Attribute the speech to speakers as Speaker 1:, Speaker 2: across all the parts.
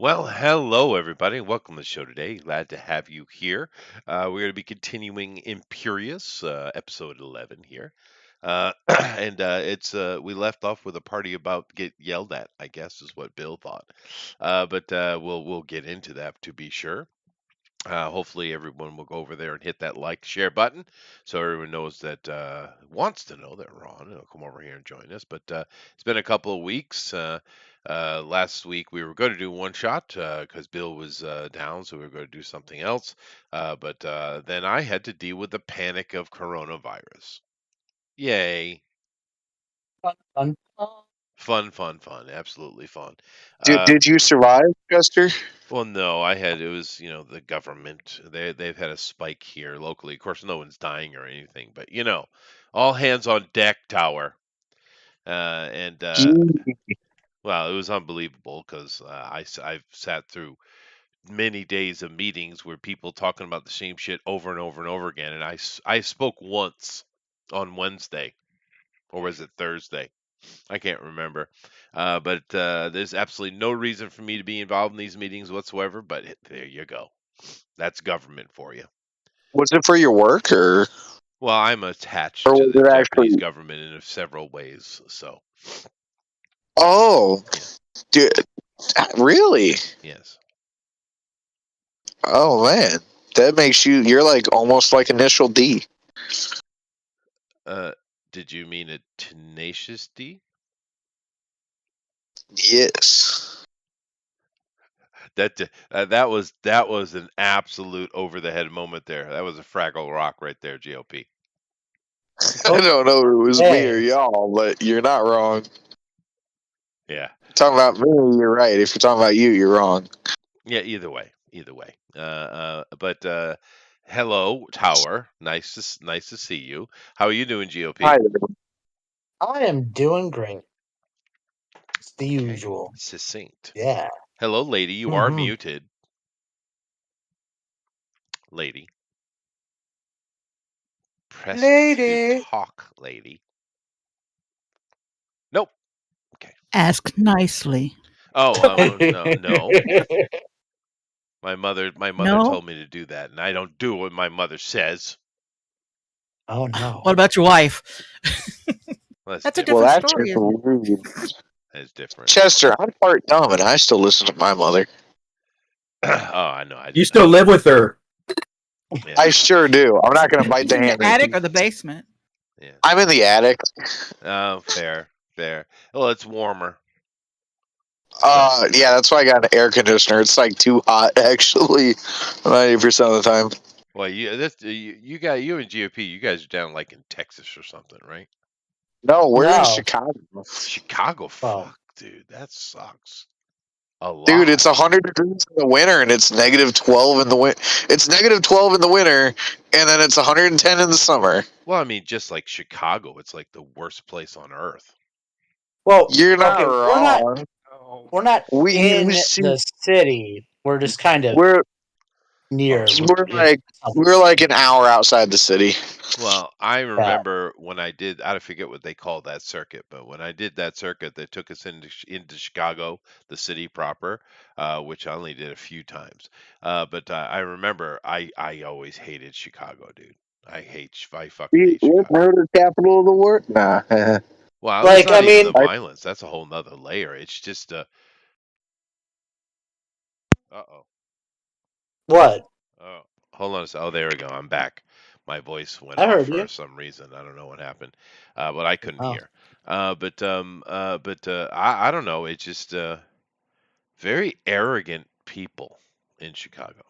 Speaker 1: Well, hello everybody. Welcome to the show today. Glad to have you here. We're going to be continuing Imperious, episode 11 here. And it's we left off with a party about get yelled at, I guess is what Bill thought. But we'll get into that to be sure. Hopefully everyone will go over there and hit that like share button so everyone knows that wants to know that we're on. They'll come over here and join us. But it's been a couple of weeks. Last week we were going to do one shot because Bill was down, so we were going to do something else. But then I had to deal with the panic of coronavirus. Yay.
Speaker 2: Fun, fun, fun.
Speaker 1: Fun, fun, fun. Absolutely fun.
Speaker 3: Did you survive, Chester?
Speaker 1: Well, no, it was, the government. They've had a spike here locally. Of course, no one's dying or anything, but all hands on deck, tower. And well, it was unbelievable because I've sat through many days of meetings where people talking about the same shit over and over and over again, and I spoke once on Wednesday, or was it Thursday? I can't remember. But there's absolutely no reason for me to be involved in these meetings whatsoever. But there you go. That's government for you.
Speaker 3: Was it for your work or?
Speaker 1: Well, I'm attached
Speaker 3: Or
Speaker 1: to
Speaker 3: was
Speaker 1: the
Speaker 3: it
Speaker 1: Japanese
Speaker 3: actually-
Speaker 1: government in several ways. So,
Speaker 3: Oh, dude, really?
Speaker 1: yes.
Speaker 3: Oh man, that makes you're like almost like Initial D.
Speaker 1: Did you mean a tenacious D?
Speaker 3: Yes.
Speaker 1: That was an absolute over the head moment there. That was a Fraggle Rock right there, GOP.
Speaker 3: I don't know if it was me or
Speaker 2: Hey.
Speaker 3: y'all, but you're not wrong.
Speaker 1: Yeah.
Speaker 3: Talking about me, you're right. If you're talking about you, you're wrong.
Speaker 1: Yeah, either way. But hello, Tower. Nice to see you. How are you doing, GOP?
Speaker 3: Hi.
Speaker 2: I am doing great. It's the
Speaker 1: Okay.
Speaker 2: usual.
Speaker 1: Succinct.
Speaker 2: Yeah.
Speaker 1: Hello, lady. You are
Speaker 2: Mhm.
Speaker 1: muted. Lady. Press
Speaker 2: Lady.
Speaker 1: to talk, lady. Nope.
Speaker 4: Ask nicely.
Speaker 1: Oh, no. My mother
Speaker 4: No?
Speaker 1: told me to do that, and I don't do what my mother says.
Speaker 2: Oh no.
Speaker 4: What about your wife?
Speaker 1: Well,
Speaker 4: That's a
Speaker 1: different.
Speaker 4: different
Speaker 3: That's
Speaker 4: story,
Speaker 3: just
Speaker 4: isn't it?
Speaker 3: rude.
Speaker 1: That's different.
Speaker 3: Chester, I'm part dumb, and I still listen to my mother.
Speaker 1: Oh, I know.
Speaker 5: You still live with her.
Speaker 1: Yeah,
Speaker 3: I sure do. I'm not going to bite
Speaker 4: He's
Speaker 3: the
Speaker 4: in
Speaker 3: hand.
Speaker 4: the attic or the basement?
Speaker 1: yeah.
Speaker 3: I'm in the attic.
Speaker 1: Oh, fair. Well, it's warmer.
Speaker 3: Yeah, that's why I got an air conditioner. It's like too hot, actually, 90% of the time.
Speaker 1: Well, you and GOP, you guys are down like in Texas or something, right?
Speaker 3: No, we're in
Speaker 2: No.
Speaker 3: Chicago.
Speaker 1: Chicago,
Speaker 2: Well.
Speaker 1: fuck, dude, that sucks. A lot.
Speaker 3: Dude, it's 100 degrees in the winter, and it's negative 12 in the winter. It's negative 12 in the winter, and then it's 110 in the summer.
Speaker 1: Well, I mean, just like Chicago, it's like the worst place on earth.
Speaker 2: Well,
Speaker 3: You're not
Speaker 2: okay,
Speaker 3: wrong.
Speaker 2: we're not
Speaker 3: We
Speaker 2: in
Speaker 3: see-
Speaker 2: the city. We're just kind of
Speaker 3: We're
Speaker 2: near.
Speaker 3: we're like an hour outside the city.
Speaker 1: Well, I remember when I forget what they called that circuit, but when I did that circuit, they took us into Chicago, the city proper, which I only did a few times. But I remember I always hated Chicago, dude. I fucking hate
Speaker 3: We're
Speaker 1: Chicago.
Speaker 3: murder capital of the world. Nah.
Speaker 1: Well,
Speaker 2: Like,
Speaker 1: it's not
Speaker 2: I
Speaker 1: even
Speaker 2: mean-
Speaker 1: the violence. That's a whole nother layer. It's just uh-oh.
Speaker 2: What?
Speaker 1: Oh, hold on a second. Oh, there we go. I'm back. My voice went
Speaker 2: I
Speaker 1: off
Speaker 2: heard
Speaker 1: for
Speaker 2: you.
Speaker 1: some reason. I don't know what happened, but I couldn't
Speaker 2: Oh.
Speaker 1: hear. I don't know. It's just very arrogant people in Chicago.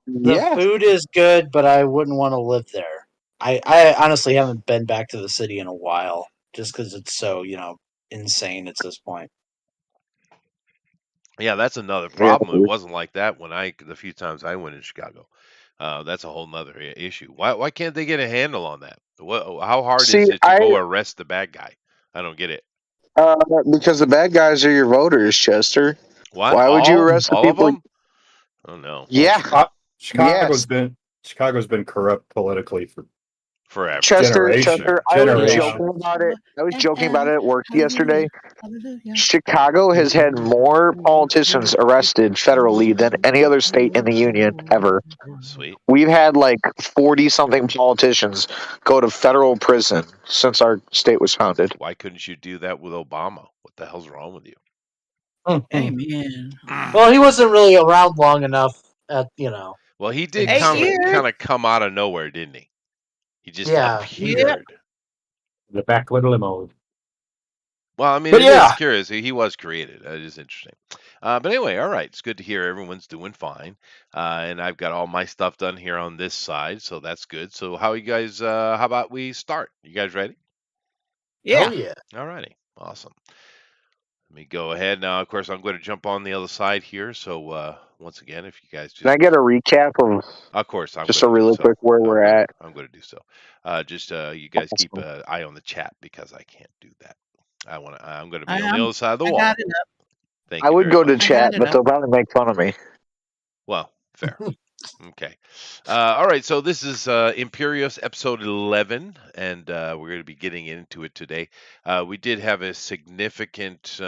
Speaker 2: The
Speaker 3: Yeah.
Speaker 2: food is good, but I wouldn't want to live there. I honestly haven't been back to the city in a while, just because it's so insane at this point.
Speaker 1: Yeah, that's another problem. It wasn't like that when the few times I went in Chicago. That's a whole nother issue. Why can't they get a handle on that? How hard is it to go arrest the bad guy? I don't get it.
Speaker 3: Because the bad guys are your voters, Chester.
Speaker 1: What?
Speaker 3: Why would you arrest the
Speaker 1: all of
Speaker 3: people?
Speaker 1: them? Oh no.
Speaker 3: Yeah.
Speaker 5: Chicago's been corrupt politically for
Speaker 1: Forever.
Speaker 3: Chester, I was
Speaker 2: Generation.
Speaker 3: joking about it. I was
Speaker 4: and
Speaker 3: joking about it
Speaker 4: L.
Speaker 3: at work
Speaker 4: Hallelujah.
Speaker 3: yesterday.
Speaker 4: Hallelujah.
Speaker 3: Chicago has had more politicians arrested federally than any other state in the union ever.
Speaker 1: Sweet.
Speaker 3: We've had like 40 something politicians go to federal prison since our state was founded.
Speaker 1: Why couldn't you do that with Obama? What the hell's wrong with you?
Speaker 4: Amen.
Speaker 2: Well, he wasn't really around long enough
Speaker 1: Well, he
Speaker 2: in
Speaker 1: did
Speaker 4: Eight
Speaker 2: history.
Speaker 4: years.
Speaker 1: kind of come out of nowhere, didn't he? He just
Speaker 2: Yeah, he
Speaker 4: Yep.
Speaker 2: did.
Speaker 1: appeared.
Speaker 5: The backwood limo.
Speaker 1: Well, I mean,
Speaker 5: But
Speaker 1: it is
Speaker 5: yeah,
Speaker 1: curious. He was created. It is interesting. But anyway, all right. It's good to hear everyone's doing fine. And I've got all my stuff done here on this side, so that's good. So how you guys? How about we start? You guys ready?
Speaker 2: Oh
Speaker 4: Yeah.
Speaker 2: yeah.
Speaker 1: All righty. Awesome. Let me go ahead now. Of course, I'm going to jump on the other side here. So once again, if you guys
Speaker 3: Can I
Speaker 1: just,
Speaker 3: get a recap
Speaker 1: of course, I'm
Speaker 3: just
Speaker 1: going
Speaker 3: a
Speaker 1: to do
Speaker 3: really
Speaker 1: so.
Speaker 3: quick where we're at?
Speaker 1: I'm going to do so. Just you guys keep
Speaker 3: Awesome.
Speaker 1: an eye on the chat because I can't do that. I'm going to be
Speaker 4: I
Speaker 1: on the
Speaker 4: am.
Speaker 1: other side of the
Speaker 4: I
Speaker 1: wall.
Speaker 4: got it up.
Speaker 1: Thank
Speaker 3: I
Speaker 1: you
Speaker 3: would
Speaker 1: very
Speaker 3: go to
Speaker 4: I
Speaker 1: much.
Speaker 4: got
Speaker 3: chat,
Speaker 4: it
Speaker 3: but
Speaker 4: up.
Speaker 3: they'll probably make fun of me.
Speaker 1: Well, fair. Okay. All right. So this is Imperious episode 11, and we're going to be getting into it today. We did have a significant.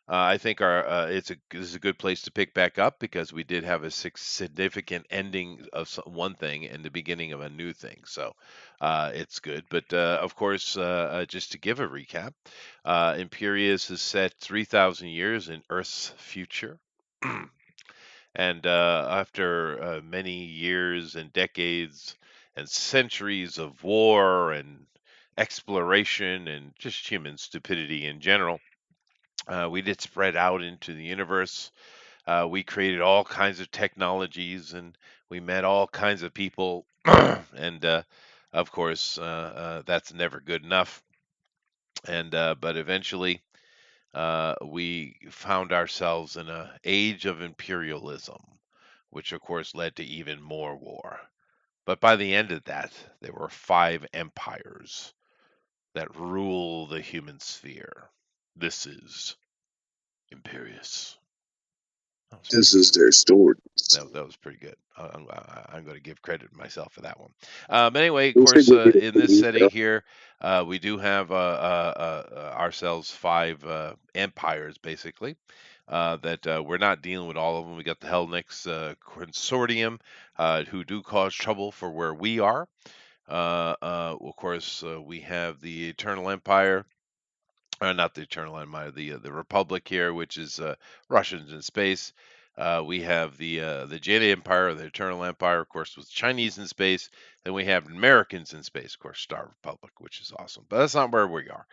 Speaker 1: I think our this is a good place to pick back up because we did have a significant ending of one thing and the beginning of a new thing. So it's good. But of course, just to give a recap, Imperious is set 3,000 years in Earth's future. And after many years and decades and centuries of war and exploration and just human stupidity in general, we did spread out into the universe. We created all kinds of technologies and we met all kinds of people. And of course, that's never good enough. And but eventually, we found ourselves in an age of imperialism, which of course led to even more war. But by the end of that, there were 5 empires that rule the human sphere. This is Imperious. That was pretty
Speaker 3: This
Speaker 1: good.
Speaker 3: is their story.
Speaker 1: That was pretty good. I'm going to give credit to myself for that one. But anyway, of
Speaker 3: We should
Speaker 1: course,
Speaker 3: give you
Speaker 1: in this
Speaker 3: the
Speaker 1: setting here, we do have ourselves 5 empires, basically. That we're not dealing with all of them. We got the Hellnix Consortium, who do cause trouble for where we are. Of course, we have the Eternal Empire, not the Eternal Empire, the Republic here, which is Russians in space. We have the Jedi Empire, the Eternal Empire, of course, with Chinese in space. Then we have Americans in space, of course, Star Republic, which is awesome. But that's not where we are.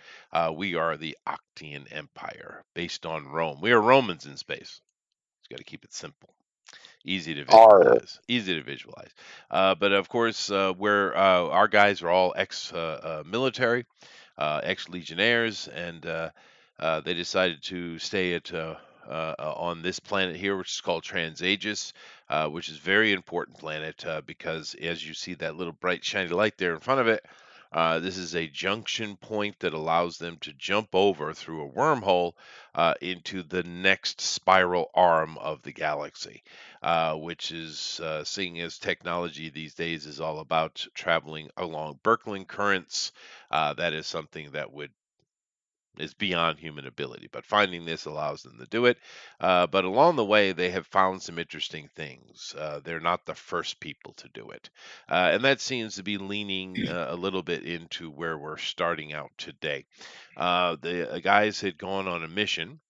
Speaker 1: We are the Octian Empire, based on Rome. We are Romans in space. It's got to keep it simple, easy to
Speaker 3: R.
Speaker 1: visualize. Easy to visualize. But of course, we're our guys are all ex-military, ex-legionnaires, and they decided to stay on this planet here, which is called Transaegis, which is a very important planet because as you see that little bright shiny light there in front of it, this is a junction point that allows them to jump over through a wormhole into the next spiral arm of the galaxy, which is seeing as technology these days is all about traveling along Birkeland currents. That is something that would is beyond human ability, but finding this allows them to do it. But along the way, they have found some interesting things. They're not the first people to do it, and that seems to be leaning a little bit into where we're starting out today. The guys had gone on a mission,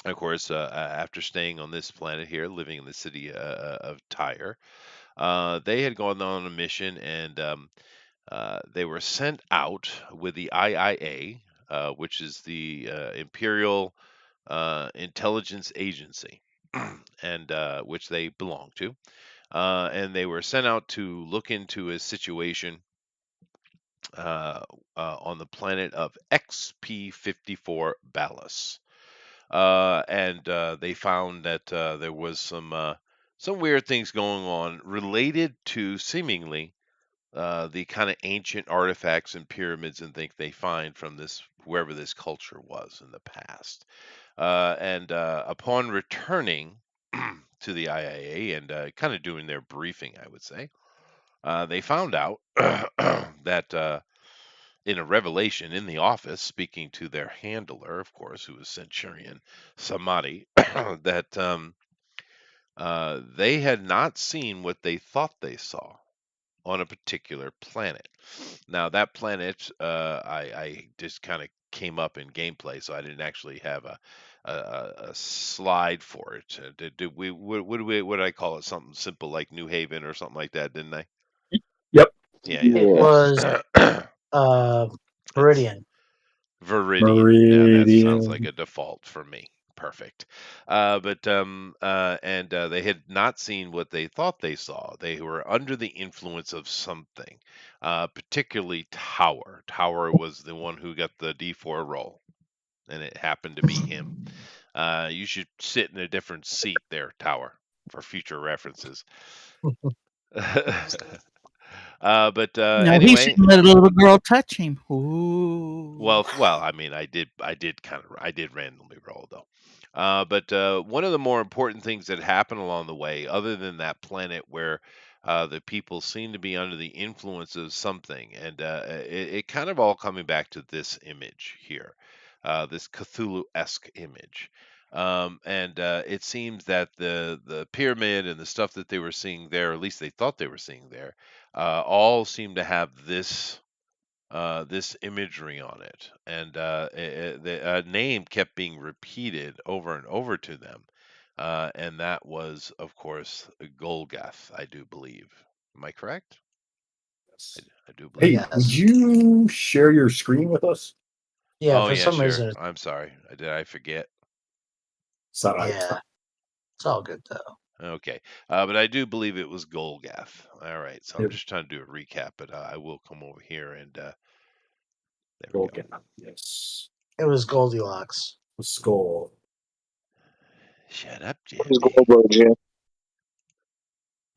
Speaker 1: of course, after staying on this planet here, living in the city of Tyre. They had gone on a mission and they were sent out with the IIA, which is the Imperial Intelligence Agency, and which they belong to. And they were sent out to look into a situation uh, on the planet of XP54 Ballas. And they found that there was some weird things going on related to seemingly the kind of ancient artifacts and pyramids and things they find from this wherever this culture was in the past. And upon returning to the IIA and kind of doing their briefing, I would say, they found out that in a revelation in the office, speaking to their handler, of course, who was Centurion Samadhi, that they had not seen what they thought they saw on a particular planet. Now, that planet, I just kind of came up in gameplay, so I didn't actually have a slide for it. Did we? What did I call it? Something simple like New Haven or something like that, didn't I?
Speaker 5: Yep.
Speaker 1: Yeah,
Speaker 2: It
Speaker 3: Yeah.
Speaker 2: was
Speaker 1: yeah. It's
Speaker 2: Viridian.
Speaker 1: Viridian. Yeah, that sounds like
Speaker 5: Meridian.
Speaker 1: a default for me. Perfect. And they had not seen what they thought they saw. They were under the influence of something, particularly Tower. Tower was the one who got the D4 roll, and it happened to be him. You should sit in a different seat there, Tower, for future references. But
Speaker 4: No, he
Speaker 1: anyway,
Speaker 4: shouldn't let a little girl touch him. Ooh.
Speaker 1: well, I mean, I did randomly roll though. But one of the more important things that happened along the way, other than that planet where the people seem to be under the influence of something, and it kind of all coming back to this image here, this Cthulhu-esque image. And it seems that the pyramid and the stuff that they were seeing there, or at least they thought they were seeing there, all seem to have this imagery on it, and the name kept being repeated over and over to them, and that was, of course, Golgath, I do believe. Am I correct? I do believe
Speaker 5: Hey,
Speaker 1: it
Speaker 5: would
Speaker 1: was.
Speaker 2: Yes.
Speaker 5: you share your screen with us?
Speaker 2: Yeah,
Speaker 1: Oh
Speaker 2: for
Speaker 1: yeah,
Speaker 2: some
Speaker 1: sure.
Speaker 2: reason,
Speaker 1: I'm sorry. Did I forget?
Speaker 5: It's all right.
Speaker 2: yeah, it's all good though.
Speaker 1: Okay, but I do believe it was Golgath. All right, so I'm
Speaker 5: It
Speaker 1: just trying to do a recap, but I will come over here and there we
Speaker 5: will
Speaker 1: go.
Speaker 5: get yes.
Speaker 2: It was Goldilocks.
Speaker 5: The skull.
Speaker 1: Shut up,
Speaker 3: What is
Speaker 1: Jimmy.
Speaker 3: Goldberg, Jim?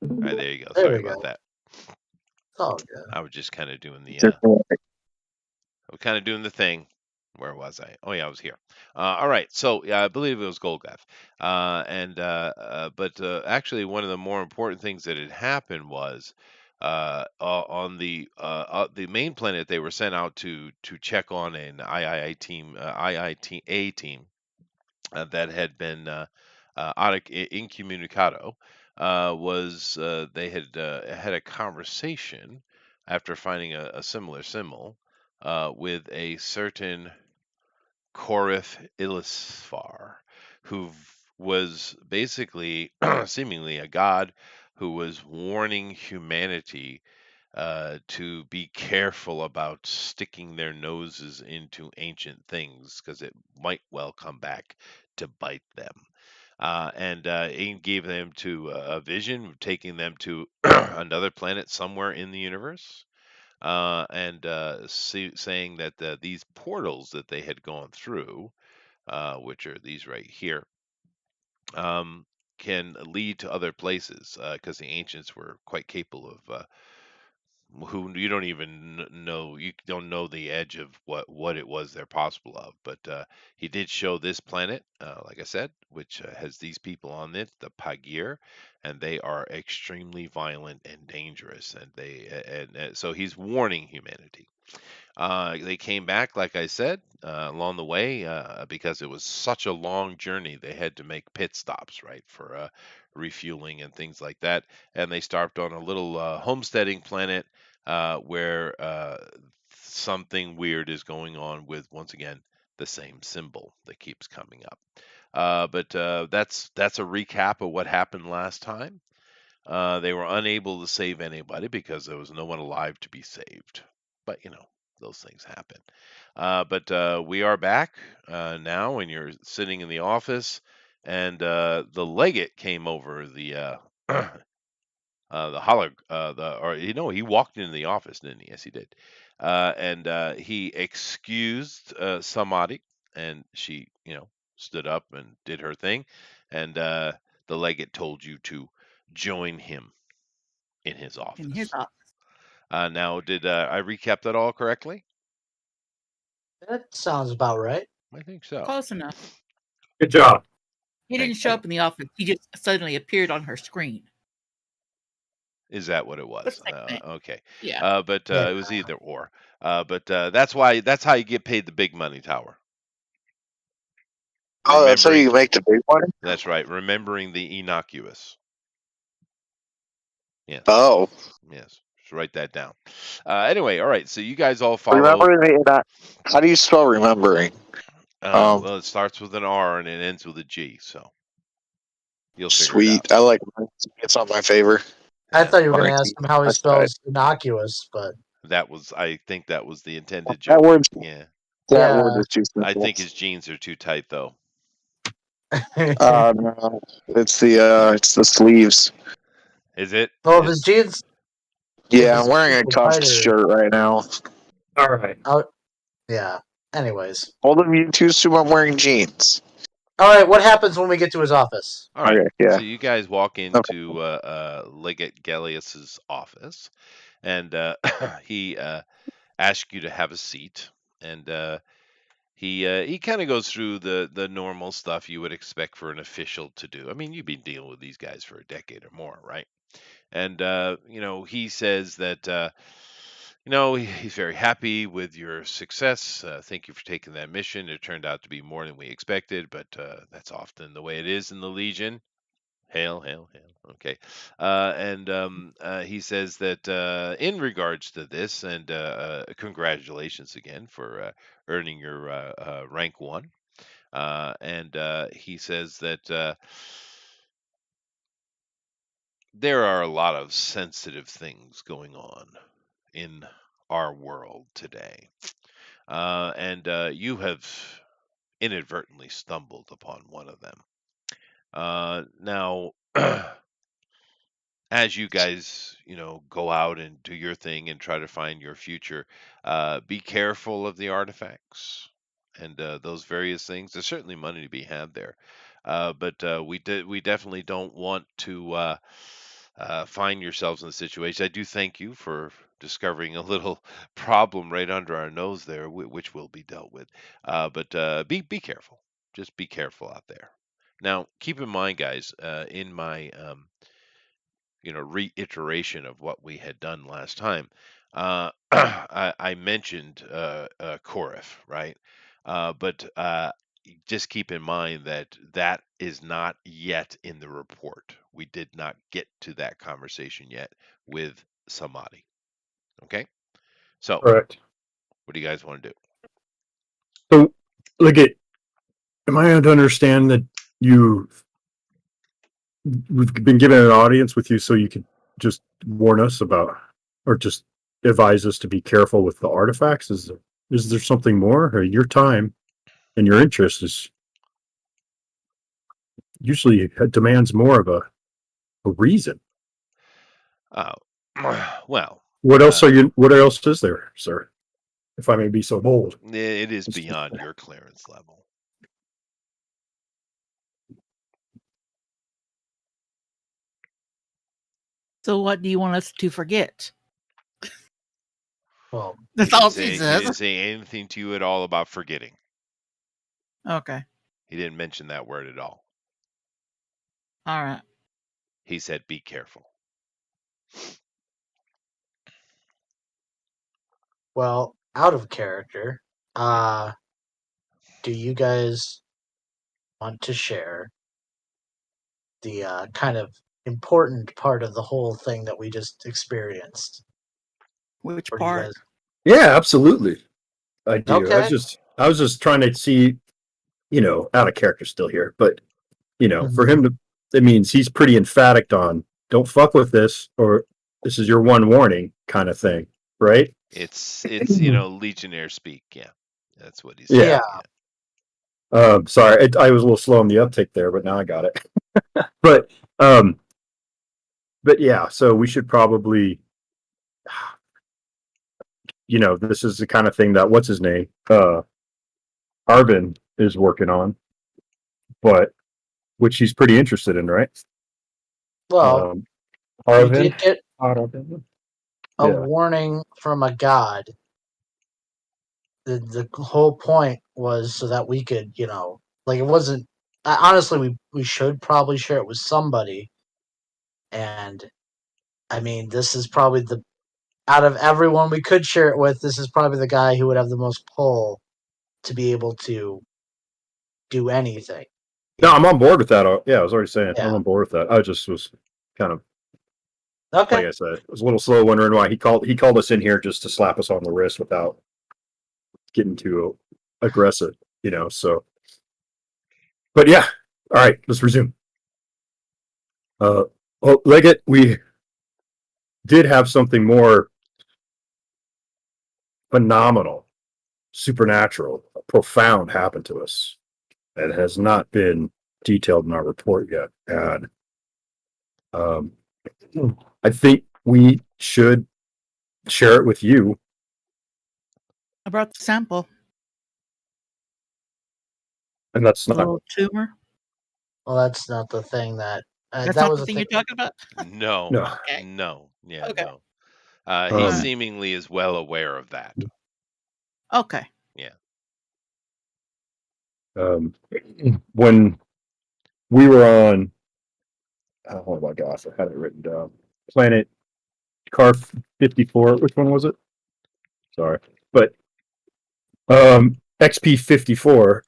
Speaker 1: All right, there you go.
Speaker 2: There
Speaker 1: Sorry
Speaker 2: we
Speaker 1: about
Speaker 2: go.
Speaker 1: that.
Speaker 2: It's all good.
Speaker 1: I was just kind of doing the
Speaker 3: Just
Speaker 1: I'm kind of doing the thing. Where was I? Oh yeah, I was here. All right, so yeah, I believe it was Golgath. But actually, one of the more important things that had happened was on the main planet they were sent out to check on an IITA team that had been incommunicado. Was They had a conversation after finding a similar symbol with a certain Korith Ilisfar, who was basically seemingly a god who was warning humanity to be careful about sticking their noses into ancient things because it might well come back to bite them. And he gave them to a vision of taking them to another planet somewhere in the universe, saying that these portals that they had gone through, which are these right here, can lead to other places because the ancients were quite capable of who you don't even know. You don't know the edge of what it was they're possible of. But he did show this planet, like I said, which has these people on it, the Pagir, and they are extremely violent and dangerous. And so he's warning humanity. They came back, like I said, along the way because it was such a long journey. They had to make pit stops, right, for refueling and things like that. And they stopped on a little homesteading planet where something weird is going on with, once again, the same symbol that keeps coming up. But that's a recap of what happened last time. They were unable to save anybody because there was no one alive to be saved. But those things happen. But we are back now, and you're sitting in the office, and the legate came over the holler the or he walked into the office, didn't he? Yes, he did. And he excused Samadhi, and she stood up and did her thing, and the legate told you to join him in his
Speaker 4: In his
Speaker 1: office.
Speaker 4: office.
Speaker 1: Now, did I recap that all correctly?
Speaker 2: That sounds about right.
Speaker 1: I think so.
Speaker 4: Close enough.
Speaker 5: Good job.
Speaker 4: He didn't
Speaker 1: Thank
Speaker 4: show
Speaker 1: you.
Speaker 4: up in the office. He just suddenly appeared on her screen.
Speaker 1: Is that what it was?
Speaker 4: That's nickname.
Speaker 1: Okay.
Speaker 4: Yeah.
Speaker 1: But
Speaker 2: Yeah.
Speaker 1: it was either or. But that's how you get paid the big money, Tower.
Speaker 3: Oh, that's how
Speaker 1: Remembering.
Speaker 3: you make the big one?
Speaker 1: That's right. Remembering the innocuous. Yeah.
Speaker 3: Oh.
Speaker 1: Yes. Just write that down. Anyway, all right. So you guys all follow.
Speaker 3: Remembering the how do you spell remembering?
Speaker 1: Well, it starts with an R and it ends with a G. So you'll figure it out.
Speaker 3: Sweet. I like it's on my favor.
Speaker 2: I
Speaker 1: Yeah.
Speaker 2: thought you were going to
Speaker 3: Alright.
Speaker 2: ask him how he
Speaker 3: That's right.
Speaker 2: spells innocuous, but
Speaker 1: I think that was the intended
Speaker 3: That
Speaker 1: joke.
Speaker 3: word
Speaker 1: Yeah.
Speaker 3: that word
Speaker 2: yeah.
Speaker 3: is too
Speaker 1: I
Speaker 3: simple.
Speaker 1: think his jeans are too tight though.
Speaker 3: No, it's the sleeves.
Speaker 1: Is it?
Speaker 2: Well, if his jeans,
Speaker 3: Yeah,
Speaker 2: his
Speaker 3: I'm wearing
Speaker 2: jeans
Speaker 3: a
Speaker 2: were
Speaker 3: cuffed
Speaker 2: tighter,
Speaker 3: shirt right now.
Speaker 5: All right.
Speaker 2: yeah. Anyways,
Speaker 3: Hold of you too soon. I'm wearing jeans.
Speaker 2: all right. What happens when we get to his office?
Speaker 1: All right.
Speaker 3: Okay, yeah.
Speaker 1: So you guys walk
Speaker 3: Okay.
Speaker 1: into Legate Gallius's office, and he asks you to have a seat, and he kind of goes through the normal stuff you would expect for an official to do. I mean, you've been dealing with these guys for a decade or more, right? And he says that he's very happy with your success. Thank you for taking that mission. It turned out to be more than we expected, but that's often the way it is in the Legion. Hail, hail, hail. Okay. And he says that in regards to this, and congratulations again for earning your rank 1. And he says that there are a lot of sensitive things going on in our world today. And you have inadvertently stumbled upon one of them. Now, as you guys, go out and do your thing and try to find your future, be careful of the artifacts and those various things. There's certainly money to be had there, but we definitely don't want to find yourselves in a situation. I do thank you for discovering a little problem right under our nose there, which will be dealt with. But be careful. Just be careful out there. Now, keep in mind, guys, in my reiteration of what we had done last time. I mentioned Korif, right? But just keep in mind that that is not yet in the report. We did not get to that conversation yet with Samadhi. Okay, so
Speaker 5: Correct.
Speaker 1: what do you guys want to do?
Speaker 5: So, Legate, am I to understand that we've been given an audience with you so you could just warn us about, or just advise us to be careful with the artifacts? Is there something more? Or your time and your interest is usually demands more of a reason.
Speaker 1: Uh, well,
Speaker 5: What else is there, sir? If I may be so bold.
Speaker 1: it is beyond your clearance level.
Speaker 4: So what do you want us to forget?
Speaker 2: Well,
Speaker 4: That's all he
Speaker 1: He
Speaker 4: says.
Speaker 1: didn't say anything to you at all about forgetting.
Speaker 4: Okay.
Speaker 1: He didn't mention that word at all.
Speaker 4: All right.
Speaker 1: He said, be careful.
Speaker 2: well, out of character. Do you guys want to share the kind of important part of the whole thing that we just experienced?
Speaker 4: Which
Speaker 2: Or do you
Speaker 4: part?
Speaker 2: guys?
Speaker 5: Yeah, absolutely. I do.
Speaker 2: Okay.
Speaker 5: I was just trying to see, out of character still here, but for him to, it means he's pretty emphatic on don't fuck with this, or this is your one warning kind of thing, right?
Speaker 1: It's Legionnaire speak. Yeah, that's what he's
Speaker 5: Yeah.
Speaker 1: saying.
Speaker 5: Sorry, I was a little slow on the uptake there, but now I got it. but um, but yeah, so we should probably, this is the kind of thing that what's his name, Arvin is working on, but which he's pretty interested in, right?
Speaker 2: Well, we
Speaker 5: Arvin.
Speaker 2: did get
Speaker 5: Arvin.
Speaker 2: a
Speaker 5: Yeah.
Speaker 2: warning from a god. The whole point was so that we could, like it wasn't. Honestly, we should probably share it with somebody, and I mean, this is probably out of everyone we could share it with, this is probably the guy who would have the most pull to be able to do anything.
Speaker 5: No, I'm on board with that. Yeah, I was already saying
Speaker 2: Yeah.
Speaker 5: I'm on board with that. I just was kind of,
Speaker 2: Okay.
Speaker 5: like I said, I was a little slow wondering why he called us in here just to slap us on the wrist without getting too aggressive, so. But yeah, all right, let's resume. Well, Leggett, we did have something more phenomenal, supernatural, profound happen to us. That has not been detailed in our report yet. And I think we should share it with you.
Speaker 4: I brought the sample.
Speaker 5: And that's
Speaker 4: The
Speaker 5: not
Speaker 4: little tumor.
Speaker 2: Well, that's not the thing that.
Speaker 4: That's
Speaker 2: that
Speaker 4: not
Speaker 2: was
Speaker 4: the
Speaker 2: the
Speaker 4: thing
Speaker 2: thing.
Speaker 4: you're talking about.
Speaker 1: No,
Speaker 5: no.
Speaker 4: Okay.
Speaker 1: no, yeah,
Speaker 4: Okay.
Speaker 1: no. He
Speaker 4: Alright.
Speaker 1: seemingly is well aware of that.
Speaker 4: Okay.
Speaker 1: Yeah.
Speaker 5: When we were on, oh my gosh, I had it written down. Planet Car 54. Which one was it? Sorry, but XP 54.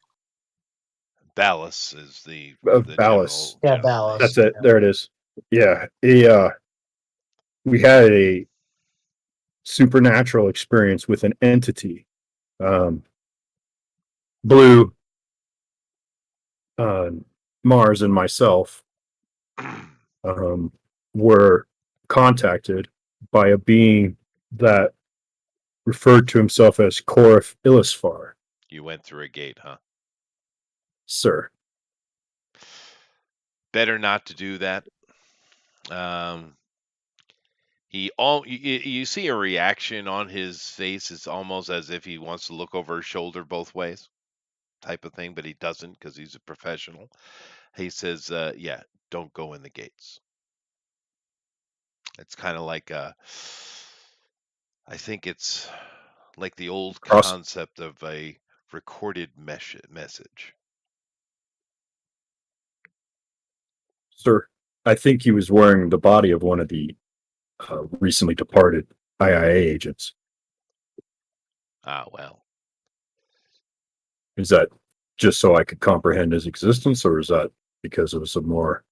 Speaker 1: Ballast is the
Speaker 5: Ballast.
Speaker 2: Yeah,
Speaker 1: general
Speaker 2: Ballast.
Speaker 5: That's it. There it is. Yeah, we had a supernatural experience with an entity. Blue, Mars, and myself were contacted by a being that referred to himself as Korif Illisfar.
Speaker 1: You went through a gate, huh?
Speaker 5: Sir.
Speaker 1: Better not to do that. You see a reaction on his face. It's almost as if he wants to look over his shoulder both ways, type of thing, but he doesn't because he's a professional. He says, "Yeah, don't go in the gates." It's kind of like I think it's like the old concept of a recorded message.
Speaker 5: Sir, I think he was wearing the body of one of the recently departed IIA agents.
Speaker 1: Ah, well.
Speaker 5: Is that just so I could comprehend his existence, or is that because it was a more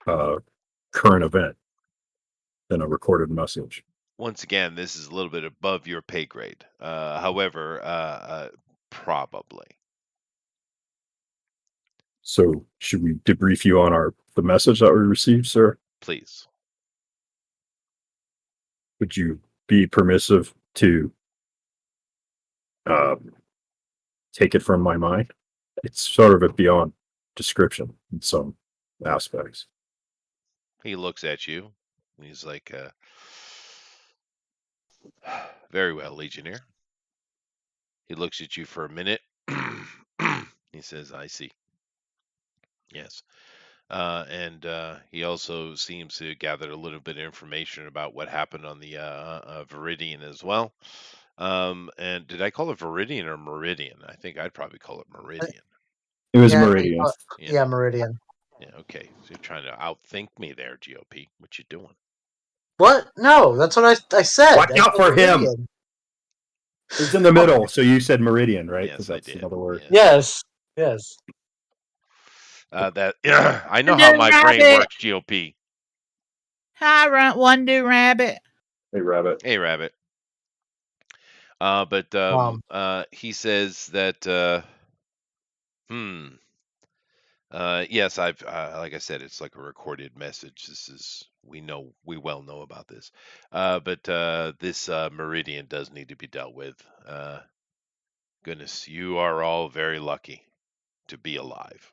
Speaker 5: current event than a recorded message?
Speaker 1: Once again, this is a little bit above your pay grade. However, probably.
Speaker 5: So should we debrief you on the message that we received, sir?
Speaker 1: Please.
Speaker 5: Would you be permissive to take it from my mind? It's sort of beyond description in some aspects.
Speaker 1: He looks at you. And he's like, very well, Legionnaire. He looks at you for a minute. He says, I see. Yes. And he also seems to have gathered a little bit of information about what happened on the Viridian as well. And did I call it Viridian or Meridian? I think I'd probably call it Meridian.
Speaker 5: It was
Speaker 2: Yeah,
Speaker 5: Meridian.
Speaker 2: Yeah, Meridian.
Speaker 1: Yeah, okay. So you're trying to outthink me there, GOP. What you doing?
Speaker 2: What? No, that's what I said.
Speaker 5: Watch out for him.
Speaker 2: Meridian.
Speaker 5: It's in the middle, so you said Meridian, right?
Speaker 1: Yes,
Speaker 5: that's
Speaker 1: I did.
Speaker 5: another word.
Speaker 2: Yes. Yes.
Speaker 1: That I know how my brain works, GOP.
Speaker 4: Hi, one do rabbit.
Speaker 5: Hey, Rabbit.
Speaker 1: Hey, Rabbit. But he says that yes, I've like I said, it's like a recorded message. This is we well know about this. But this Meridian does need to be dealt with. Goodness, you are all very lucky to be alive.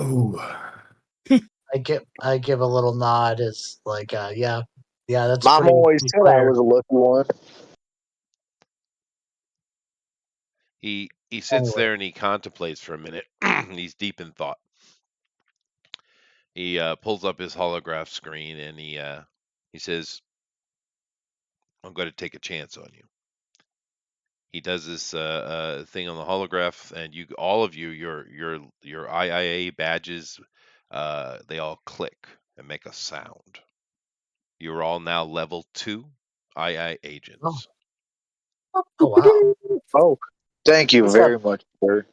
Speaker 5: Oh,
Speaker 2: I give a little nod. It's like, yeah, that's
Speaker 3: Mom
Speaker 2: pretty
Speaker 3: always said I
Speaker 2: clear.
Speaker 3: was a lucky one.
Speaker 1: He sits
Speaker 2: Anyway.
Speaker 1: there and he contemplates for a minute. He's deep in thought. He pulls up his holograph screen and he says, "I'm going to take a chance on you." He does this thing on the holograph, and all of you, your IIA badges, they all click and make a sound. You're all now level 2 II agents.
Speaker 2: Oh wow,
Speaker 3: Oh, thank you
Speaker 2: What's that?
Speaker 3: very much, sir.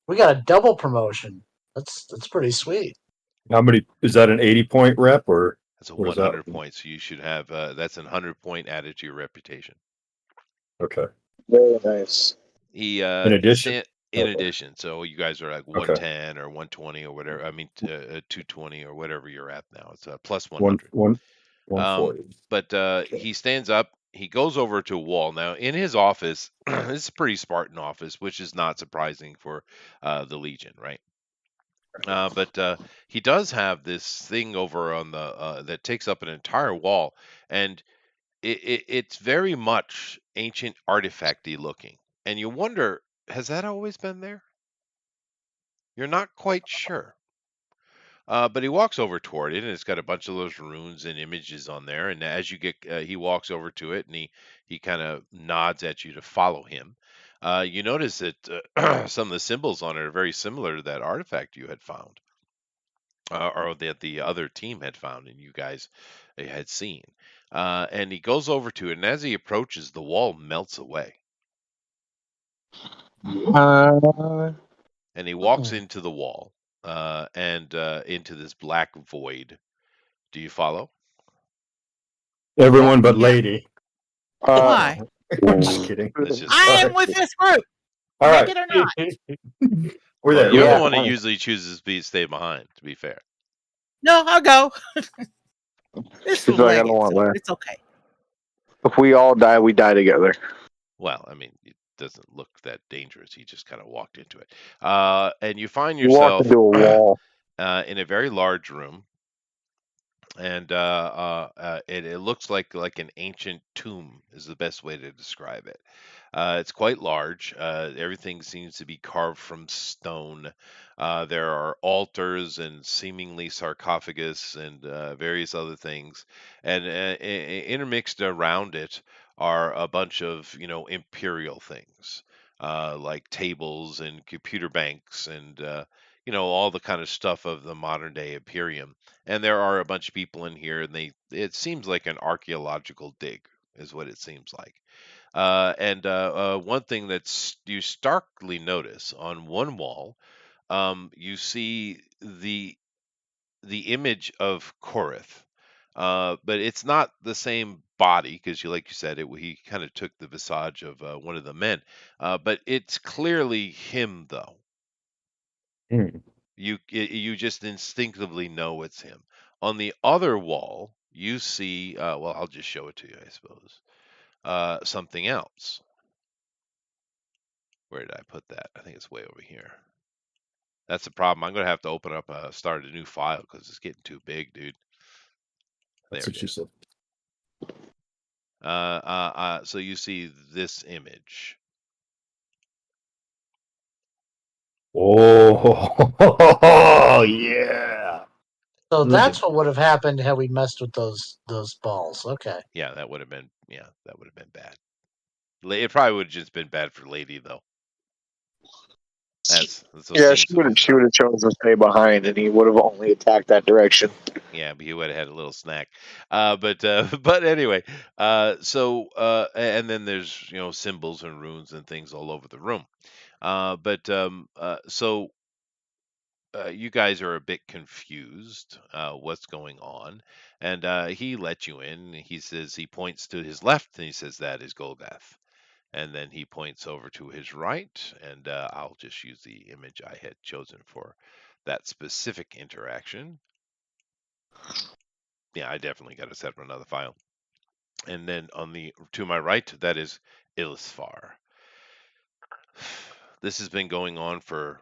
Speaker 2: we got a double promotion. That's pretty sweet.
Speaker 5: How many is that? An 80-point rep or
Speaker 1: That's a
Speaker 5: what is that?
Speaker 1: 100 points. So you should have that's a 100-point added to your reputation.
Speaker 5: Okay.
Speaker 3: Very nice.
Speaker 1: He
Speaker 5: In addition.
Speaker 1: in
Speaker 5: Okay.
Speaker 1: addition, so you guys are like
Speaker 5: Okay.
Speaker 1: 110 or 120 or whatever. I mean 220 or whatever you're at now. It's a plus
Speaker 5: One
Speaker 1: 100.
Speaker 5: one 140.
Speaker 1: But he stands up. He goes over to a wall. Now in his office, this is a pretty Spartan office, which is not surprising for the Legion, right? But he does have this thing over on the that takes up an entire wall, and it's very much ancient artifacty looking. And you wonder, has that always been there? You're not quite sure. But he walks over toward it, and it's got a bunch of those runes and images on there. And as you get, he walks over to it, and he kind of nods at you to follow him. You notice that some of the symbols on it are very similar to that artifact you had found, or that the other team had found, and you guys had seen. And he goes over to it, and as he approaches, the wall melts away, and he walks
Speaker 2: Hmm.
Speaker 1: into the wall, and into this black void. Do you follow?
Speaker 5: Everyone but
Speaker 4: Yeah.
Speaker 5: lady.
Speaker 4: Why?
Speaker 5: I'm just kidding.
Speaker 1: That's just
Speaker 4: I
Speaker 5: All
Speaker 4: am
Speaker 5: right.
Speaker 4: with this group.
Speaker 5: All
Speaker 4: Make
Speaker 5: right.
Speaker 4: it or not.
Speaker 5: We're
Speaker 1: Well,
Speaker 5: there.
Speaker 1: you're
Speaker 5: We're
Speaker 1: the
Speaker 3: Yeah.
Speaker 5: there.
Speaker 1: one who usually chooses to stay behind, to be fair.
Speaker 4: No, I'll go. This
Speaker 3: He's
Speaker 4: will
Speaker 3: like, I
Speaker 4: leg
Speaker 3: don't
Speaker 4: it,
Speaker 3: want
Speaker 4: so
Speaker 3: that.
Speaker 4: it's okay.
Speaker 3: If we all die, we die together.
Speaker 1: Well, I mean, it doesn't look that dangerous. He just kind of walked into it. And you find
Speaker 3: You walk
Speaker 1: yourself
Speaker 3: into a wall.
Speaker 1: in a very large room, and it looks like an ancient tomb is the best way to describe it. It's quite large. Everything seems to be carved from stone. There are altars and seemingly sarcophagus and various other things, and intermixed around it are a bunch of imperial things, like tables and computer banks and all the kind of stuff of the modern day Imperium. And there are a bunch of people in here, and it seems like an archaeological dig, is what it seems like. And one thing that's you starkly notice on one wall, you see the image of Korith, but it's not the same body because like you said, he kind of took the visage of one of the men, but it's clearly him though.
Speaker 5: Hmm.
Speaker 1: You just instinctively know it's him. On the other wall, you see. Well, I'll just show it to you, I suppose. Something else. Where did I put that? I think it's way over here. That's the problem. I'm gonna have to open up, start a new file because it's getting too big, dude. There
Speaker 5: That's
Speaker 1: it
Speaker 5: what she
Speaker 1: is.
Speaker 5: said.
Speaker 1: So you see this image.
Speaker 5: Oh, yeah.
Speaker 2: So
Speaker 5: Look
Speaker 2: that's
Speaker 5: at
Speaker 2: what would have happened had we messed with those balls. Okay.
Speaker 1: Yeah, that would have been. Yeah, that would have been bad. It probably would have just been bad for Lady though. That's what
Speaker 3: Yeah,
Speaker 1: seems to be.
Speaker 3: she would have chosen to stay behind, and he would have only attacked that direction.
Speaker 1: Yeah, but he would have had a little snack. But but anyway, and then there's symbols and runes and things all over the room. So you guys are a bit confused what's going on, and he let you in. He says he points to his left, and he says that is Golgath, and then he points over to his right, and I'll just use the image I had chosen for that specific interaction. Yeah, I definitely got to set up another file. And then to my right, that is Ilsfar. This has been going on for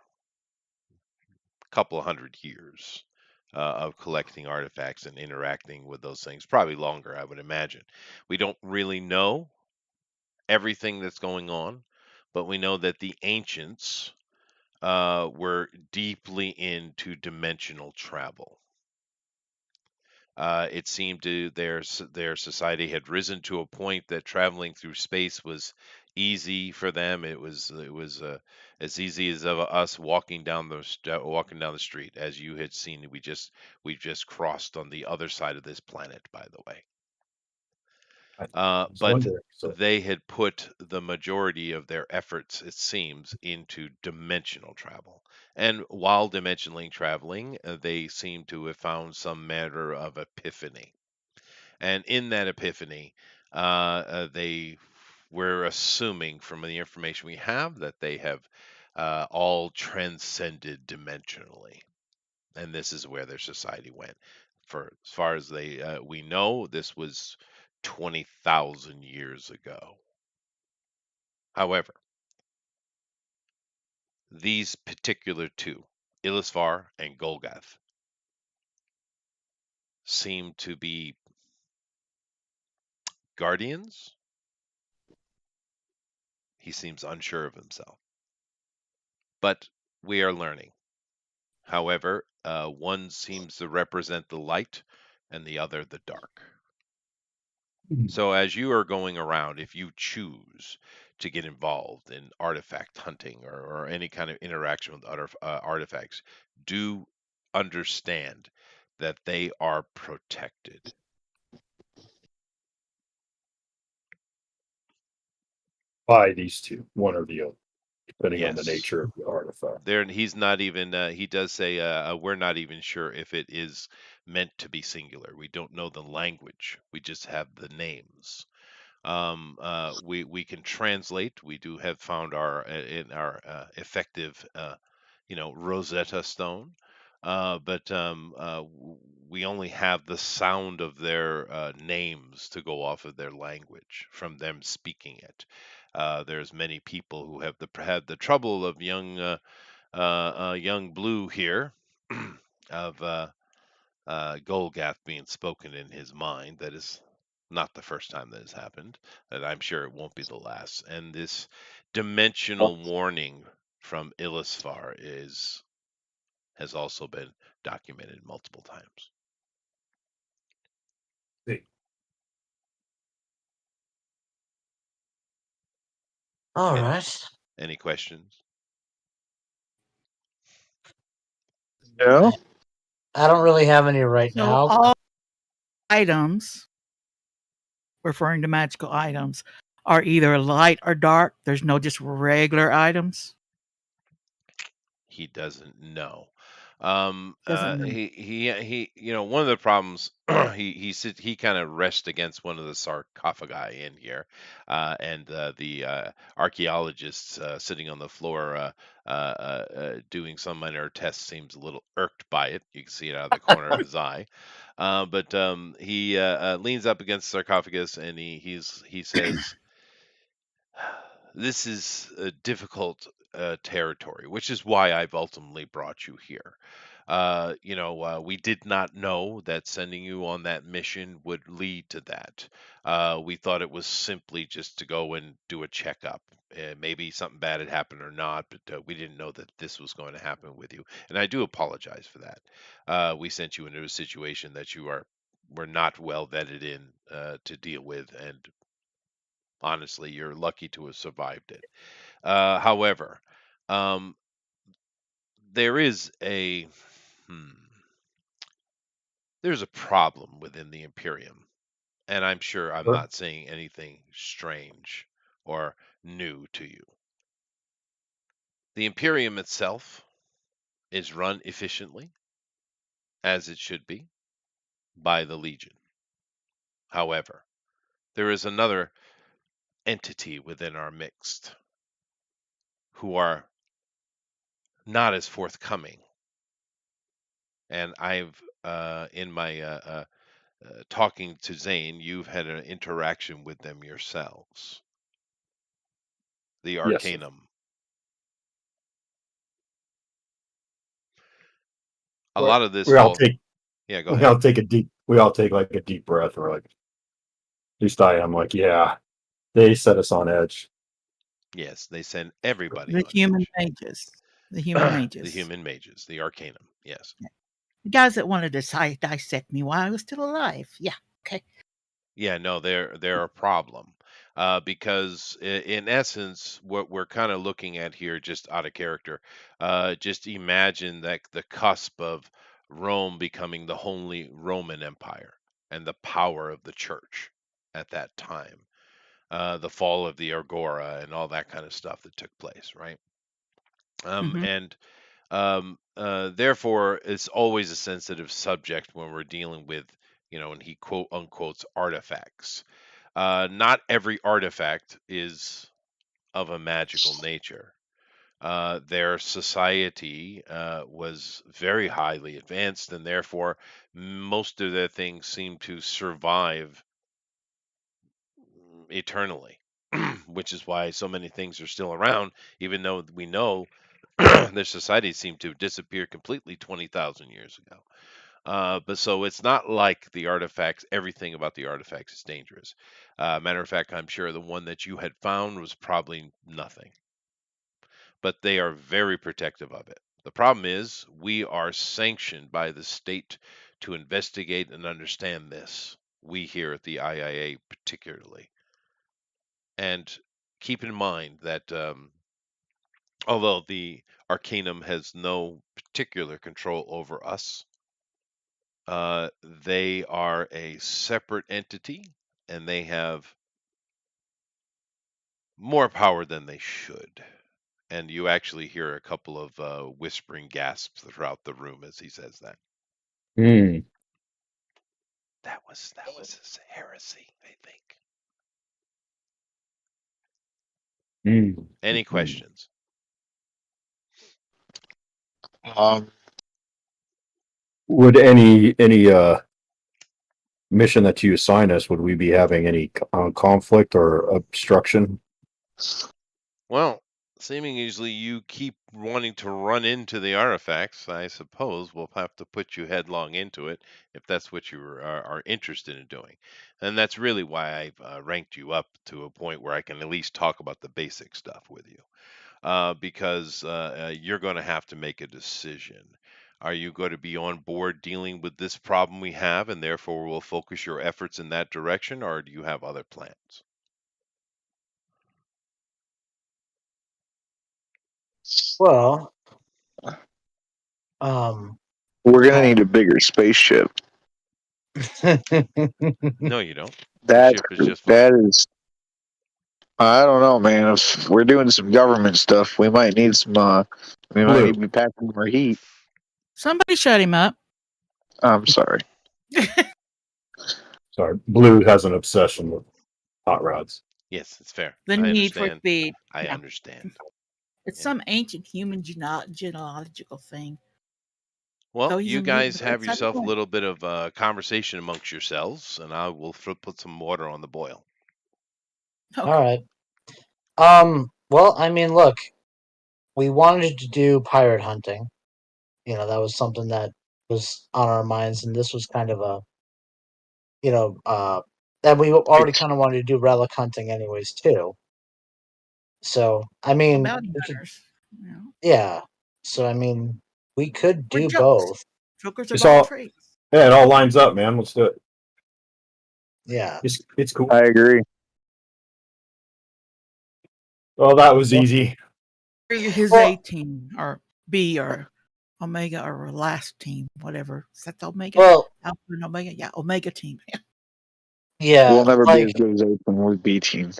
Speaker 1: a couple of hundred years of collecting artifacts and interacting with those things. Probably longer, I would imagine. We don't really know everything that's going on, but we know that the ancients were deeply into dimensional travel. It seemed their society had risen to a point that traveling through space was easy for them. It was as easy as of us walking down walking down the street, as you had seen. We just crossed on the other side of this planet, by the way.
Speaker 5: I was
Speaker 1: But
Speaker 5: wondering. So
Speaker 1: they had put the majority of their efforts, it seems, into dimensional travel. And while dimensionally traveling, they seem to have found some manner of epiphany. And in that epiphany, they we're assuming from the information we have that they have all transcended dimensionally, and this is where their society went. For as far as we know, this was 20,000 years ago. However, these particular two, Ilisfar and Golgath, seem to be guardians. He seems unsure of himself, but we are learning. However, one seems to represent the light and the other the dark. So, as you are going around, if you choose to get involved in artifact hunting or any kind of interaction with other artifacts, do understand that they are protected.
Speaker 5: by these two, one or the other, depending on the
Speaker 1: Yes.
Speaker 5: nature of the artifact.
Speaker 1: There, he's not even. He does say, "We're not even sure if it is meant to be singular. We don't know the language. We just have the names." We can translate. We do have found our in our effective, Rosetta Stone, but we only have the sound of their names to go off of their language from them speaking it. There's many people who have had the trouble of young Blue here, of Golgath being spoken in his mind. That is not the first time that has happened, and I'm sure it won't be the last. And this dimensional warning from Ilisfar has also been documented multiple times.
Speaker 2: All
Speaker 1: Any,
Speaker 2: right.
Speaker 1: any questions?
Speaker 3: No.
Speaker 2: I don't really have any right
Speaker 4: So
Speaker 2: now.
Speaker 4: all items, referring to magical items, are either light or dark. There's no just regular items.
Speaker 1: He doesn't know.
Speaker 4: Doesn't know.
Speaker 1: He one of the problems, he kind of rests against one of the sarcophagi in here, and the archaeologists sitting on the floor doing some minor tests seems a little irked by it. You can see it out of the corner of his eye. But he leans up against the sarcophagus, and he says, "This is a difficult territory, which is why I've ultimately brought you here. We did not know that sending you on that mission would lead to that. We thought it was simply just to go and do a checkup. Maybe something bad had happened or not, but we didn't know that this was going to happen with you. And I do apologize for that. We sent you into a situation that were not well vetted in to deal with, and honestly, you're lucky to have survived it. However, um, there is hmm, there's a problem within the Imperium, and I'm sure I'm
Speaker 5: Sure.
Speaker 1: not saying anything strange or new to you. The Imperium itself is run efficiently, as it should be, by the Legion. However, there is another entity within our mixed who are not as forthcoming. And I've, in my talking to Zane, you've had an interaction with them yourselves. The
Speaker 5: Yes.
Speaker 1: Arcanum. A
Speaker 5: Well,
Speaker 1: lot of this
Speaker 5: we all
Speaker 1: fall.
Speaker 5: take
Speaker 1: Yeah, go
Speaker 5: we
Speaker 1: ahead.
Speaker 5: all take a deep we all take like a deep breath. We're like, at least I am like, yeah, they set us on edge.
Speaker 1: Yes, they send everybody
Speaker 4: The
Speaker 1: on
Speaker 4: human
Speaker 1: edge.
Speaker 4: mages. The human
Speaker 1: The
Speaker 4: mages.
Speaker 1: human mages, the Arcanum. Yes.
Speaker 4: The guys that wanted to dissect me while I was still alive. Yeah. Okay.
Speaker 1: Yeah, no, they're a problem. because in essence, what we're kind of looking at here, just out of character, just imagine that the cusp of Rome becoming the Holy Roman Empire and the power of the church at that time, the fall of the Agora and all that kind of stuff that took place, right?
Speaker 4: Hmm.
Speaker 1: And therefore, it's always a sensitive subject when we're dealing with, and he quote unquotes artifacts. Not every artifact is of a magical nature. Their society was very highly advanced, and therefore, most of their things seem to survive eternally, which is why so many things are still around, even though we know their societies seem to have disappeared completely 20,000 years ago. But so it's not like the artifacts, everything about the artifacts is dangerous. Matter of fact, I'm sure the one that you had found was probably nothing, but they are very protective of it. The problem is we are sanctioned by the state to investigate and understand this. We here at the IIA particularly. And keep in mind that although the Arcanum has no particular control over us, they are a separate entity and they have more power than they should. And you actually hear a couple of whispering gasps throughout the room as he says that.
Speaker 5: Hmm.
Speaker 1: That was his heresy, I think. Any questions?
Speaker 3: Um,
Speaker 5: Would any mission that you assign us, would we be having any conflict or obstruction?
Speaker 1: Well, seemingly you keep wanting to run into the artifacts. I suppose we'll have to put you headlong into it if that's what you are interested in doing. And that's really why I've ranked you up to a point where I can at least talk about the basic stuff with you. Because you're going to have to make a decision. Are you going to be on board dealing with this problem we have, and therefore will focus your efforts in that direction, or do you have other plans?
Speaker 2: Well, um,
Speaker 3: we're gonna
Speaker 2: uh,
Speaker 3: need a bigger spaceship.
Speaker 1: No, you don't. Your
Speaker 3: That
Speaker 1: ship is just fine.
Speaker 3: that is. I don't know, man. If we're doing some government stuff, we might need some. We might
Speaker 5: Blue.
Speaker 3: need to be packing more heat.
Speaker 4: Somebody shut him up.
Speaker 3: I'm sorry.
Speaker 5: Sorry, Blue has an obsession with hot rods.
Speaker 1: Yes, it's fair.
Speaker 4: The
Speaker 1: I
Speaker 4: need for
Speaker 1: understand.
Speaker 4: speed.
Speaker 1: I
Speaker 4: Yeah.
Speaker 1: understand.
Speaker 4: It's
Speaker 1: Yeah.
Speaker 4: some ancient human genealogical thing.
Speaker 1: Well,
Speaker 4: So he's
Speaker 1: you
Speaker 4: a mutant,
Speaker 1: guys
Speaker 4: but
Speaker 1: have
Speaker 4: it's not
Speaker 1: yourself a
Speaker 4: cool.
Speaker 1: little bit of conversation amongst yourselves, and I will put some water on the boil.
Speaker 2: all right. Well, I mean, look, we wanted to do pirate hunting. That was something that was on our minds, and this was kind of a, you know, that we already
Speaker 3: It's
Speaker 2: kind of wanted to do relic hunting, anyways, too. So, I
Speaker 4: Well,
Speaker 2: mean,
Speaker 4: bounty
Speaker 2: we could,
Speaker 4: hunters. You know,
Speaker 2: yeah. So, I mean, we could
Speaker 4: we're
Speaker 2: do
Speaker 4: jokes.
Speaker 2: both.
Speaker 4: Jokers of
Speaker 5: It's
Speaker 4: all
Speaker 5: all
Speaker 4: trades.
Speaker 5: yeah, it all lines up, man. Let's do it.
Speaker 2: Yeah.
Speaker 5: It's cool.
Speaker 3: I agree.
Speaker 5: Well, that was easy.
Speaker 4: His
Speaker 2: Well,
Speaker 4: A team or B or Omega or last team, whatever. Is that the Omega?
Speaker 2: well,
Speaker 4: Alpha and Omega? Yeah, Omega team.
Speaker 2: yeah.
Speaker 3: We'll never be
Speaker 2: Like,
Speaker 3: as good as Open with B team.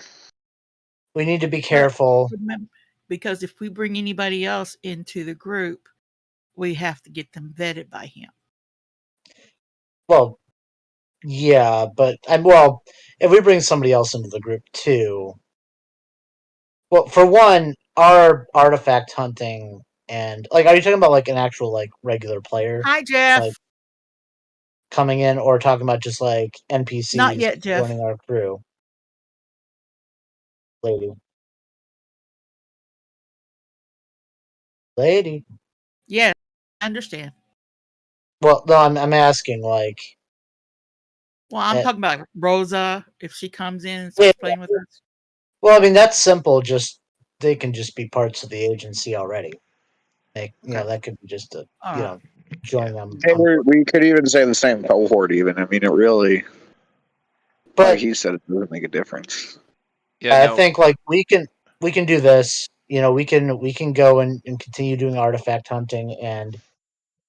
Speaker 2: we need to be
Speaker 4: But
Speaker 2: careful.
Speaker 4: remember, because if we bring anybody else into the group, we have to get them vetted by him.
Speaker 2: Well, yeah, but well, if we bring somebody else into the group too, well, for one, our artifact hunting and like, are you talking about like an actual like regular player
Speaker 4: Hi,
Speaker 2: like
Speaker 4: Jeff.
Speaker 2: coming in, or talking about just like
Speaker 4: Not
Speaker 2: NPCs
Speaker 4: yet, Jeff.
Speaker 2: joining our crew, lady? Lady.
Speaker 4: Yeah, I understand.
Speaker 2: Well, no, I'm asking like,
Speaker 4: Well, I'm
Speaker 2: eh,
Speaker 4: talking about Rosa. If she comes in and
Speaker 2: yeah.
Speaker 4: starts playing with us,
Speaker 2: Well, I mean that's simple. Just they can just be parts of the agency already. Like,
Speaker 4: okay.
Speaker 2: that could be just a
Speaker 4: All right.
Speaker 2: join
Speaker 1: Yeah.
Speaker 2: them
Speaker 3: Hey,
Speaker 2: on board.
Speaker 3: we could even say the same cohort. Even I mean, it really, like
Speaker 2: But
Speaker 3: he said, it doesn't make a difference.
Speaker 1: Yeah,
Speaker 2: I
Speaker 1: no,
Speaker 2: think like we can do this. You know, we can go and continue doing artifact hunting, and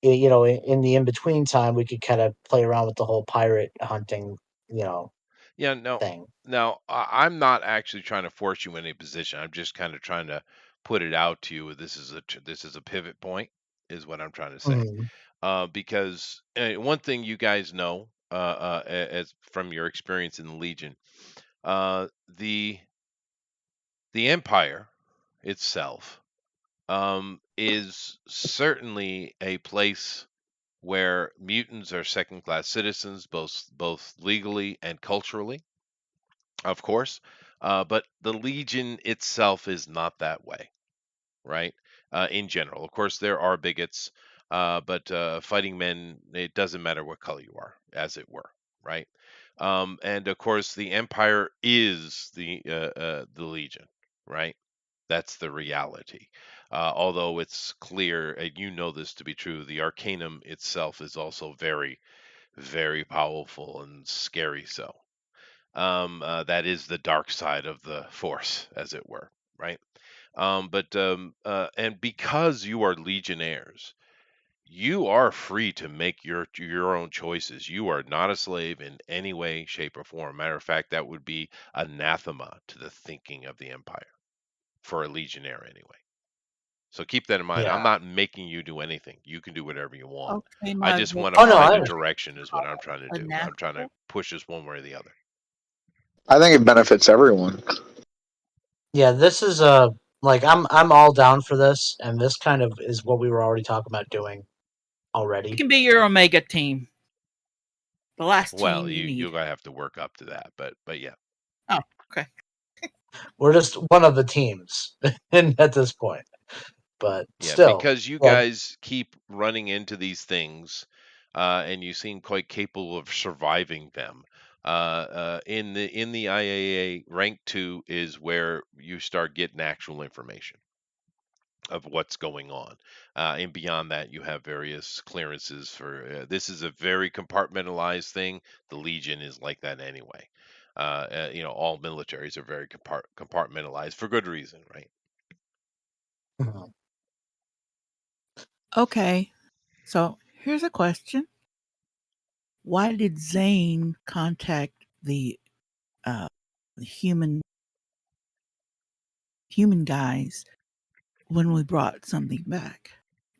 Speaker 2: you know, in the in between time, we could kind of play around with the whole pirate hunting, you know,
Speaker 1: yeah, no.
Speaker 2: thing.
Speaker 1: Now, I'm not actually trying to force you in any position. I'm just kind of trying to put it out to you. This is a pivot point, is what I'm trying to say.
Speaker 2: Mhm.
Speaker 1: Because one thing you guys know, as from your experience in the Legion, uh, the the Empire itself is certainly a place where mutants are second class citizens, both legally and culturally, of course. But the Legion itself is not that way, right? In general, of course, there are bigots, but fighting men, it doesn't matter what color you are, as it were, right? And of course, the Empire is the Legion, right? That's the reality. Although it's clear, and you know this to be true, the Arcanum itself is also very, very powerful and scary. So that is the dark side of the Force, as it were, right? And because you are legionnaires, you are free to make your own choices. You are not a slave in any way, shape, or form. Matter of fact, that would be anathema to the thinking of the Empire for a legionnaire, anyway. So keep that in mind. I'm
Speaker 2: Yeah.
Speaker 1: not making you do anything. You can do whatever you want.
Speaker 4: Okay,
Speaker 1: I
Speaker 4: my
Speaker 1: just want to
Speaker 2: Oh no, I
Speaker 1: find a
Speaker 2: understand.
Speaker 1: direction, is what I'm trying to do. I'm trying to
Speaker 4: anathema.
Speaker 1: push us one way or the other.
Speaker 3: I think it benefits everyone.
Speaker 2: Yeah, this is like I'm all down for this, and this kind of is what we were already talking about doing
Speaker 4: It
Speaker 2: already.
Speaker 4: can be your Omega team, the last
Speaker 1: Well,
Speaker 4: team you
Speaker 1: you're
Speaker 4: need.
Speaker 1: gonna have to work up to that, but yeah.
Speaker 4: Oh, okay.
Speaker 2: We're just one of the teams, and at this point, but
Speaker 1: Yeah,
Speaker 2: still,
Speaker 1: because you
Speaker 2: like,
Speaker 1: guys keep running into these things, and you seem quite capable of surviving them. In the IAA, rank 2 is where you start getting actual information of what's going on. And beyond that, you have various clearances for. This is a very compartmentalized thing. The Legion is like that anyway. All militaries are very compartmentalized for good reason, right?
Speaker 2: mhm.
Speaker 4: Okay. So here's a question: why did Zane contact uh, the human guys when we brought something back,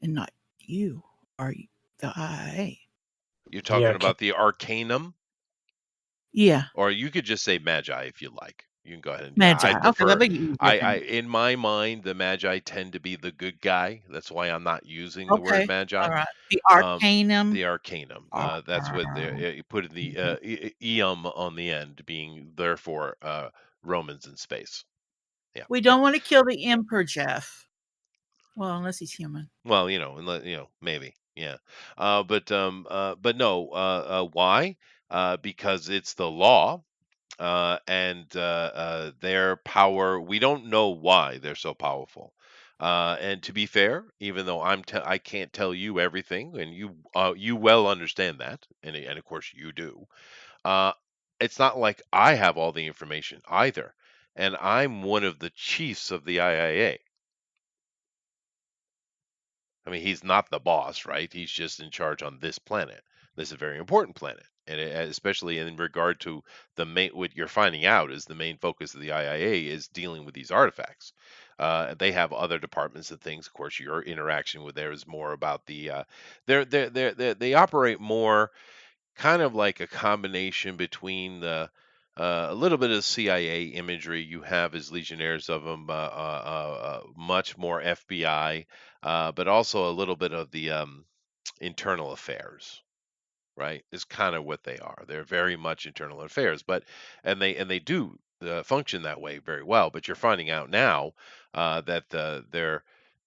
Speaker 4: and not you or the IA?
Speaker 1: You're
Speaker 2: The
Speaker 1: talking
Speaker 2: arcane.
Speaker 1: about the Arcanum,
Speaker 4: Yeah,
Speaker 1: or you could just say Magi if you like. You can go ahead and
Speaker 4: Magi.
Speaker 1: I'd
Speaker 4: Okay, that'll
Speaker 1: prefer.
Speaker 4: be easier for
Speaker 1: I
Speaker 4: me.
Speaker 1: in my mind, the Magi tend to be the good guy. That's why I'm not using the word
Speaker 4: Okay,
Speaker 1: Magi.
Speaker 4: all right. The
Speaker 1: Um,
Speaker 4: Arcanum.
Speaker 1: the Arcanum. That's what
Speaker 4: Arcanum.
Speaker 1: you put in the eum on the end, being therefore Romans in space. Yeah.
Speaker 4: We don't want to kill the Emperor, Jeff. Well, unless he's human.
Speaker 1: Well, maybe. Yeah. But no. Why? Because it's the law. And their power, we don't know why they're so powerful. And to be fair, even though I can't tell you everything, and you well understand that, and of course you do. Uh, it's not like I have all the information either, and I'm one of the chiefs of the IIA. I mean, he's not the boss, right? He's just in charge on this planet. This is a very important planet, and especially in regard to the main, what you're finding out is the main focus of the IIA is dealing with these artifacts. They have other departments and things. Of course, your interaction with there is more about the. They operate more kind of like a combination between the a little bit of CIA imagery you have as Legionnaires of them, much more FBI, but also a little bit of the internal affairs, right? Is kind of what they are. They're very much internal affairs, but and they do function that way very well. But you're finding out now that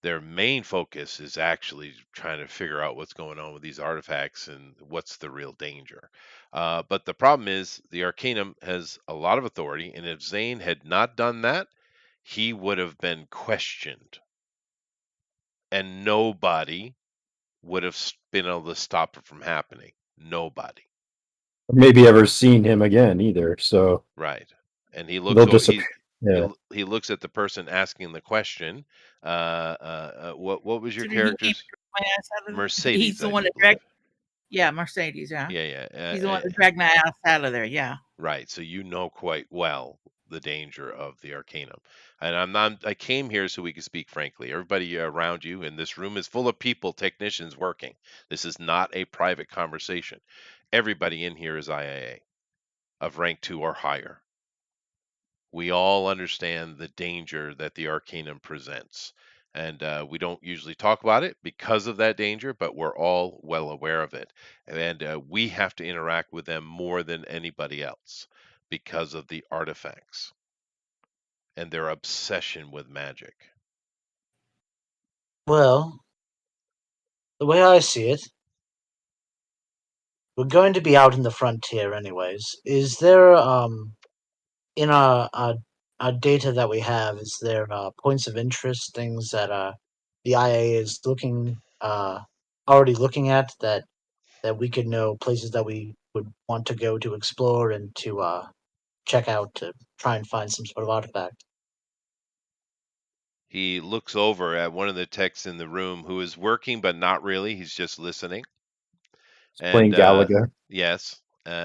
Speaker 1: their main focus is actually trying to figure out what's going on with these artifacts and what's the real danger. But the problem is the Arcanum has a lot of authority, and if Zane had not done that, he would have been questioned, and nobody would have been able to stop it from happening. Nobody.
Speaker 5: Maybe ever seen him again either. So
Speaker 1: Right. And he
Speaker 5: they'll
Speaker 1: looks,
Speaker 5: disappear. Yeah.
Speaker 1: He looks at the person asking the question. What was your
Speaker 4: So did he aim
Speaker 1: character's?
Speaker 4: my ass out of there? He's
Speaker 1: Mercedes,
Speaker 4: the
Speaker 1: I
Speaker 4: one
Speaker 1: do
Speaker 4: that dragged.
Speaker 1: believe.
Speaker 4: Yeah, Mercedes. Yeah,
Speaker 1: Yeah, yeah.
Speaker 4: he's the one that dragged my ass out of there. Yeah.
Speaker 1: Right. So you know quite well the danger of the Arcanum. And I'm not, I came here so we could speak frankly. Everybody around you in this room is full of people, technicians working. This is not a private conversation. Everybody in here is IAA of rank 2 or higher. We all understand the danger that the Arcanum presents. And we don't usually talk about it because of that danger, but we're all well aware of it. And we have to interact with them more than anybody else because of the artifacts and their obsession with magic.
Speaker 2: Well, the way I see it, we're going to be out in the frontier anyways. Is there in our data that we have, is there points of interest, things that the IA is already looking at that we could know, places that we would want to go to explore and to check out to try and find some sort of artifact?
Speaker 1: He looks over at one of the techs in the room who is working, but not really. He's just listening.
Speaker 5: Playing
Speaker 1: And
Speaker 5: Galaga.
Speaker 1: yes, yeah,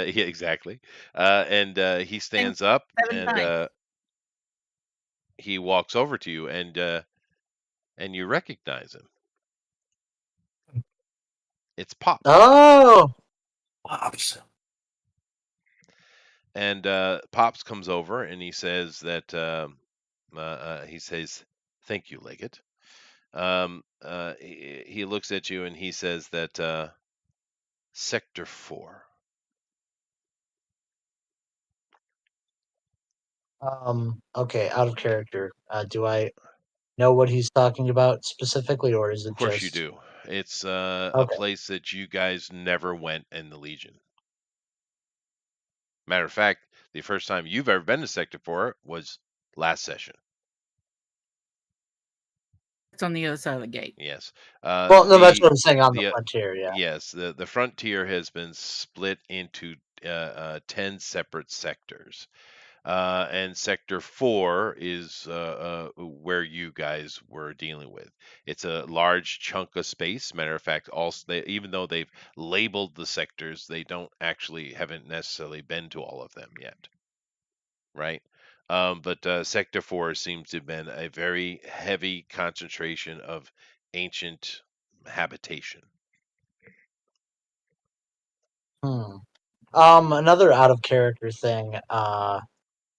Speaker 1: exactly. And he
Speaker 4: Things
Speaker 1: stands up
Speaker 4: 7
Speaker 1: and
Speaker 4: times.
Speaker 1: he walks over to you and you recognize him. It's Pops.
Speaker 2: Oh,
Speaker 5: Pops.
Speaker 1: And Pops comes over and he says that he says, "Thank you, Legate." He looks at you and he says that Sector 4.
Speaker 2: okay, out of character. Do I know what he's talking about specifically, or is
Speaker 1: Of
Speaker 2: it
Speaker 1: course you
Speaker 2: just
Speaker 1: do. It's a
Speaker 2: okay?
Speaker 1: place that you guys never went in the Legion. Matter of fact, the first time you've ever been to Sector 4 was last session.
Speaker 4: It's on the other side of the gate.
Speaker 1: Yes.
Speaker 2: Well, no, that's what I'm saying on the
Speaker 1: the
Speaker 2: frontier. Yeah.
Speaker 1: Yes, the frontier has been split into 10 separate sectors. And Sector 4 is where you guys were dealing with. It's a large chunk of space. Matter of fact, also even though they've labeled the sectors, they haven't necessarily been to all of them yet, right? But Sector 4 seems to have been a very heavy concentration of ancient habitation.
Speaker 2: Hmm. Another out of character thing.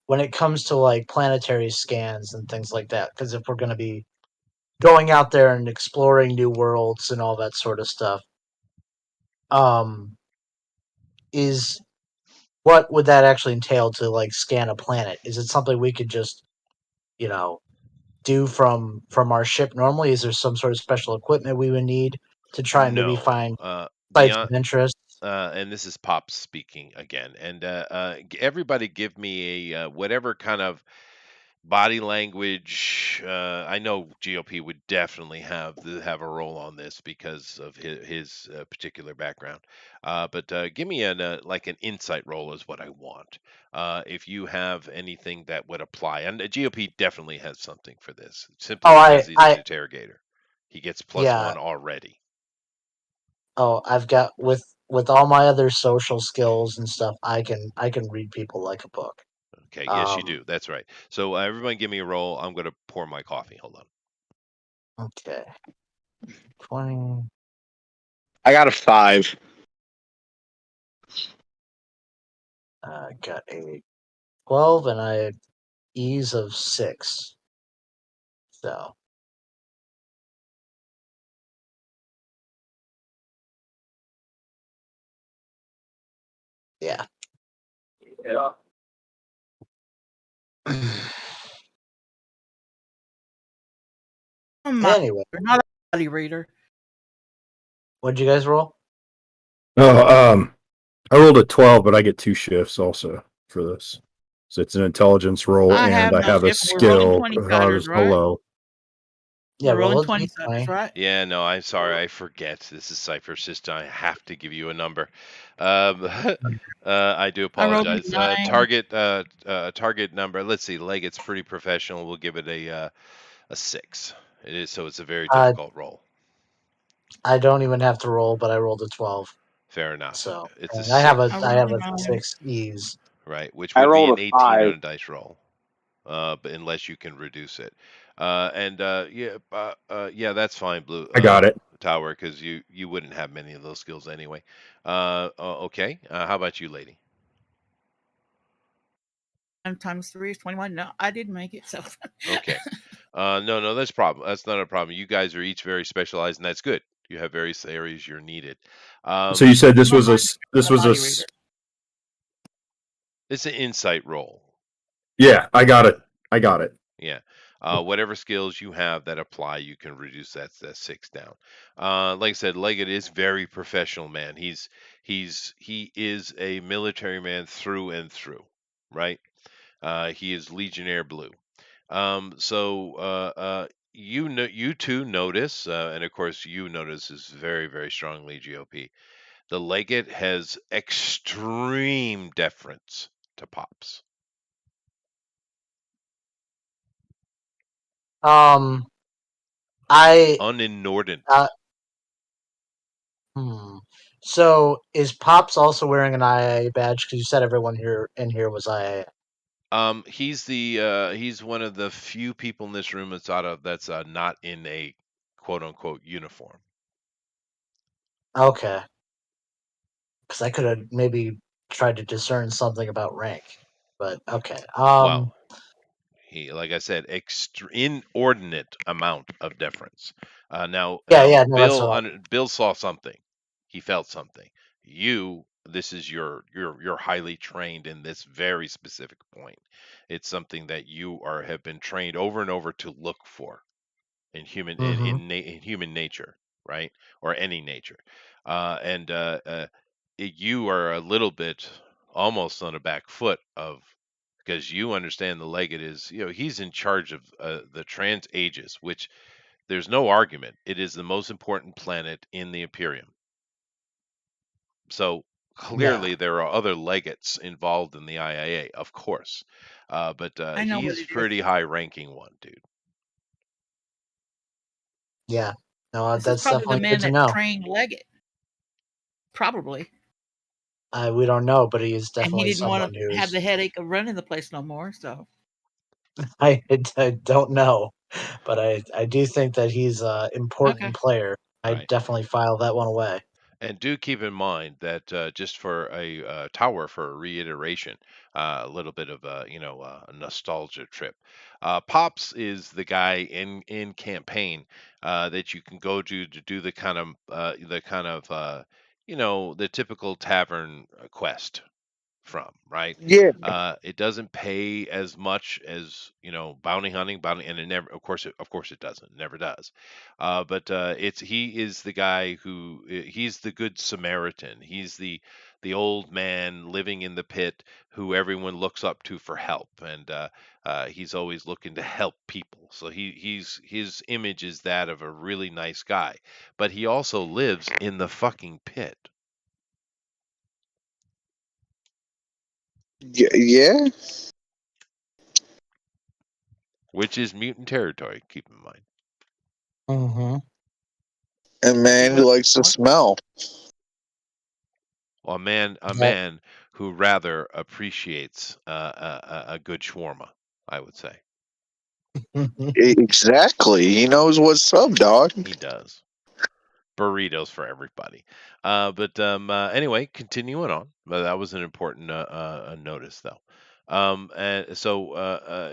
Speaker 2: When it comes to like planetary scans and things like that, because if we're going to be going out there and exploring new worlds and all that sort of stuff, um, is what would that actually entail to like scan a planet? Is it something we could just, you know, do from our ship normally? Is there some sort of special equipment we would need to try and maybe
Speaker 1: No,
Speaker 2: find sites
Speaker 1: beyond
Speaker 2: of interest?
Speaker 1: and this is Pop speaking again. And everybody give me a whatever kind of body language. I know GOP would definitely have a role on this because of his particular background. But give me like an insight roll is what I want. If you have anything that would apply, and the GOP definitely has something for this, simply
Speaker 2: Oh,
Speaker 1: because he's an
Speaker 2: I
Speaker 1: interrogator. He gets plus
Speaker 2: yeah.
Speaker 1: one already.
Speaker 2: Oh, I've got with all my other social skills and stuff, I can read people like a book.
Speaker 1: Okay, yes, you
Speaker 2: Um,
Speaker 1: do. That's right. So everybody, give me a roll. I'm going to pour my coffee. Hold on.
Speaker 2: okay, 20.
Speaker 3: I got a 5.
Speaker 2: Got a 12 and I had ease of 6. So yeah.
Speaker 5: Yeah.
Speaker 4: I'm
Speaker 2: Anyway,
Speaker 4: not a body reader.
Speaker 2: what'd you guys roll?
Speaker 5: Oh, I rolled a 12, but I get 2 shifts also for this. So it's an intelligence roll,
Speaker 4: I
Speaker 5: and
Speaker 4: have
Speaker 5: I
Speaker 4: no
Speaker 5: have a
Speaker 4: shift. We're rolling
Speaker 5: skill.
Speaker 4: 20
Speaker 5: I
Speaker 4: siders,
Speaker 5: was
Speaker 4: right?
Speaker 5: hello.
Speaker 2: Yeah,
Speaker 4: We're rolling
Speaker 2: roll a
Speaker 4: 20 ciphers,
Speaker 2: d20.
Speaker 4: right?
Speaker 1: Yeah, no, I'm sorry, I forget. This is Cypher System. I have to give you a number. Um, I do
Speaker 4: I rolled a
Speaker 1: apologize.
Speaker 4: 9.
Speaker 1: Target number. Let's see. Legate's pretty professional. We'll give it a 6. It is so. It's a very
Speaker 2: Uh,
Speaker 1: difficult roll.
Speaker 2: I don't even have to roll, but I rolled a 12.
Speaker 1: Fair enough.
Speaker 2: So
Speaker 1: It's a
Speaker 2: and I have a
Speaker 4: I
Speaker 1: 6,
Speaker 2: I
Speaker 4: rolled
Speaker 2: have
Speaker 4: a
Speaker 2: a
Speaker 4: 9.
Speaker 2: 6 ease.
Speaker 1: right? Which
Speaker 3: I
Speaker 1: would be
Speaker 3: rolled
Speaker 1: an
Speaker 3: a
Speaker 1: 18 on
Speaker 3: five.
Speaker 1: a dice roll. But unless you can reduce it, yeah, that's fine, Blue
Speaker 5: I got it.
Speaker 1: Tower, because you wouldn't have many of those skills anyway. Okay. How about you, lady?
Speaker 4: 9 times 3 is 21. No, I didn't make it. So
Speaker 1: Okay. No, that's problem. That's not a problem. You guys are each very specialized, and that's good. You have various areas you're needed.
Speaker 5: So you said this
Speaker 4: my
Speaker 5: was a
Speaker 4: mind
Speaker 5: s-
Speaker 4: is
Speaker 5: this
Speaker 4: a
Speaker 5: was a
Speaker 4: body
Speaker 5: s-
Speaker 4: reader.
Speaker 1: it's an insight roll.
Speaker 5: yeah. I got it. I got it.
Speaker 1: Yeah. Whatever skills you have that apply, you can reduce that 6 down. Like I said, Leggett is very professional, man. He is a military man through and through, right? He is Legionnaire Blue. You two notice, and of course you notice is very, very strongly GOP. The Leggett has extreme deference to Pops.
Speaker 2: Um, I
Speaker 1: Uninordinate.
Speaker 2: uh, hmm. So is Pops also wearing an IA badge? Because you said everyone here in here was IA.
Speaker 1: He's one of the few people in this room that's not in a quote unquote uniform.
Speaker 2: Okay, because I could have maybe tried to discern something about rank, but okay.
Speaker 1: Well, he, like I said, inordinate amount of deference. Now,
Speaker 2: Yeah, no, that's all.
Speaker 1: Bill saw something. He felt something. This is you're highly trained in this very specific point. It's something that you have been trained over and over to look for in
Speaker 2: Mm-hmm.
Speaker 1: in human nature, right? Or any nature. And You are a little bit almost on a back foot of because you understand the Legate is, he's in charge of the trans ages, which there's no argument. It is the most important planet in the Imperium. So
Speaker 2: Yeah,
Speaker 1: clearly there are other legates involved in the IIA, of course. But
Speaker 4: I know what
Speaker 1: He's
Speaker 4: it is.
Speaker 1: pretty high ranking one, dude.
Speaker 2: yeah. No,
Speaker 4: This is
Speaker 2: that's
Speaker 4: probably the
Speaker 2: definitely good
Speaker 4: man
Speaker 2: to
Speaker 4: that
Speaker 2: know.
Speaker 4: trained Leggett. Probably.
Speaker 2: We don't know, but he is
Speaker 4: And he
Speaker 2: definitely
Speaker 4: didn't want
Speaker 2: someone
Speaker 4: to have
Speaker 2: who's.
Speaker 4: the headache of running the place no more. So,
Speaker 2: I don't know, but I do think that he's a
Speaker 4: okay.
Speaker 2: important player. I
Speaker 1: Right.
Speaker 2: definitely file that one away.
Speaker 1: And do keep in mind that just for a tower for a reiteration, a little bit of a nostalgia trip. Pops is the guy in campaign that you can go to do the typical tavern quest from, right?
Speaker 3: Yeah.
Speaker 1: It doesn't pay as much as bounty, and it never, of course, it doesn't, never does. But it's he is the guy he's the good Samaritan. He's the old man living in the pit who everyone looks up to for help, and he's always looking to help people. So his image is that of a really nice guy, but he also lives in the fucking pit.
Speaker 3: Yeah.
Speaker 1: Which is mutant territory, keep in mind.
Speaker 2: Mm-hmm.
Speaker 3: And man who likes to smell.
Speaker 1: Well, a
Speaker 2: That,
Speaker 1: man who rather appreciates a good shawarma, I would say.
Speaker 3: Exactly. He knows what's up, dog.
Speaker 1: He does. Burritos for everybody. Anyway, continuing on. But that was an important notice, though.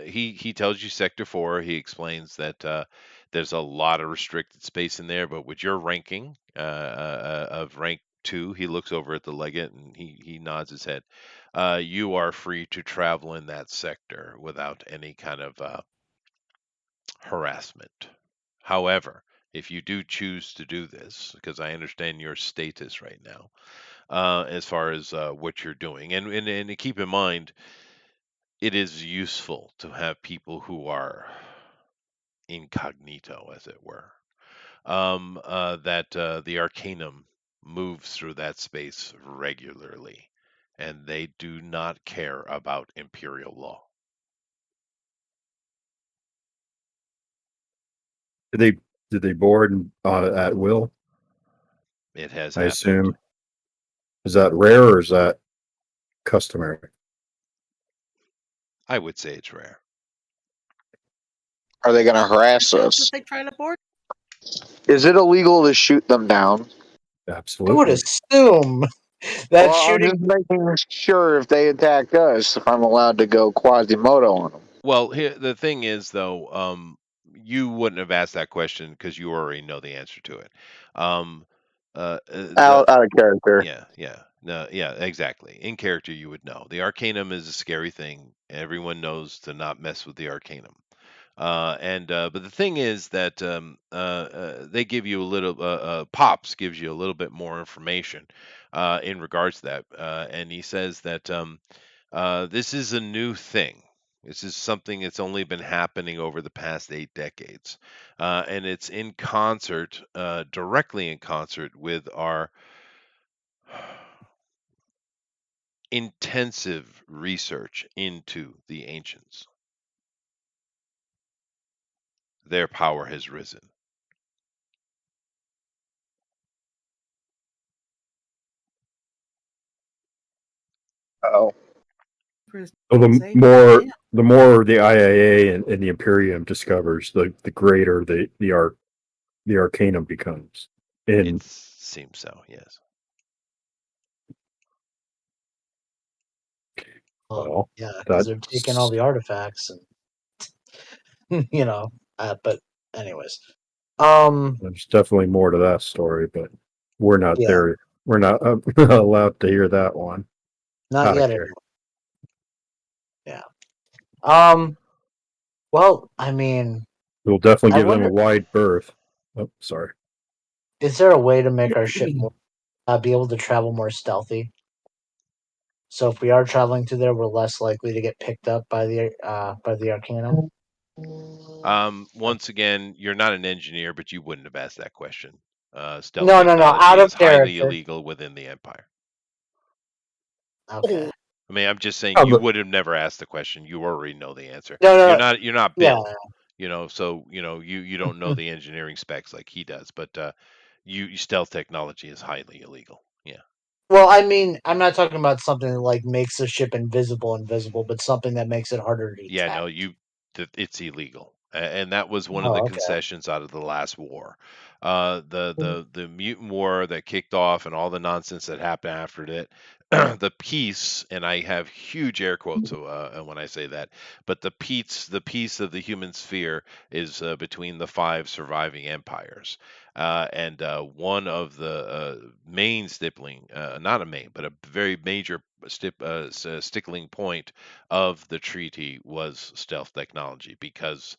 Speaker 1: He tells you Sector 4. He explains that there's a lot of restricted space in there, but with your ranking of rank 2, he looks over at the Legate and he nods his head. You are free to travel in that sector without any kind of harassment. However, if you do choose to do this, because I understand your status right now, as far as what you're doing, and keep in mind, it is useful to have people who are incognito, as it were. That the Arcanum moves through that space regularly, and they do not care about Imperial law.
Speaker 5: Did they board at will?
Speaker 1: It has
Speaker 5: I
Speaker 1: happened.
Speaker 5: assume. Is that rare or is that customary?
Speaker 1: I would say it's rare.
Speaker 3: Are they going to harass
Speaker 4: Themselves
Speaker 3: us?
Speaker 4: if they try to board.
Speaker 3: Is it illegal to shoot them down?
Speaker 2: I would
Speaker 5: Absolutely.
Speaker 2: assume that
Speaker 3: Well, I'm
Speaker 2: shooting.
Speaker 3: just making sure if they attack us, if I'm allowed to go Quasimodo on them.
Speaker 1: Well, the thing is, though, you wouldn't have asked that question because you already know the answer to it. Um,
Speaker 3: Out of character.
Speaker 1: yeah, no, yeah, exactly. In character, you would know. The Arcanum is a scary thing. Everyone knows to not mess with the Arcanum. But the thing is that they give you a little. Pops gives you a little bit more information in regards to that, and he says that this is a new thing. This is something that's only been happening over the past 8 decades, and it's in concert, directly in concert with our intensive research into the ancients. Their power has risen.
Speaker 3: Oh.
Speaker 5: So
Speaker 4: Say, yeah.
Speaker 5: the more the IAA and the Imperium discovers, the greater the Arcanum becomes.
Speaker 1: It
Speaker 5: And
Speaker 1: seems so, yes.
Speaker 5: well,
Speaker 2: Yeah, because they're taking all the artifacts and But anyways,
Speaker 5: there's definitely more to that story, but we're not
Speaker 2: yeah,
Speaker 5: there. We're not allowed to hear that one.
Speaker 2: not
Speaker 5: Out of
Speaker 2: yet.
Speaker 5: care.
Speaker 2: Anyway. Yeah. Um. Well, I mean,
Speaker 5: We'll definitely
Speaker 2: I
Speaker 5: give them a
Speaker 2: wonder,
Speaker 5: wide berth. Oh, sorry.
Speaker 2: is there a way to make our ship more, be able to travel more stealthy? So if we are traveling through there, we're less likely to get picked up by the Arcanum.
Speaker 1: Once again, you're not an engineer, but you wouldn't have asked that question. Stealth
Speaker 2: No, no.
Speaker 1: technology
Speaker 2: Out
Speaker 1: is
Speaker 2: of
Speaker 1: highly
Speaker 2: character.
Speaker 1: illegal within the Empire.
Speaker 2: Okay.
Speaker 1: I mean, I'm just saying
Speaker 5: Oh,
Speaker 1: you
Speaker 5: but
Speaker 1: would have never asked the question. You already know the answer.
Speaker 2: No,
Speaker 1: You're
Speaker 2: no.
Speaker 1: not you're not
Speaker 2: Yeah.
Speaker 1: Bill, so you don't know the engineering specs like he does, but stealth technology is highly illegal. Yeah.
Speaker 2: Well, I mean, I'm not talking about something that like makes the ship invisible, but something that makes it harder to
Speaker 1: Yeah,
Speaker 2: detect.
Speaker 1: no, it's illegal, and that was one of the
Speaker 2: Oh, okay.
Speaker 1: concessions out of the last war, the mutant war that kicked off, and all the nonsense that happened after it. The peace, and I have huge air quotes when I say that, but the peace of the human sphere is between the five surviving empires, and one of the main stippling, not a main, but a very major stickling point of the treaty was stealth technology because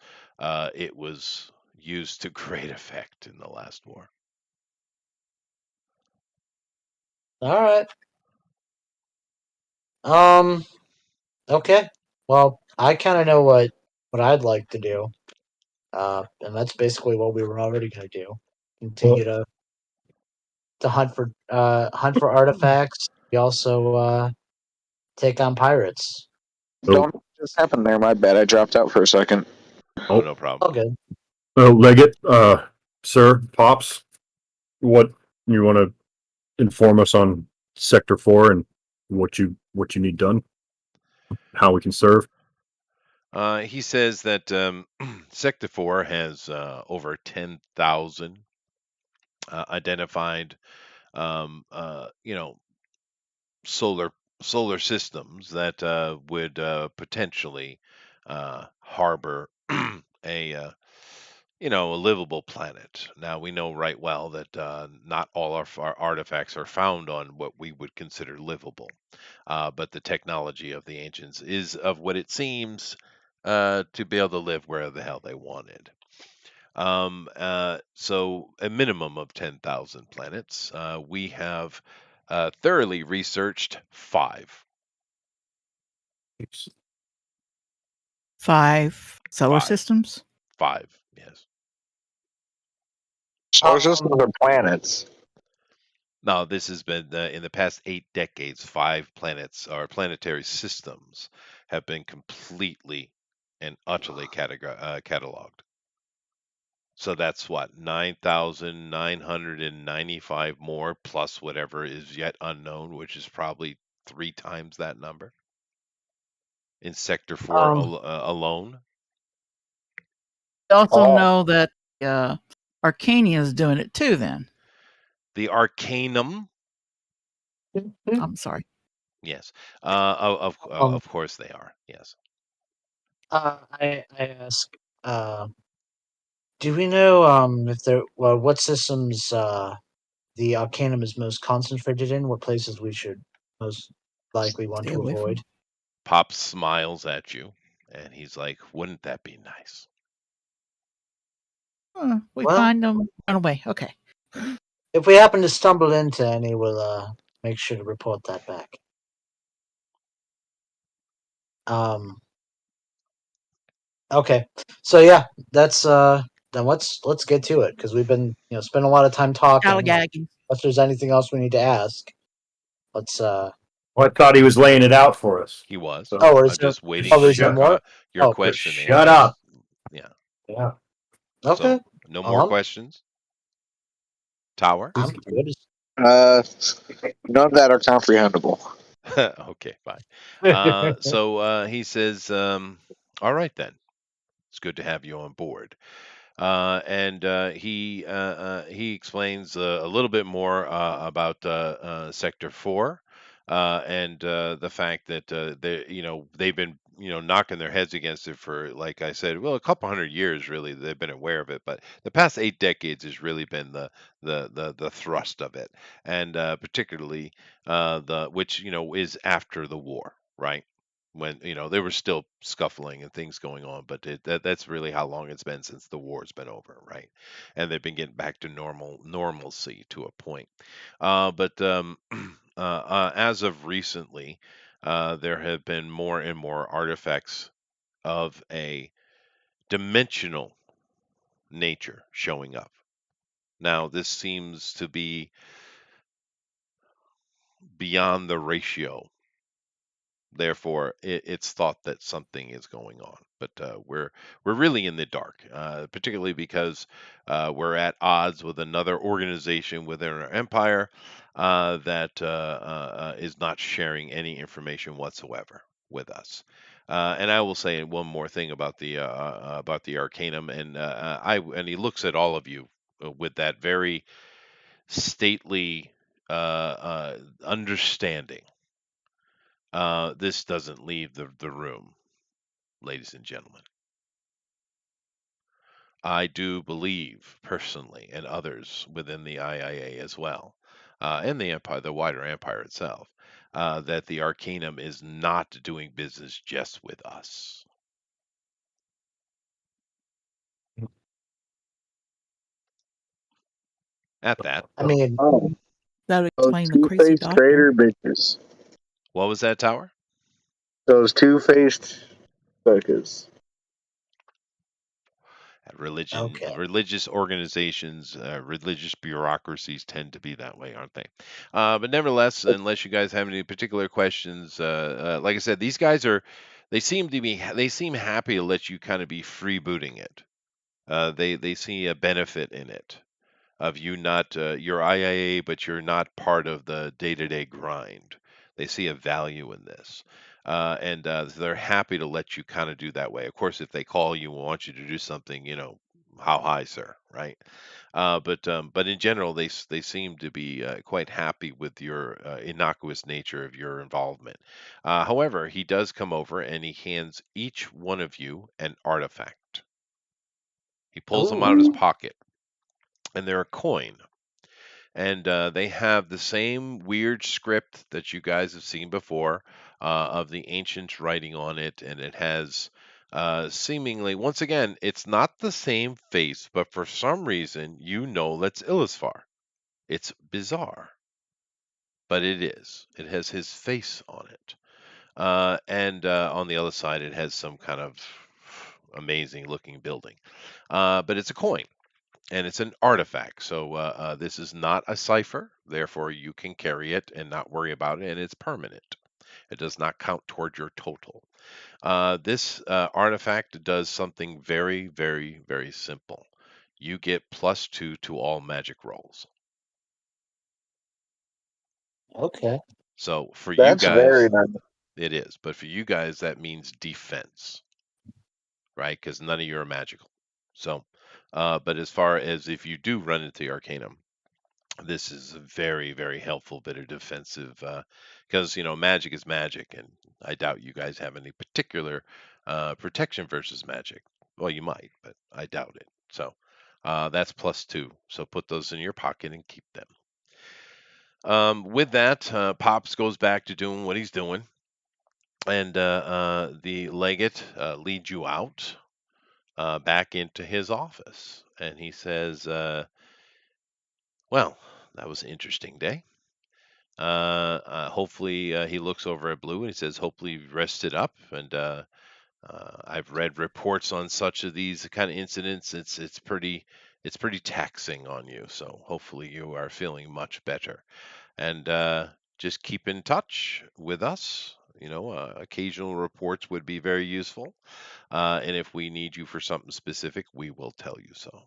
Speaker 1: it was used to great effect in the last war.
Speaker 2: All right. Okay. Well, I kind of know what I'd like to do. And that's basically what we were already going to do. Continue to hunt for artifacts. We also take on pirates.
Speaker 5: so,
Speaker 3: Don't just happen there. My bad. I dropped out for a second.
Speaker 1: Oh, no problem.
Speaker 2: All good.
Speaker 5: Leggett, sir, Pops, what you want to inform us on Sector 4 and what you need done, how we can serve?
Speaker 1: He says that Sector 4 has over 10,000 identified, solar solar systems that would potentially harbor a livable planet. Now we know right well that not all of our artifacts are found on what we would consider livable, but the technology of the ancients is of what it seems to be able to live where the hell they wanted. So a minimum of 10,000 planets. We have thoroughly researched five.
Speaker 4: 5 solar
Speaker 1: Five.
Speaker 4: systems.
Speaker 1: Five. Yes.
Speaker 3: So it's just
Speaker 2: Um,
Speaker 3: other planets.
Speaker 1: Now, this has been in the past 8 decades, 5 planets or planetary systems have been completely and utterly cataloged. So that's what 9,995 more plus whatever is yet unknown, which is probably 3 times that number in Sector 4
Speaker 2: um,
Speaker 1: alone.
Speaker 4: You also
Speaker 3: Oh,
Speaker 4: know that Arcania is doing it too. Then
Speaker 1: The Arcanum,
Speaker 4: I'm sorry.
Speaker 1: yes,
Speaker 2: um,
Speaker 1: of course they are. Yes,
Speaker 2: I ask, do we know if there what systems the Arcanum is most concentrated in? What places we should most likely want
Speaker 4: Stay
Speaker 2: to
Speaker 4: away
Speaker 2: avoid?
Speaker 4: from.
Speaker 1: Pop smiles at you, and he's like, "Wouldn't that be nice?"
Speaker 4: We
Speaker 2: Well,
Speaker 4: find them, run away. Okay.
Speaker 2: if we happen to stumble into any, we'll make sure to report that back. Um, okay, so yeah, that's then let's get to it because we've been spending a lot of time talking.
Speaker 4: Scallygagging.
Speaker 2: Unless there's anything else we need to ask, let's
Speaker 5: Well, I thought he was laying it out for us.
Speaker 1: He was.
Speaker 5: So
Speaker 2: Oh, or is
Speaker 1: I'm
Speaker 2: there?
Speaker 1: just waiting
Speaker 2: Oh,
Speaker 1: for
Speaker 2: is there more?
Speaker 1: your
Speaker 2: Oh,
Speaker 5: just
Speaker 1: question
Speaker 5: shut
Speaker 1: answers.
Speaker 5: up.
Speaker 1: Yeah.
Speaker 5: Yeah.
Speaker 2: okay.
Speaker 1: So no more
Speaker 2: Um,
Speaker 1: questions. Tower.
Speaker 2: I'm good.
Speaker 3: uh, none that are comprehensible.
Speaker 1: Okay, fine. So he says, "All right then. It's good to have you on board." And he explains a little bit more about Sector 4 and the fact that they've been knocking their heads against it for, like I said, well, a couple hundred years really. They've been aware of it, but the past 8 decades has really been the thrust of it, and particularly the which is after the war, right? When they were still scuffling and things going on, but that's really how long it's been since the war's been over, right? And they've been getting back to normalcy to a point. But as of recently, there have been more and more artifacts of a dimensional nature showing up. Now, this seems to be beyond the ratio. Therefore, it's thought that something is going on, but we're really in the dark, particularly because we're at odds with another organization within our empire that is not sharing any information whatsoever with us. And I will say one more thing about the Arcanum, and he looks at all of you with that very stately understanding. This doesn't leave the room, ladies and gentlemen. I do believe personally, and others within the IIA as well, and the empire, the wider empire itself, that the Arcanum is not doing business just with us. At that,
Speaker 2: I mean,
Speaker 3: Oh,
Speaker 4: That would
Speaker 3: those
Speaker 4: explain the crazy
Speaker 3: two-faced
Speaker 4: doctor.
Speaker 3: traitor bitches.
Speaker 1: what was that, Tower?
Speaker 3: Those two-faced fuckers.
Speaker 2: okay.
Speaker 1: Religious organizations, religious bureaucracies tend to be that way, aren't they? But nevertheless, unless you guys have any particular questions, like I said, these guys they seem happy to let you kind of be freebooting it. They see a benefit in it of you not you're IIA, but you're not part of the day-to-day grind. They see a value in this, and they're happy to let you kind of do that way. Of course, if they call you and want you to do something, how high, sir, right? But in general, they seem to be quite happy with your innocuous nature of your involvement. However, he does come over and he hands each one of you an artifact. He pulls them out of his
Speaker 2: Ooh,
Speaker 1: pocket, and they're a coin, and they have the same weird script that you guys have seen before of the ancients writing on it, and it has seemingly, once again, it's not the same face, but for some reason, that's Illisfar. It's bizarre, but it is. It has his face on it. And on the other side, it has some kind of amazing looking building. But it's a coin and it's an artifact. So this is not a cipher. Therefore, you can carry it and not worry about it, and it's permanent. It does not count toward your total. This artifact does something very, very, very simple. You get +2 to all magic rolls.
Speaker 2: Okay.
Speaker 1: So for you
Speaker 3: That's very
Speaker 1: guys,
Speaker 3: nice.
Speaker 1: it is. But for you guys, that means defense, right? Because none of you are magical. So, but as far as if you do run into the Arcanum, this is a very, very helpful bit of defensive, because magic is magic, and I doubt you guys have any particular protection versus magic. Well, you might, but I doubt it. So that's +2. So put those in your pocket and keep them. With that, Pops goes back to doing what he's doing, and the legate leads you out back into his office, and he says, "Well, that was an interesting day. Hopefully, he looks over at Blue and he says, "Hopefully, you've rested up." And I've read reports on such of these kind of incidents. It's pretty taxing on you. So hopefully, you are feeling much better. And just keep in touch with us. Occasional reports would be very useful. And if we need you for something specific, we will tell you so.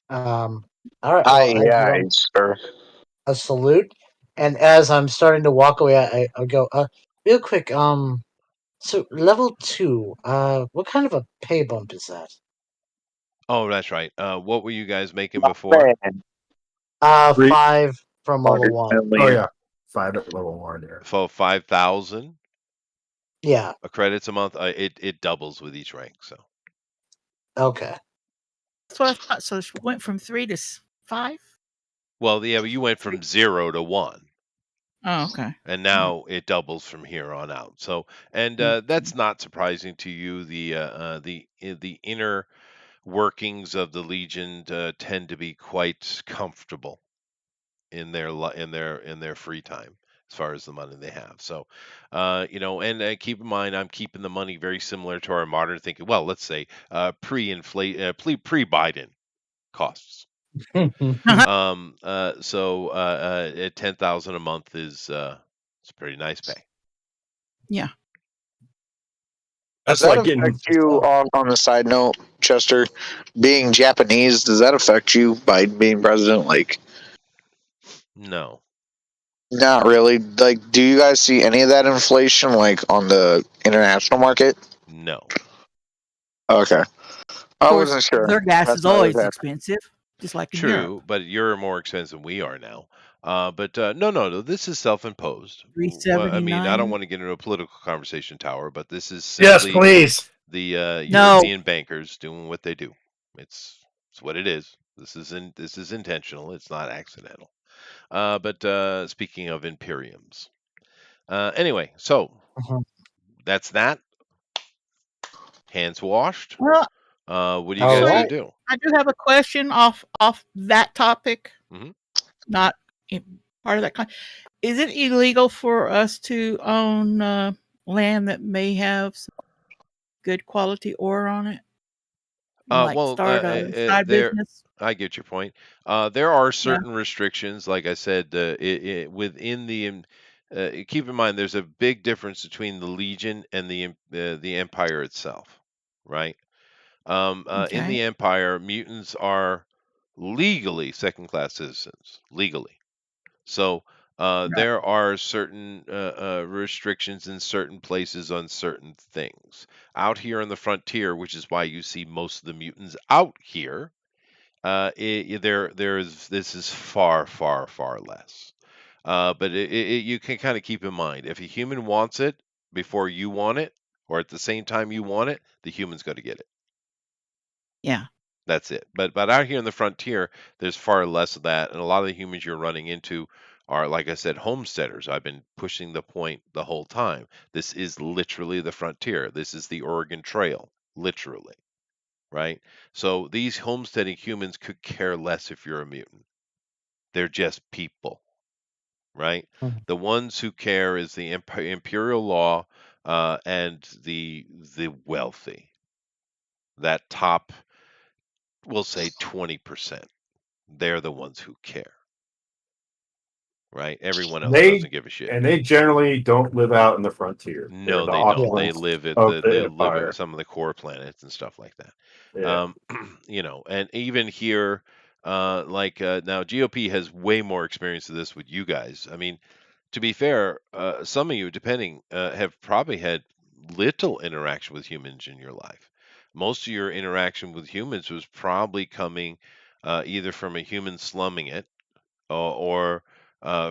Speaker 2: All right. Well,
Speaker 3: Aye,
Speaker 2: I give
Speaker 3: aye,
Speaker 2: him
Speaker 3: sir.
Speaker 2: a salute, and as I'm starting to walk away, I go, real quick. So level 2. What kind of a pay bump is that?
Speaker 1: Oh, that's right. What were you guys making
Speaker 3: My
Speaker 1: before?
Speaker 3: man,
Speaker 2: 5 from level 1.
Speaker 5: Oh
Speaker 3: 100
Speaker 5: yeah, 5 at level 1 there.
Speaker 1: For 5,000
Speaker 2: Yeah.
Speaker 1: credits a month, it doubles with each rank. So
Speaker 2: Okay.
Speaker 4: That's what I thought. So she went from 3 to 5.
Speaker 1: well, yeah, but you went from 0 to 1,
Speaker 4: Oh, okay.
Speaker 1: and now it doubles from here on out. So, and that's not surprising to you. The inner workings of the Legion tend to be quite comfortable in their free time as far as the money they have. So, and keep in mind, I'm keeping the money very similar to our modern thinking. Well, let's say pre-Biden costs. At 10,000 a month is it's pretty nice pay.
Speaker 4: Yeah.
Speaker 3: Does
Speaker 5: That's
Speaker 3: that
Speaker 5: like getting
Speaker 3: affect you on the side note, Chester? Being Japanese, does that affect you, Biden being president? Like,
Speaker 1: No,
Speaker 3: not really. Like, do you guys see any of that inflation, like, on the international market?
Speaker 1: no.
Speaker 3: Okay. I
Speaker 4: Of
Speaker 3: wasn't
Speaker 4: course,
Speaker 3: sure.
Speaker 4: their gas
Speaker 3: That's
Speaker 4: is
Speaker 3: why I was
Speaker 4: always
Speaker 3: asking.
Speaker 4: expensive, just like in Europe.
Speaker 1: True, but you're more expensive than we are now. But no. This is self-imposed. Well, I mean, I don't
Speaker 4: 379.
Speaker 1: want to get into a political conversation tower, but this is
Speaker 5: Yes,
Speaker 1: simply
Speaker 5: please.
Speaker 1: the
Speaker 4: No.
Speaker 1: European bankers doing what they do. It's what it is. This is intentional. It's not accidental. But speaking of Imperiums, anyway, so
Speaker 2: Mhm.
Speaker 1: that's that. Hands washed.
Speaker 4: Well,
Speaker 1: What are you
Speaker 2: All
Speaker 1: guys gonna
Speaker 2: right.
Speaker 4: actually,
Speaker 1: do?
Speaker 4: I do have a question off that topic.
Speaker 1: Mhm.
Speaker 4: Not part of that kind. Is it illegal for us to own land that may have some good quality ore on it? Like
Speaker 1: Well,
Speaker 4: start a side business?
Speaker 1: I get your point. There are
Speaker 4: Yeah.
Speaker 1: certain restrictions, like I said, within keep in mind, there's a big difference between the Legion and the Empire itself, right? In
Speaker 4: Okay.
Speaker 1: the Empire, mutants are legally second-class citizens, legally. So
Speaker 4: Right.
Speaker 1: there are certain restrictions in certain places on certain things. Out here on the frontier, which is why you see most of the mutants out here, there is this is far, far, far less. But you can kind of keep in mind if a human wants it before you want it, or at the same time you want it, the human's going to get it.
Speaker 4: Yeah.
Speaker 1: That's it. But out here in the frontier, there's far less of that, and a lot of the humans you're running into are, like I said, homesteaders. I've been pushing the point the whole time. This is literally the frontier. This is the Oregon Trail, literally, right? So these homesteading humans could care less if you're a mutant. They're just people, right?
Speaker 2: Mhm.
Speaker 1: The ones who care is the imperial law, and the wealthy. That top, we'll say 20%. They're the ones who care, right? Everyone else
Speaker 5: They
Speaker 1: doesn't give a shit.
Speaker 5: and they generally don't live out in the frontier. They're
Speaker 1: No,
Speaker 5: the
Speaker 1: they don't.
Speaker 2: Yeah.
Speaker 1: They
Speaker 5: opulence
Speaker 1: live at
Speaker 5: of
Speaker 1: they
Speaker 5: the
Speaker 1: live at
Speaker 5: empire.
Speaker 1: some of the core planets and stuff like that.
Speaker 5: Yeah.
Speaker 1: And even here, now GOP has way more experience of this with you guys. I mean, to be fair, some of you, depending, have probably had little interaction with humans in your life. Most of your interaction with humans was probably coming either from a human slumming it or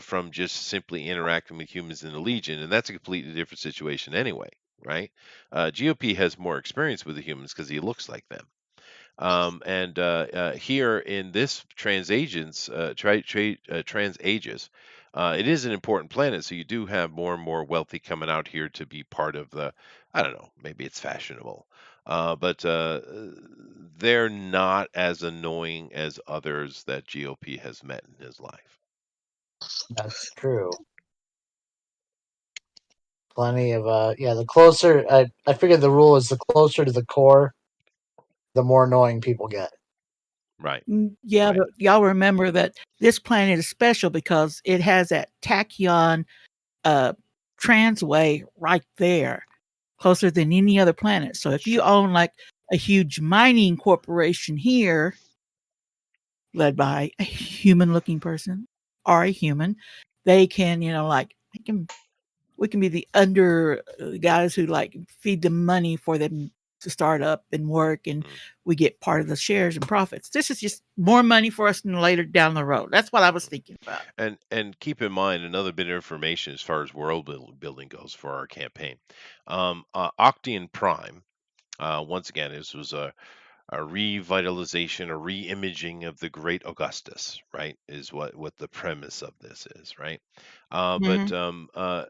Speaker 1: from just simply interacting with humans in the Legion, and that's a completely different situation anyway, right? GOP has more experience with the humans because he looks like them. And here in this Transaegis, it is an important planet, so you do have more and more wealthy coming out here to be part of the. I don't know, maybe it's fashionable, but they're not as annoying as others that GOP has met in his life.
Speaker 2: That's true. Plenty of yeah. The closer I figured the rule is the closer to the core, the more annoying people get.
Speaker 1: Right.
Speaker 4: Yeah,
Speaker 1: Right.
Speaker 4: but y'all remember that this planet is special because it has that tachyon transway right there, closer than any other planet. So if you
Speaker 1: Sure.
Speaker 4: own like a huge mining corporation here, led by a human looking person or a human, they can, like we can be the under guys who like feed them money for them to start up and work, and
Speaker 1: Mm.
Speaker 4: we get part of the shares and profits. This is just more money for us later down the road. That's what I was thinking about.
Speaker 1: And keep in mind another bit of information as far as building goes for our campaign. Octian Prime, once again, this was a revitalization, a re-imaging of the great Augustus, right? Is what the premise of this is, right? But
Speaker 4: Hmm.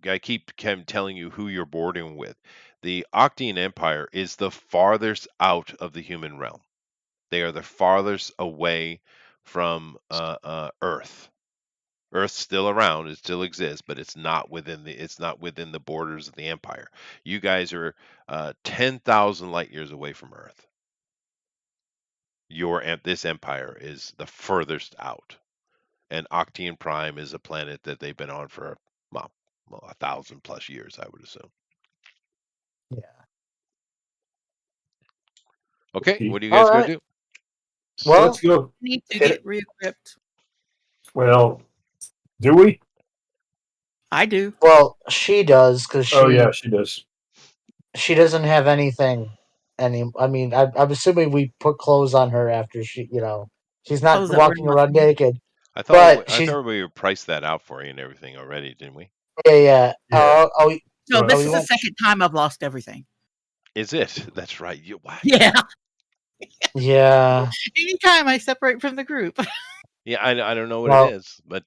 Speaker 1: I keep telling you who you're boarding with. The Octian Empire is the farthest out of the human realm. They are the farthest away from Earth. Earth's still around, it still exists, but it's not within the borders of the empire. You guys are 10,000 light years away from Earth. This empire is the furthest out, and Octian Prime is a planet that they've been on for well, 1,000+ years, I would assume.
Speaker 2: Yeah.
Speaker 1: Okay,
Speaker 5: Okay.
Speaker 1: what are you
Speaker 2: All
Speaker 1: guys gonna
Speaker 2: right.
Speaker 1: do?
Speaker 5: Let's
Speaker 2: Well,
Speaker 5: go
Speaker 4: Need to
Speaker 5: hit
Speaker 4: get
Speaker 5: it.
Speaker 4: re-equipped.
Speaker 5: Well, do we?
Speaker 4: I do.
Speaker 2: she does because
Speaker 5: Oh yeah, she does.
Speaker 2: she doesn't have anything. I mean, I'm assuming we put clothes on her after she's not
Speaker 4: Clothes that were in
Speaker 2: walking
Speaker 4: my
Speaker 2: around
Speaker 4: phone.
Speaker 2: naked, but
Speaker 1: I
Speaker 2: she's
Speaker 1: thought we priced that out for you and everything already, didn't we?
Speaker 2: yeah yeah.
Speaker 5: Yeah.
Speaker 4: So
Speaker 5: Well,
Speaker 4: this
Speaker 2: We
Speaker 4: is the
Speaker 2: went
Speaker 4: second time I've lost everything.
Speaker 1: Is it? That's right. You what?
Speaker 4: Yeah.
Speaker 2: yeah.
Speaker 4: Anytime I separate from the group.
Speaker 1: Yeah, I don't know what it
Speaker 2: Well,
Speaker 1: is, but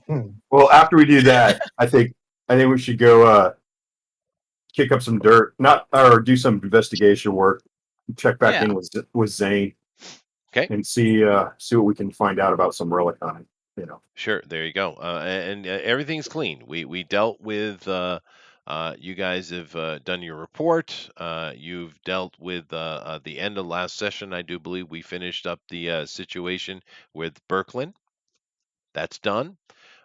Speaker 2: hmm,
Speaker 5: well, after we do that, I think we should go kick up some dirt, not or do some investigation work, check back
Speaker 4: Yeah.
Speaker 5: in with Zane
Speaker 1: okay.
Speaker 5: and see what we can find out about some relic on it. You know.
Speaker 1: Sure, there you go. And everything's clean. We dealt with. You guys have done your report. You've dealt with the end of last session. I do believe we finished up the situation with Birkeland. That's done.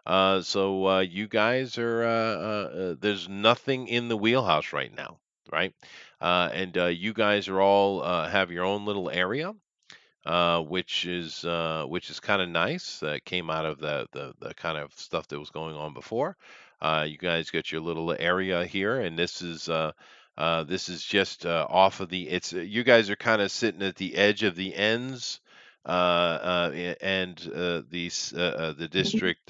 Speaker 1: So you guys are. There's nothing in the wheelhouse right now, right? And you guys are all have your own little area, which is kind of nice. That came out of the kind of stuff that was going on before. You guys got your little area here, and this is just off of the. It's you guys are kind of sitting at the edge of the ends. And the district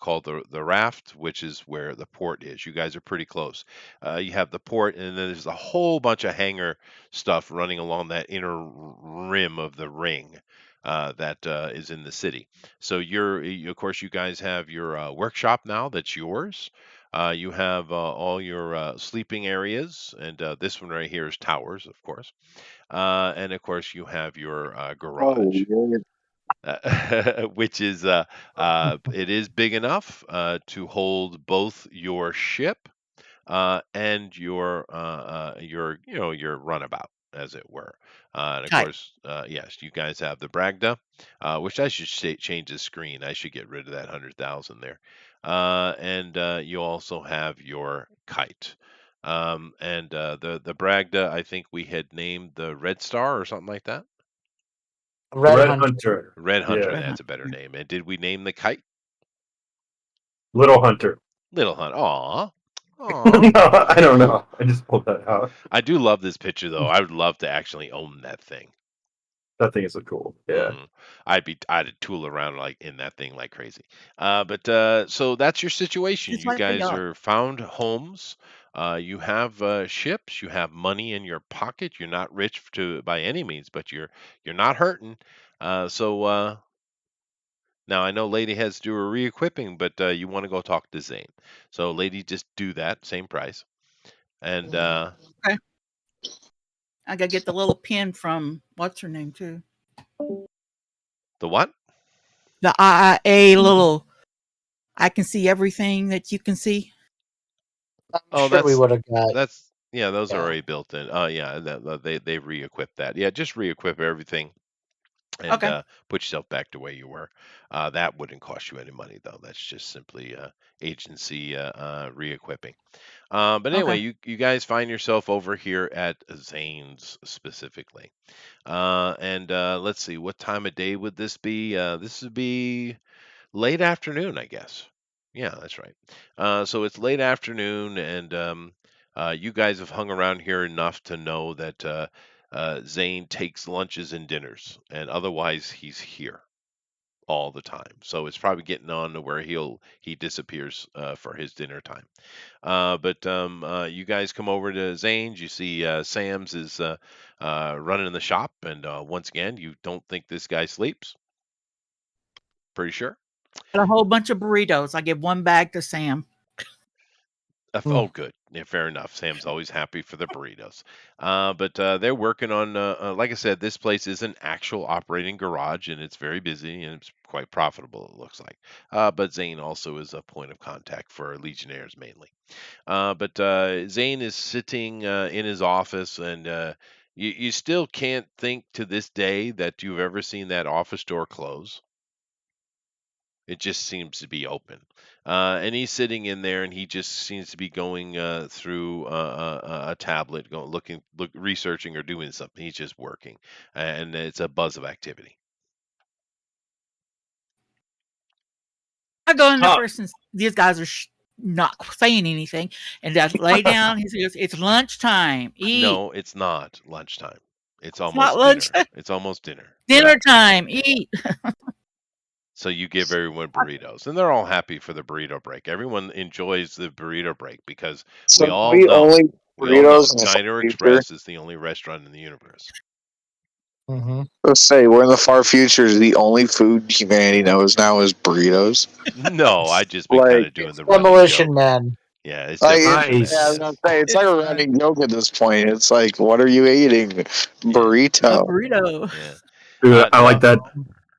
Speaker 1: called the Raft, which is where the port is. You guys are pretty close. You have the port, and then there's a whole bunch of hangar stuff running along that inner rim of the ring that is in the city. So of course, you guys have your workshop now. That's yours. You have all your sleeping areas, and this one right here is towers, of course. And of course, you have your
Speaker 3: Oh,
Speaker 1: garage.
Speaker 3: weird.
Speaker 1: which is it is big enough to hold both your ship and your your runabout, as it were. And of
Speaker 4: Kite.
Speaker 1: course, yes, you guys have the Bragda, which I should change the screen. I should get rid of that 100,000 there. And you also have your kite. And the Bragda, I think we had named the Red Star or something like that.
Speaker 5: The
Speaker 2: Red
Speaker 5: Red
Speaker 2: Hunter.
Speaker 5: Hunter.
Speaker 1: Red Hunter,
Speaker 5: Yeah.
Speaker 4: Red
Speaker 1: that's a better name. And did we name the kite
Speaker 5: Little Hunter.
Speaker 1: Little Hunt? Aw, aw.
Speaker 5: No, I don't know. I just pulled that out.
Speaker 1: I do love this picture though. I would love to actually own that thing.
Speaker 5: That thing is so cool. Yeah.
Speaker 1: I'd tool around like in that thing like crazy. But so that's your situation.
Speaker 4: It's
Speaker 1: You
Speaker 4: like a
Speaker 1: guys
Speaker 4: yacht.
Speaker 1: are found homes. You have ships. You have money in your pocket. You're not rich to by any means, but you're not hurting. So now I know Lady has to do her re-equipping, but you want to go talk to Zane. So Lady, just do that, same price. And
Speaker 4: Okay. I gotta get the little pin from what's her name too.
Speaker 1: the what?
Speaker 4: The IIA little. I can see everything that you can see.
Speaker 2: I'm
Speaker 1: Oh,
Speaker 2: sure we would have got.
Speaker 1: that's yeah, those are
Speaker 2: Yeah.
Speaker 1: already built in. Yeah, they re-equipped that. Yeah, just re-equip everything and
Speaker 4: Okay.
Speaker 1: put yourself back to where you were. That wouldn't cost you any money though. That's just simply agency re-equipping. But anyway,
Speaker 4: Okay.
Speaker 1: you guys find yourself over here at Zane's specifically. And let's see, what time of day would this be? This would be late afternoon, I guess. Yeah, that's right. So it's late afternoon, and you guys have hung around here enough to know that Zane takes lunches and dinners, and otherwise he's here all the time. So it's probably getting on to where he disappears for his dinner time. But you guys come over to Zane's. You see Sam's is running the shop, and once again, you don't think this guy sleeps. Pretty sure.
Speaker 4: Got a whole bunch of burritos. I give one bag to Sam.
Speaker 1: Oh, good. Yeah, fair enough. Sam's always happy for the burritos. But they're working on, like I said, this place is an actual operating garage and it's very busy and it's quite profitable, it looks like. But Zane also is a point of contact for Legionnaires mainly. But Zane is sitting in his office and you still can't think to this day that you've ever seen that office door close. It just seems to be open. And he's sitting in there, and he just seems to be going through a tablet, researching or doing something. He's just working, and it's a buzz of activity.
Speaker 4: I go in there
Speaker 5: Huh.
Speaker 4: first, and these guys are not saying anything, and just lay down. He says, "It's lunchtime. Eat.
Speaker 1: No, it's not lunchtime. It's
Speaker 4: It's not
Speaker 1: almost dinner.
Speaker 4: lunchtime.
Speaker 1: It's almost dinner. Yeah.
Speaker 4: Dinner time. Eat."
Speaker 1: So you give everyone burritos, and they're all happy for the burrito break. Everyone enjoys the burrito break because
Speaker 3: So
Speaker 1: we all
Speaker 3: we
Speaker 1: know,
Speaker 3: only
Speaker 1: we all know,
Speaker 3: burritos in the far
Speaker 1: Niner
Speaker 3: future.
Speaker 1: Express is the only restaurant in the universe.
Speaker 2: Mm-hmm.
Speaker 3: Let's say we're in the far future. The only food humanity knows now is burritos.
Speaker 1: No, I just been kind
Speaker 3: Like,
Speaker 1: of doing the running
Speaker 2: Demolition
Speaker 1: joke.
Speaker 2: Man.
Speaker 1: Yeah, it's
Speaker 3: like
Speaker 1: Demolition Man.
Speaker 3: yeah, I was
Speaker 5: Nice.
Speaker 3: gonna say it's
Speaker 4: It's
Speaker 3: like a
Speaker 4: fun.
Speaker 3: running joke at this point. It's like, what are you eating?
Speaker 4: A
Speaker 3: Burrito.
Speaker 4: burrito.
Speaker 1: Yeah.
Speaker 5: Dude, I
Speaker 1: No,
Speaker 5: like that.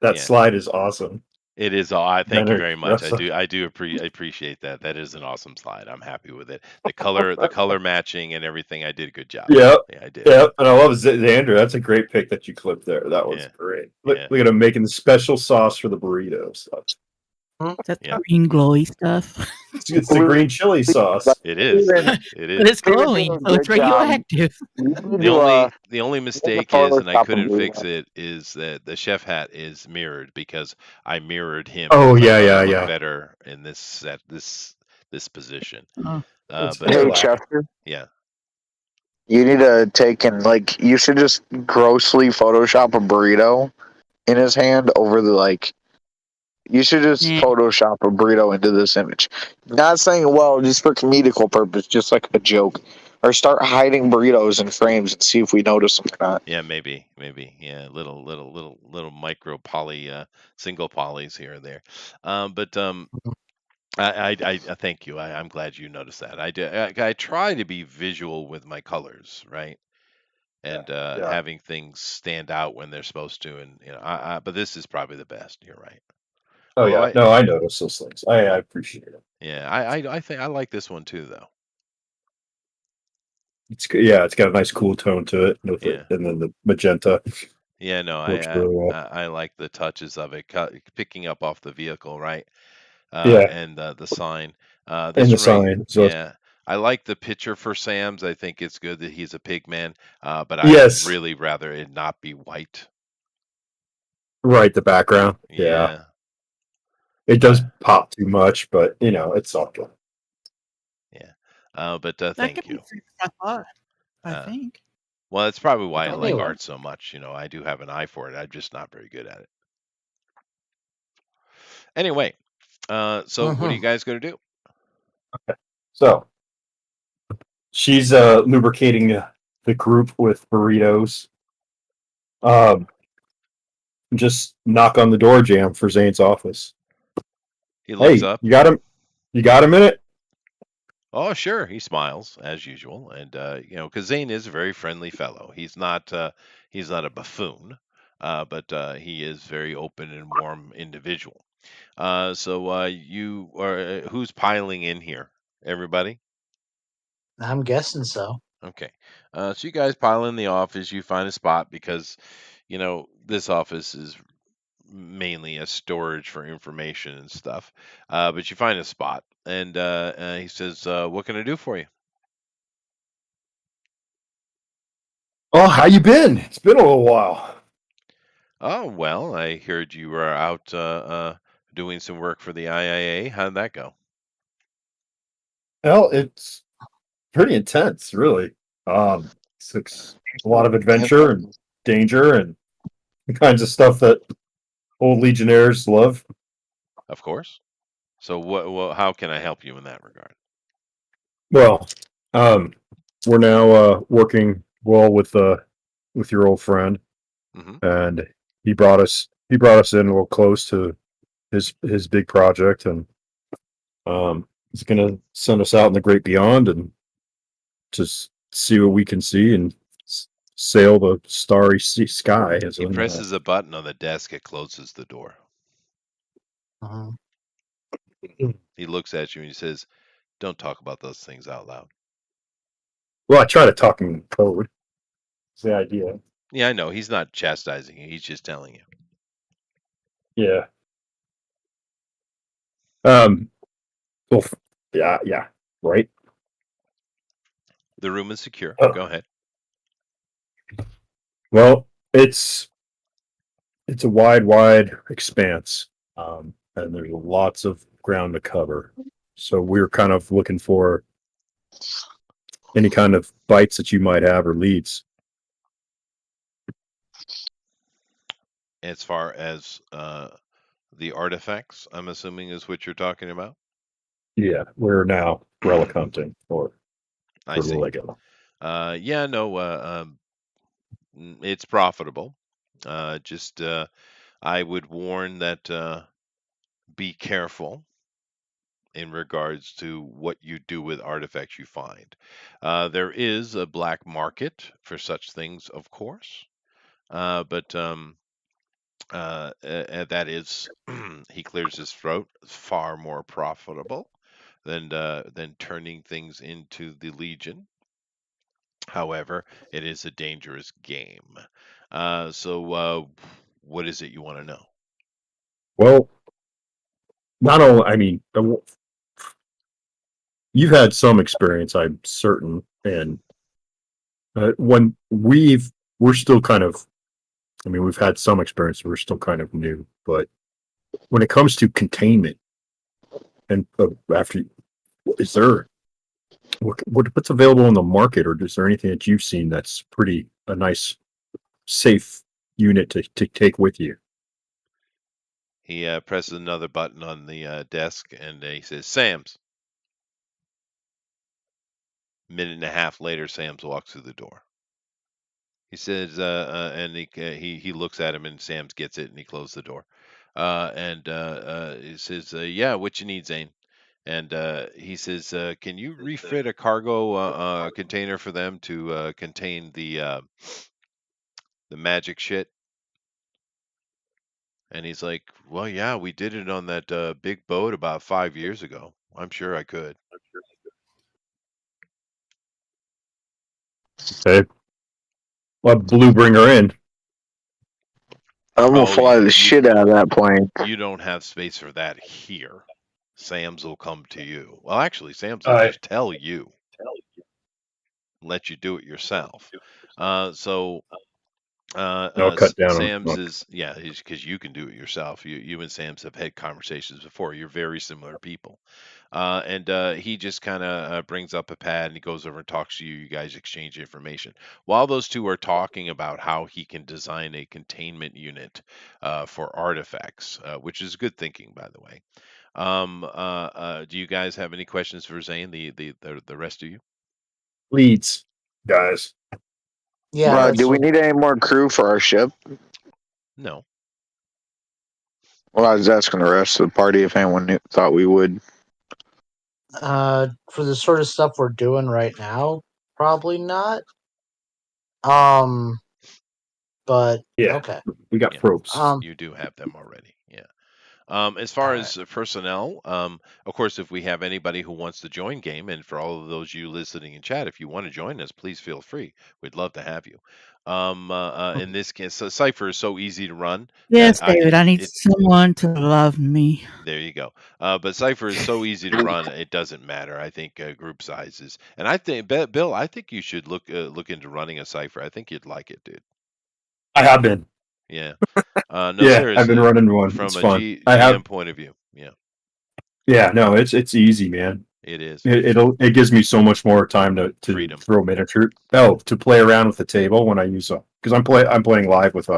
Speaker 5: That
Speaker 1: yeah.
Speaker 5: slide is awesome.
Speaker 1: It is. I thank you
Speaker 5: Niner
Speaker 1: very much.
Speaker 5: Express.
Speaker 1: I do appreciate that. That is an awesome slide. I'm happy with it. The color matching and everything. I did a good job.
Speaker 5: Yep.
Speaker 1: Yeah, I did.
Speaker 5: Yep. And I love Xander. That's a great pick that you clipped there. That was
Speaker 1: Yeah.
Speaker 5: great. Look,
Speaker 1: Yeah.
Speaker 5: look at him making the special sauce for the burritos.
Speaker 4: That's
Speaker 1: Yeah.
Speaker 4: green glowy stuff.
Speaker 5: It's the green chili sauce.
Speaker 1: It is.
Speaker 3: Even-
Speaker 1: It
Speaker 4: But
Speaker 1: is.
Speaker 4: it's glowing, so it's
Speaker 3: Good job.
Speaker 4: radioactive.
Speaker 3: You need
Speaker 1: The
Speaker 3: to,
Speaker 1: only mistake
Speaker 3: follow
Speaker 1: is, and I
Speaker 3: Papa
Speaker 1: couldn't
Speaker 3: Blue.
Speaker 1: fix it, is that the chef hat is mirrored because I mirrored him.
Speaker 5: Oh,
Speaker 1: because I
Speaker 5: yeah,
Speaker 1: thought
Speaker 5: yeah,
Speaker 1: it looked
Speaker 5: yeah.
Speaker 1: better in this position.
Speaker 4: Oh.
Speaker 5: It's
Speaker 1: But
Speaker 3: Hey,
Speaker 5: hair lap.
Speaker 3: Chester,
Speaker 1: yeah.
Speaker 3: you need to take and you should just grossly Photoshop a burrito in his hand over the You should just
Speaker 4: Nah.
Speaker 3: Photoshop a burrito into this image. Not saying just for comedical purpose, just like a joke, or start hiding burritos in frames and see if we notice them or not.
Speaker 1: Yeah, maybe. Yeah, little micro poly, single polys here and there. But I thank you. I'm glad you noticed that. I try to be visual with my colors, right?
Speaker 5: Yeah.
Speaker 1: and
Speaker 5: Yeah.
Speaker 1: having things stand out when they're supposed to. And but this is probably the best. You're right.
Speaker 5: Oh
Speaker 1: Although
Speaker 5: yeah.
Speaker 1: I,
Speaker 5: No, I noticed those things. I appreciate it.
Speaker 1: yeah, I think I like this one too, though.
Speaker 5: Yeah, it's got a nice cool tone to it with it,
Speaker 1: Yeah.
Speaker 5: and then the magenta
Speaker 1: Yeah, no,
Speaker 5: works really well.
Speaker 1: I like the touches of it, picking up off the vehicle, right?
Speaker 5: Yeah,
Speaker 1: And the sign.
Speaker 5: and
Speaker 1: This
Speaker 5: the
Speaker 1: one, right?
Speaker 5: sign. So it's,
Speaker 1: Yeah, I like the picture for Sam's. I think it's good that he's a pig man. But I would
Speaker 5: yes,
Speaker 1: really rather it not be white.
Speaker 5: right. The background. Yeah,
Speaker 1: Yeah,
Speaker 5: it does
Speaker 1: uh,
Speaker 5: pop too much, but it's all good.
Speaker 1: yeah. But
Speaker 4: That could
Speaker 1: thank
Speaker 4: be
Speaker 1: you.
Speaker 4: fixed, I thought. I
Speaker 1: Uh,
Speaker 4: think.
Speaker 1: well, that's probably why I
Speaker 4: Okay.
Speaker 1: like
Speaker 2: Anyway.
Speaker 1: art so much. I do have an eye for it. I'm just not very good at it. Anyway, so what are you
Speaker 2: Hmm.
Speaker 1: guys going to do?
Speaker 5: So she's lubricating the group with burritos. Um, just knock on the door jam for Zane's office.
Speaker 1: He looks
Speaker 5: Hey,
Speaker 1: up.
Speaker 5: you got him? You got a minute?
Speaker 1: Oh, sure. He smiles as usual, and because Zane is a very friendly fellow. He's not a buffoon, but he is very open and warm individual. So you are who's piling in here? Everybody?
Speaker 2: I'm guessing so.
Speaker 1: Okay. So you guys pile in the office. You find a spot because this office is mainly a storage for information and stuff. But you find a spot, and he says, "What can I do for you?"
Speaker 5: Oh, how you been? It's been a little while.
Speaker 1: Oh, well, I heard you were out doing some work for the IIA. How'd that go?
Speaker 5: Well, it's pretty intense, really. It's a lot of adventure and danger and the kinds of stuff that old Legionnaires love.
Speaker 1: Of course. So how can I help you in that regard?
Speaker 5: Well, um, we're now working well with your old friend,
Speaker 1: Hmm.
Speaker 5: and he brought us in a little close to his big project, and he's gonna send us out in the great beyond and just see what we can see and sail the starry sky. As
Speaker 1: He
Speaker 5: we know.
Speaker 1: presses a button on the desk. It closes the door.
Speaker 2: Uh,
Speaker 1: He looks at you and he says, "Don't talk about those things out loud."
Speaker 5: Well, I try to talk in code. It's the idea.
Speaker 1: Yeah, I know. He's not chastising you. He's just telling you.
Speaker 5: Yeah. Um. Well, yeah, yeah. Right.
Speaker 1: The room is secure.
Speaker 5: Uh,
Speaker 1: Go ahead.
Speaker 5: well, it's a wide expanse, and there's lots of ground to cover. So we're kind of looking for any kind of bites that you might have or leads.
Speaker 1: As far as the artifacts, I'm assuming is what you're talking about.
Speaker 5: Yeah, we're now relic hunting or
Speaker 1: I
Speaker 5: for the
Speaker 1: see.
Speaker 5: Lego.
Speaker 1: Yeah, no, it's profitable. Just I would warn that be careful in regards to what you do with artifacts you find. There is a black market for such things, of course, but that is, he clears his throat, far more profitable than turning things into the Legion. However, it is a dangerous game. So, what is it you want to know?
Speaker 5: Well, not only, I mean, you've had some experience, I'm certain, and when we're still kind of, I mean, we've had some experience, we're still kind of new, but when it comes to containment and after, is there what's available in the market, or is there anything that you've seen that's pretty a nice, safe unit to take with you?
Speaker 1: He presses another button on the desk and he says, Sam's. Minute and a half later, Sam's walks through the door. He says, and he looks at him, and Sam's gets it, and he closed the door. And he says, "Yeah, what you need, Zane?" and he says, "Can you refit a cargo container for them to contain the magic shit?" And he's like, "Well, yeah, we did it on that big boat about 5 years ago. I'm sure I could."
Speaker 5: Okay. Well, Blue bring her in.
Speaker 3: I'm gonna
Speaker 1: Oh,
Speaker 3: fly the shit out of that plane.
Speaker 1: you don't have space for that here. Sam's will come to you. Well, actually, Sam's will
Speaker 5: I
Speaker 1: just tell you, let you do it yourself. So
Speaker 5: I'll cut down on.
Speaker 1: Sam's is because you can do it yourself. You and Sam's have had conversations before. You're very similar people. And he just kind of brings up a pad and he goes over and talks to you. You guys exchange information. While those two are talking about how he can design a containment unit for artifacts, which is good thinking, by the way. Do you guys have any questions for Zane? The rest of you?
Speaker 5: Leads, guys.
Speaker 2: Yeah,
Speaker 3: Do we need any more crew for our ship?
Speaker 1: No.
Speaker 3: Well, I was asking the rest of the party if anyone thought we would.
Speaker 2: for the sort of stuff we're doing right now, probably not. But
Speaker 5: Yeah,
Speaker 2: okay.
Speaker 5: we got
Speaker 1: Yeah.
Speaker 5: probes.
Speaker 1: You do have them already. Yeah. As far as personnel, of course, if we have anybody who wants to join game, and for all of those you listening in chat, if you want to join us, please feel free. We'd love to have you. In this case, Cypher is so easy to run
Speaker 4: Yes,
Speaker 1: that
Speaker 4: David, I need someone to love me.
Speaker 1: there you go. But Cypher is so easy to run; it doesn't matter. I think group sizes, and I think Bill, I think you should look into running a Cypher. I think you'd like it, dude.
Speaker 5: I have been.
Speaker 1: Yeah. No,
Speaker 5: Yeah, I've been
Speaker 1: seriously,
Speaker 5: running one.
Speaker 1: from
Speaker 5: It's
Speaker 1: a
Speaker 5: fun. I
Speaker 1: GM
Speaker 5: have.
Speaker 1: point of view, yeah,
Speaker 5: Yeah, no, it's easy, man.
Speaker 1: it is
Speaker 5: It gives me so much more time to
Speaker 1: freedom.
Speaker 5: throw miniature. To play around with the table when I use because I'm playing live with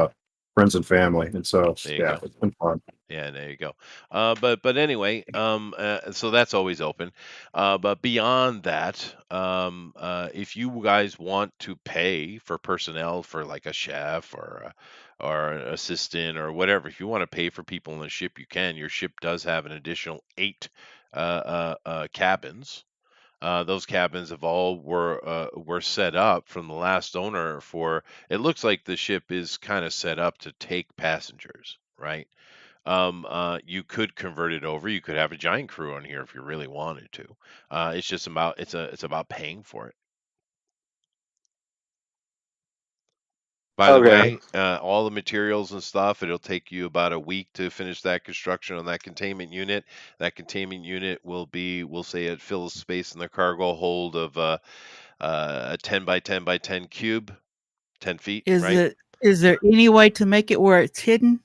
Speaker 5: friends and family, and so
Speaker 1: There you
Speaker 5: yeah,
Speaker 1: go.
Speaker 5: it's been fun.
Speaker 1: Yeah, there you go. But anyway, so that's always open. But beyond that, if you guys want to pay for personnel for like a chef or an assistant or whatever, if you want to pay for people on the ship, you can. Your ship does have an additional 8 cabins. Those cabins have all were set up from the last owner for. It looks like the ship is kind of set up to take passengers, right? You could convert it over. You could have a giant crew on here if you really wanted to. It's just about it's about paying for it. By the
Speaker 3: Okay.
Speaker 1: way, all the materials and stuff, it'll take you about a week to finish that construction on that containment unit. That containment unit we'll say it fills space in the cargo hold of a 10 by 10 by 10 cube, 10 feet, right?
Speaker 4: Is there any way to make it where it's hidden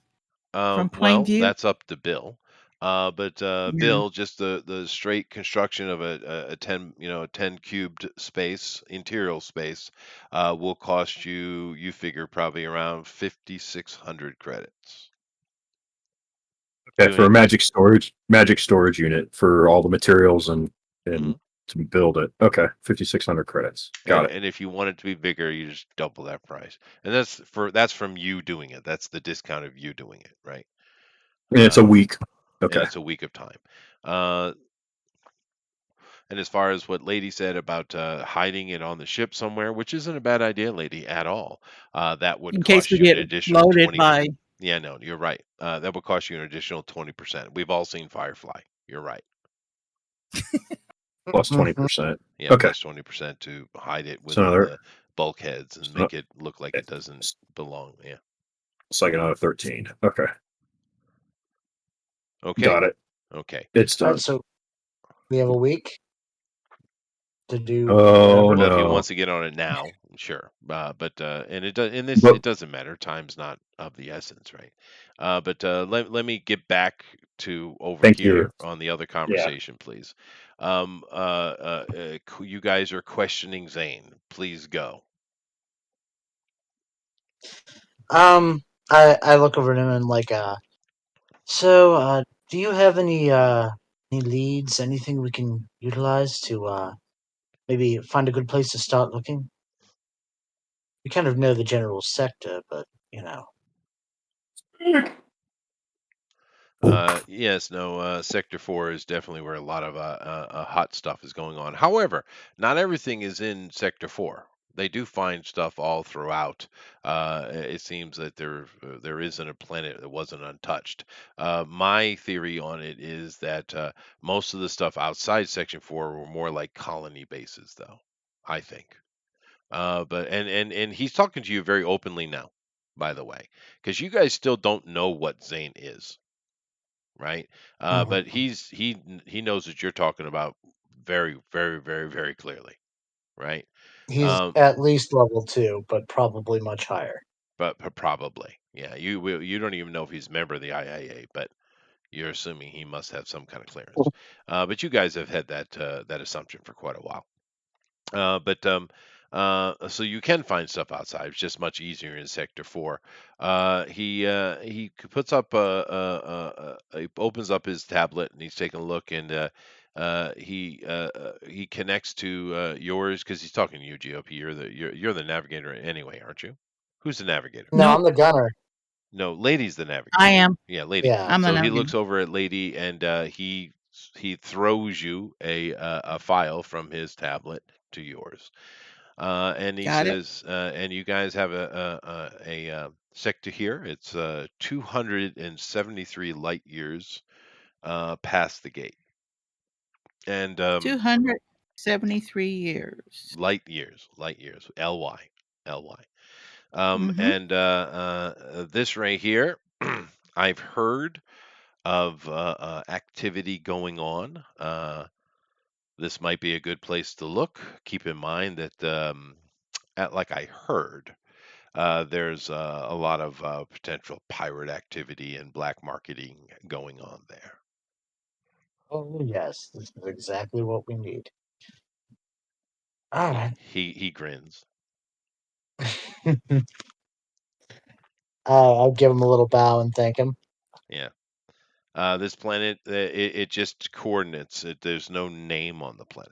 Speaker 4: from plain
Speaker 1: Well,
Speaker 4: view?
Speaker 1: that's up to Bill. But
Speaker 4: Yeah.
Speaker 1: Bill, just the straight construction of a 10 10 cubed space, interior space, will cost you. You figure probably around 5,600 credits.
Speaker 5: Okay, for a
Speaker 1: Doing
Speaker 5: magic storage unit for all the materials and
Speaker 1: Mhm.
Speaker 5: to build it. Okay, 5,600 credits. Got it.
Speaker 1: And if you want it to be bigger, you just double that price. And that's from you doing it. That's the discount of you doing it, right?
Speaker 5: And it's a week.
Speaker 1: And
Speaker 5: Okay.
Speaker 1: it's a week of time. Uh, And as far as what Lady said about hiding it on the ship somewhere, which isn't a bad idea, Lady, at all, that would
Speaker 4: In case
Speaker 1: cost
Speaker 4: we
Speaker 1: you an
Speaker 4: get
Speaker 1: additional
Speaker 4: loaded
Speaker 1: 20.
Speaker 4: by
Speaker 1: Yeah, no, you're right. That would cost you an additional 20%. We've all seen Firefly. You're right.
Speaker 5: Plus 20%.
Speaker 1: Yeah,
Speaker 5: Okay.
Speaker 1: plus 20% to hide it
Speaker 5: So
Speaker 1: within
Speaker 5: another.
Speaker 1: the bulkheads and
Speaker 5: So
Speaker 1: make it look like it doesn't
Speaker 5: it's
Speaker 1: belong. Yeah.
Speaker 5: like another 13. Okay.
Speaker 1: Okay.
Speaker 5: Got it.
Speaker 1: Okay.
Speaker 5: It's
Speaker 2: All
Speaker 5: done.
Speaker 2: right, so we have a week to do
Speaker 5: Oh
Speaker 2: whatever.
Speaker 1: Well, if he
Speaker 5: no.
Speaker 1: wants to get on it now, sure. And it does in this
Speaker 5: But
Speaker 1: it doesn't matter. Time's not of the essence, right? But let me get back to over
Speaker 5: thank you.
Speaker 1: here on the other
Speaker 5: Yeah.
Speaker 1: conversation, please. You guys are questioning Zane. Please go.
Speaker 2: I look over at him and like so do you have any leads, anything we can utilize to maybe find a good place to start looking? We kind of know the general sector, but you know.
Speaker 1: Yes, no, Sector 4 is definitely where a lot of hot stuff is going on. However, not everything is in Sector 4. They do find stuff all throughout. It seems that there isn't a planet that wasn't untouched. My theory on it is that most of the stuff outside Section 4 were more like colony bases, though, I think. But and he's talking to you very openly now, by the way, because you guys still don't know what Zane is, right?
Speaker 2: Mhm.
Speaker 1: But he knows what you're talking about very, very, very, very clearly, right?
Speaker 2: He's
Speaker 1: Um,
Speaker 2: at least level 2, but probably much higher.
Speaker 1: but probably, yeah. You don't even know if he's a member of the IIA, but you're assuming he must have some kind of clearance. But you guys have had that assumption for quite a while. So you can find stuff outside. It's just much easier in Sector 4. He puts up he opens up his tablet and he's taking a look and he connects to yours because he's talking to you, GOP. You're the navigator anyway, aren't you? Who's the navigator?
Speaker 2: No,
Speaker 4: Nope,
Speaker 2: I'm the gunner.
Speaker 1: No, Lady's the
Speaker 4: I
Speaker 1: navigator.
Speaker 4: am.
Speaker 1: Yeah, Lady.
Speaker 2: Yeah.
Speaker 4: I'm the
Speaker 1: So he
Speaker 4: navigator.
Speaker 1: looks over at Lady and he throws you a file from his tablet to yours. And he
Speaker 4: Got it.
Speaker 1: says, and you guys have sector here. It's 273 light years past the gate, and
Speaker 4: 273 years.
Speaker 1: light years, ly.
Speaker 4: Mm-hmm.
Speaker 1: And this right here, I've heard of activity going on. This might be a good place to look. Keep in mind that, like I heard, there's a lot of potential pirate activity and black marketing going on there.
Speaker 2: Oh, yes. This is exactly what we need. All
Speaker 1: He
Speaker 2: right.
Speaker 1: he grins.
Speaker 2: I'll give him a little bow and thank him.
Speaker 1: Yeah. This planet, it just coordinates. There's no name on the planet.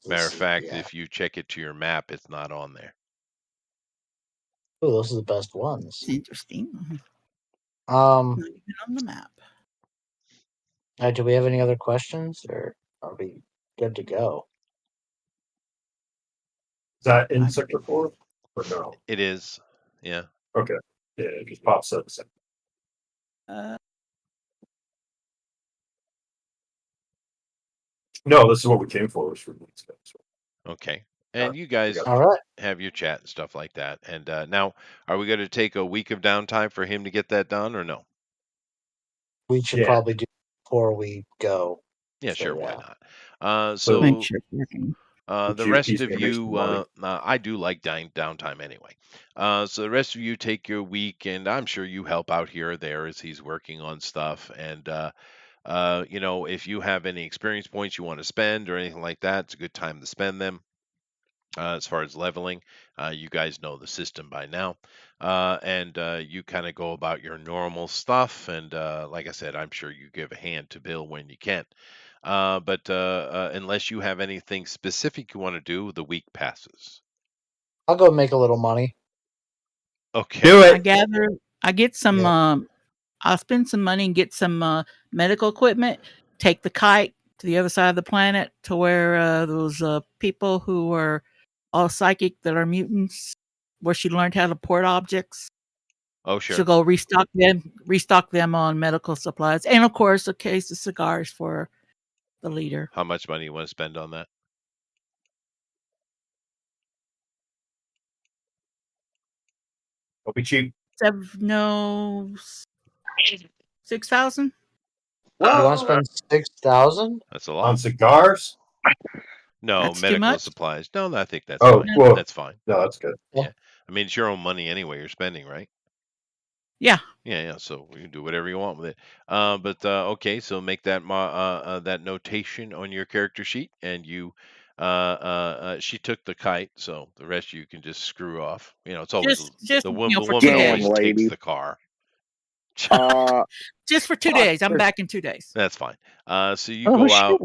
Speaker 1: Matter of fact,
Speaker 2: Yeah.
Speaker 1: if you check it to your map, it's not on there.
Speaker 2: Oh, those are the best ones.
Speaker 4: It's interesting.
Speaker 2: Um,
Speaker 4: Not even on the map.
Speaker 2: do we have any other questions, or are we good to go?
Speaker 5: Is that in
Speaker 4: I
Speaker 5: Sector 4 or no?
Speaker 1: It is. Yeah.
Speaker 5: Okay. Yeah, it just pops up.
Speaker 4: Uh,
Speaker 5: No, this is what we came for. Was for these guys.
Speaker 1: Okay. And you guys
Speaker 2: All right.
Speaker 1: have your chat and stuff like that. And now, are we going to take a week of downtime for him to get that done, or no?
Speaker 2: We should
Speaker 5: Yeah.
Speaker 2: probably do it before we go.
Speaker 1: Yeah,
Speaker 2: So,
Speaker 1: sure. Why
Speaker 2: yeah.
Speaker 1: not?
Speaker 5: So-
Speaker 4: make
Speaker 1: So
Speaker 4: sure it's working.
Speaker 1: the
Speaker 5: You-
Speaker 1: rest
Speaker 5: he's
Speaker 1: of
Speaker 5: gonna make some money.
Speaker 1: you, I do like downtime anyway. So the rest of you take your week, and I'm sure you help out here or there as he's working on stuff. And if you have any experience points you want to spend or anything like that, it's a good time to spend them. As far as leveling, you guys know the system by now, and you kind of go about your normal stuff. And like I said, I'm sure you give a hand to Bill when you can. But unless you have anything specific you want to do, the week passes.
Speaker 2: I'll go make a little money.
Speaker 1: Okay.
Speaker 5: Do
Speaker 4: I
Speaker 5: it.
Speaker 4: gather I get some.
Speaker 2: Yeah.
Speaker 4: I'll spend some money and get some medical equipment. Take the kite to the other side of the planet to where those people who are all psychic that are mutants, where she learned how to port objects.
Speaker 1: Oh,
Speaker 4: She'll
Speaker 1: sure.
Speaker 4: go restock them on medical supplies, and of course, a case of cigars for the leader.
Speaker 1: How much money you want to spend on that?
Speaker 5: Don't be cheap.
Speaker 4: 6,000.
Speaker 2: You want to spend 6,000?
Speaker 1: That's a
Speaker 5: On
Speaker 1: lot.
Speaker 5: cigars?
Speaker 1: No,
Speaker 4: That's too
Speaker 1: medical
Speaker 4: much?
Speaker 1: supplies. No, I think that's
Speaker 5: Oh,
Speaker 1: fine.
Speaker 5: well,
Speaker 1: That's fine.
Speaker 5: no, that's good.
Speaker 1: Yeah. I mean, it's your own money anyway. You're spending, right?
Speaker 4: Yeah.
Speaker 1: Yeah. So you can do whatever you want with it. But okay, so make that that notation on your character sheet, and you. She took the kite, so the rest of you can just screw off. It's always
Speaker 4: Just
Speaker 1: the
Speaker 4: for
Speaker 1: woman
Speaker 4: 2
Speaker 3: Damn,
Speaker 4: days.
Speaker 1: always takes
Speaker 3: lady.
Speaker 1: the car.
Speaker 3: Uh,
Speaker 4: Just for 2 days. I'm back in 2 days.
Speaker 1: That's fine. So you
Speaker 3: oh
Speaker 1: go
Speaker 3: shit.
Speaker 1: out.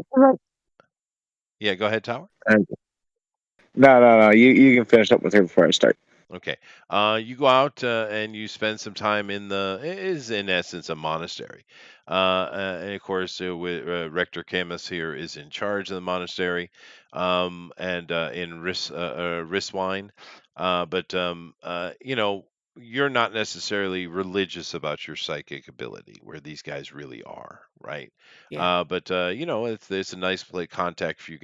Speaker 1: Yeah, go ahead, Tower.
Speaker 3: No. You can finish up with her before I start.
Speaker 1: Okay. You go out and you spend some time in it is in essence a monastery. And of course, Rector Camus here is in charge of the monastery, and in Riswine. You're not necessarily religious about your psychic ability, where these guys really are, right?
Speaker 4: Yeah.
Speaker 1: It's a nice play contact for you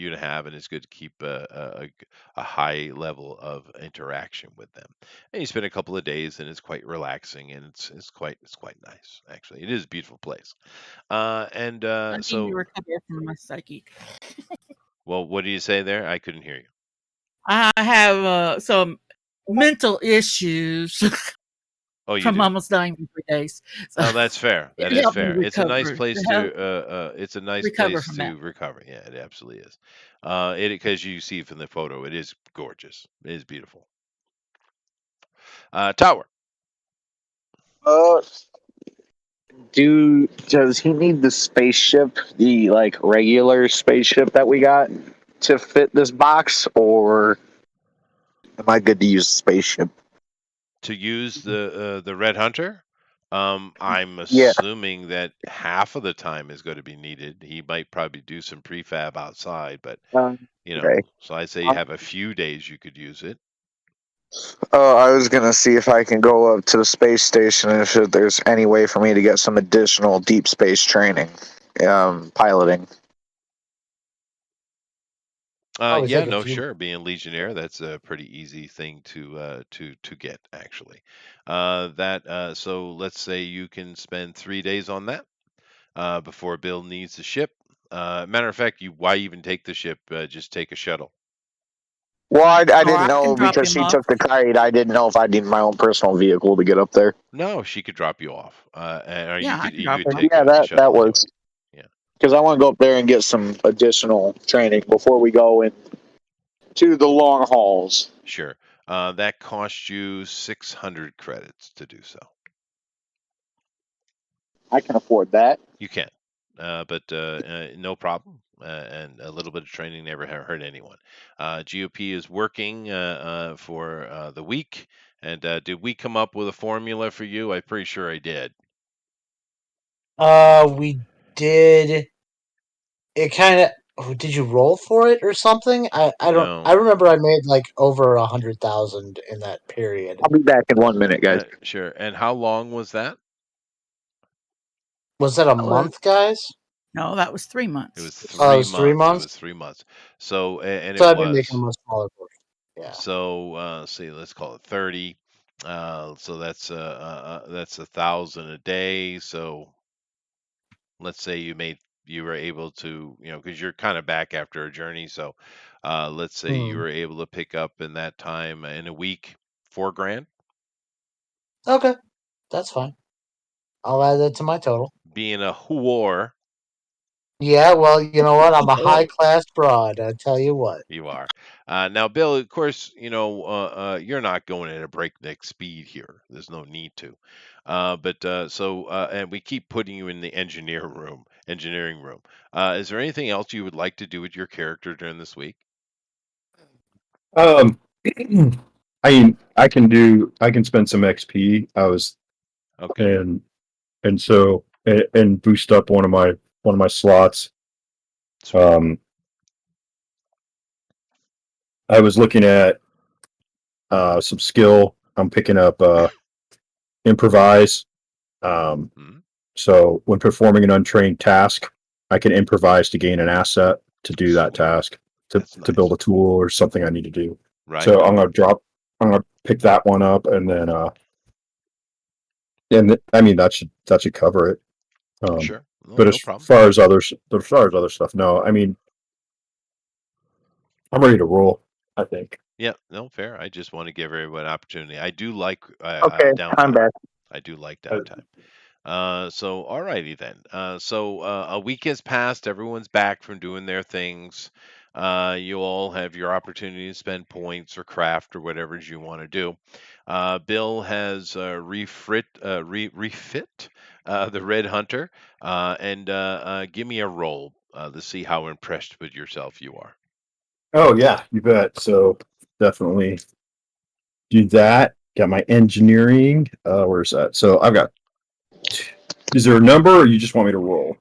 Speaker 1: to have, and it's good to keep a high level of interaction with them. And you spend a couple of days, and it's quite relaxing, and it's quite nice actually. It is a beautiful place. And
Speaker 4: I need to
Speaker 1: so,
Speaker 4: recover from my psyche.
Speaker 1: well, what do you say there? I couldn't hear you.
Speaker 4: I have some mental issues
Speaker 1: Oh, you
Speaker 4: from
Speaker 1: do.
Speaker 4: almost dying for 3 days. So
Speaker 1: Oh, that's fair. That
Speaker 4: it
Speaker 1: is
Speaker 4: helped me
Speaker 1: fair. It's a nice
Speaker 4: recover
Speaker 1: place
Speaker 4: to help
Speaker 1: it's a nice
Speaker 4: recover
Speaker 1: place
Speaker 4: from that.
Speaker 1: to recover. Yeah, it absolutely is. It because you see from the photo, it is gorgeous. It is beautiful. Tower.
Speaker 3: Uh, does he need the spaceship, the like regular spaceship that we got, to fit this box, or am I good to use the spaceship?
Speaker 1: To use the Red Hunter, I'm
Speaker 3: Yeah.
Speaker 1: assuming that half of the time is going to be needed. He might probably do some prefab outside, but
Speaker 3: Okay.
Speaker 1: so I'd say you have a few days you could use it.
Speaker 3: I was gonna see if I can go up to the space station and if there's any way for me to get some additional deep space training, piloting.
Speaker 2: Probably
Speaker 1: Yeah,
Speaker 2: take a
Speaker 1: no,
Speaker 2: few.
Speaker 1: sure. Being Legionnaire, that's a pretty easy thing to get actually. So let's say you can spend 3 days on that before Bill needs the ship. Matter of fact, why even take the ship? Just take a shuttle.
Speaker 3: Well, I
Speaker 4: Or
Speaker 3: didn't
Speaker 4: I can
Speaker 3: know
Speaker 4: drop
Speaker 3: because
Speaker 4: him
Speaker 3: she
Speaker 4: off.
Speaker 3: took the kite. I didn't know if I needed my own personal vehicle to get up there.
Speaker 1: No, she could drop you off, or
Speaker 4: Yeah, I can
Speaker 1: you
Speaker 4: drop
Speaker 1: could
Speaker 4: him off.
Speaker 1: take
Speaker 3: Yeah,
Speaker 1: the
Speaker 3: that
Speaker 1: shuttle anyway.
Speaker 3: works.
Speaker 1: Yeah,
Speaker 3: Because I want to go up there and get some additional training before we go into the long hauls.
Speaker 1: sure. That costs you 600 credits to do so.
Speaker 3: I can afford that.
Speaker 1: You can, but no problem. And a little bit of training never hurt anyone. GOP is working for the week. And did we come up with a formula for you? I'm pretty sure I did.
Speaker 2: We did. It kind of. Did you roll for it or something? I don't. I
Speaker 1: No.
Speaker 2: remember I made like over 100,000 in that period.
Speaker 3: I'll be back in 1 minute, guys.
Speaker 1: Sure. And how long was that?
Speaker 2: Was that a
Speaker 4: That was
Speaker 2: month, guys?
Speaker 4: no, that was 3
Speaker 1: It
Speaker 4: months.
Speaker 1: was
Speaker 2: Oh, it
Speaker 1: three
Speaker 2: was 3
Speaker 1: months. It
Speaker 2: months.
Speaker 1: was 3 months. So, and
Speaker 2: So
Speaker 1: it
Speaker 2: I've been making a
Speaker 1: was.
Speaker 2: much smaller portion. Yeah.
Speaker 1: So, see, let's call it 30. So that's 1,000 a day. So let's say you were able to, because you're kind of back after a journey. So let's say you
Speaker 2: Hmm.
Speaker 1: were able to pick up in that time in a week 4 grand.
Speaker 2: Okay, that's fine. I'll add that to my total.
Speaker 1: Being a whore,
Speaker 2: Yeah, well, you know what? I'm a high class broad. I tell you what.
Speaker 1: you are. Now, Bill, of course, you're not going at a breakneck speed here. There's no need to. And we keep putting you in the engineering room. Is there anything else you would like to do with your character during this week?
Speaker 5: Um, I mean, I can spend some XP. I was
Speaker 1: Okay.
Speaker 5: and boost up one of my slots.
Speaker 1: Sweet.
Speaker 5: I was looking at some skill. I'm picking up improvise.
Speaker 1: Mhm.
Speaker 5: So when performing an untrained task, I can improvise to gain an asset to do that
Speaker 1: Sweet.
Speaker 5: task
Speaker 1: That's
Speaker 5: to build
Speaker 1: nice.
Speaker 5: a tool or something I need to do.
Speaker 1: Right.
Speaker 5: So I'm gonna pick that one up and I mean that should cover it.
Speaker 1: Sure. No,
Speaker 5: But
Speaker 1: no problem.
Speaker 5: as far as other stuff, no. I mean, I'm ready to roll. I think.
Speaker 1: Yeah, no, fair. I just want to give everyone an opportunity. I do like
Speaker 3: Okay, I'm
Speaker 1: downtime.
Speaker 3: back.
Speaker 1: I do like
Speaker 5: Uh,
Speaker 1: downtime. So alrighty then. A week has passed. Everyone's back from doing their things. You all have your opportunity to spend points or craft or whatever it is you want to do. Bill has refit the Red Hunter, and give me a roll to see how impressed with yourself you are.
Speaker 5: oh yeah, you bet. So definitely do that. Got my engineering. Where's that? So I've got. Is there a number, or you just want me to roll?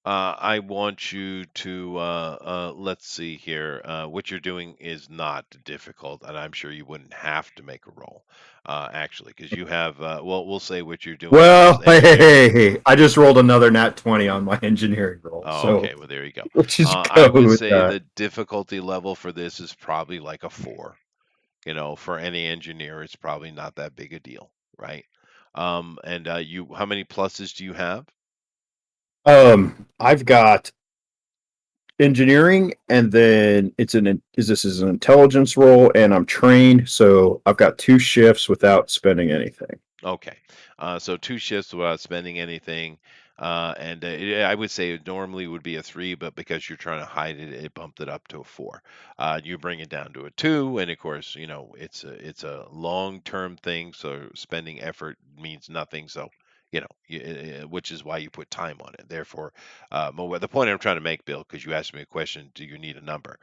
Speaker 1: I want you to let's see here. What you're doing is not difficult, and I'm sure you wouldn't have to make a roll, actually, because you have. Well, we'll say what you're doing is
Speaker 5: Well,
Speaker 1: engineering.
Speaker 5: hey, I just rolled another nat 20 on my engineering roll,
Speaker 1: Oh,
Speaker 5: so
Speaker 1: okay, well there you go.
Speaker 5: let's just
Speaker 1: I
Speaker 5: go
Speaker 1: would
Speaker 5: with
Speaker 1: say
Speaker 5: that.
Speaker 1: the difficulty level for this is probably like a 4. You know, for any engineer, it's probably not that big a deal, right? And how many pluses do you have?
Speaker 5: I've got engineering, and then this is an intelligence role, and I'm trained, so I've got 2 shifts without spending anything.
Speaker 1: Okay. So 2 shifts without spending anything. And I would say it normally would be a 3, but because you're trying to hide it, it bumped it up to a 4. You bring it down to a 2, and of course, you know, it's a long-term thing, so spending effort means nothing. So, you know, which is why you put time on it. Therefore, the point I'm trying to make, Bill, because you asked me a question, do you need a number?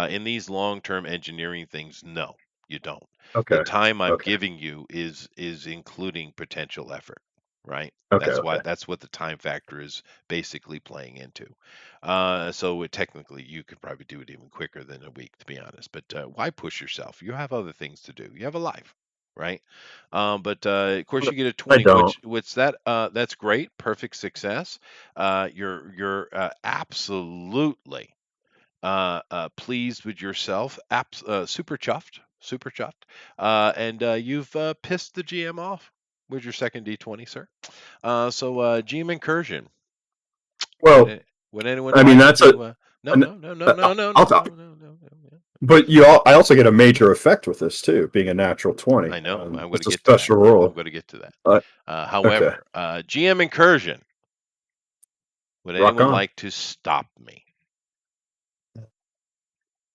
Speaker 1: In these long-term engineering things, no, you don't. The
Speaker 5: Okay.
Speaker 1: time I'm
Speaker 5: Okay.
Speaker 1: giving you is including potential effort, right?
Speaker 5: Okay.
Speaker 1: That's why
Speaker 5: Okay.
Speaker 1: that's what the time factor is basically playing into. Technically, you could probably do it even quicker than a week, to be honest. But why push yourself? You have other things to do. You have a life, right? But of course, you get a
Speaker 5: I
Speaker 1: 20,
Speaker 5: don't.
Speaker 1: which that's great, perfect success. You're absolutely pleased with yourself, super chuffed, and you've pissed the GM off with your second D20, sir. GM incursion. Would
Speaker 5: Well,
Speaker 1: it, would anyone
Speaker 5: I mean
Speaker 1: like
Speaker 5: that's a.
Speaker 1: to? No,
Speaker 5: An,
Speaker 1: no, no, no, no, no, no,
Speaker 5: I'll,
Speaker 1: no, no, no, no.
Speaker 5: but I also get a major effect with this too, being a natural 20.
Speaker 1: I know. I'm going to
Speaker 5: It's a
Speaker 1: get to that.
Speaker 5: special
Speaker 1: I'm
Speaker 5: rule.
Speaker 1: going to get to that.
Speaker 5: Uh, okay.
Speaker 1: However, GM incursion. Would
Speaker 5: Rock
Speaker 1: anyone
Speaker 5: on.
Speaker 1: like to stop me?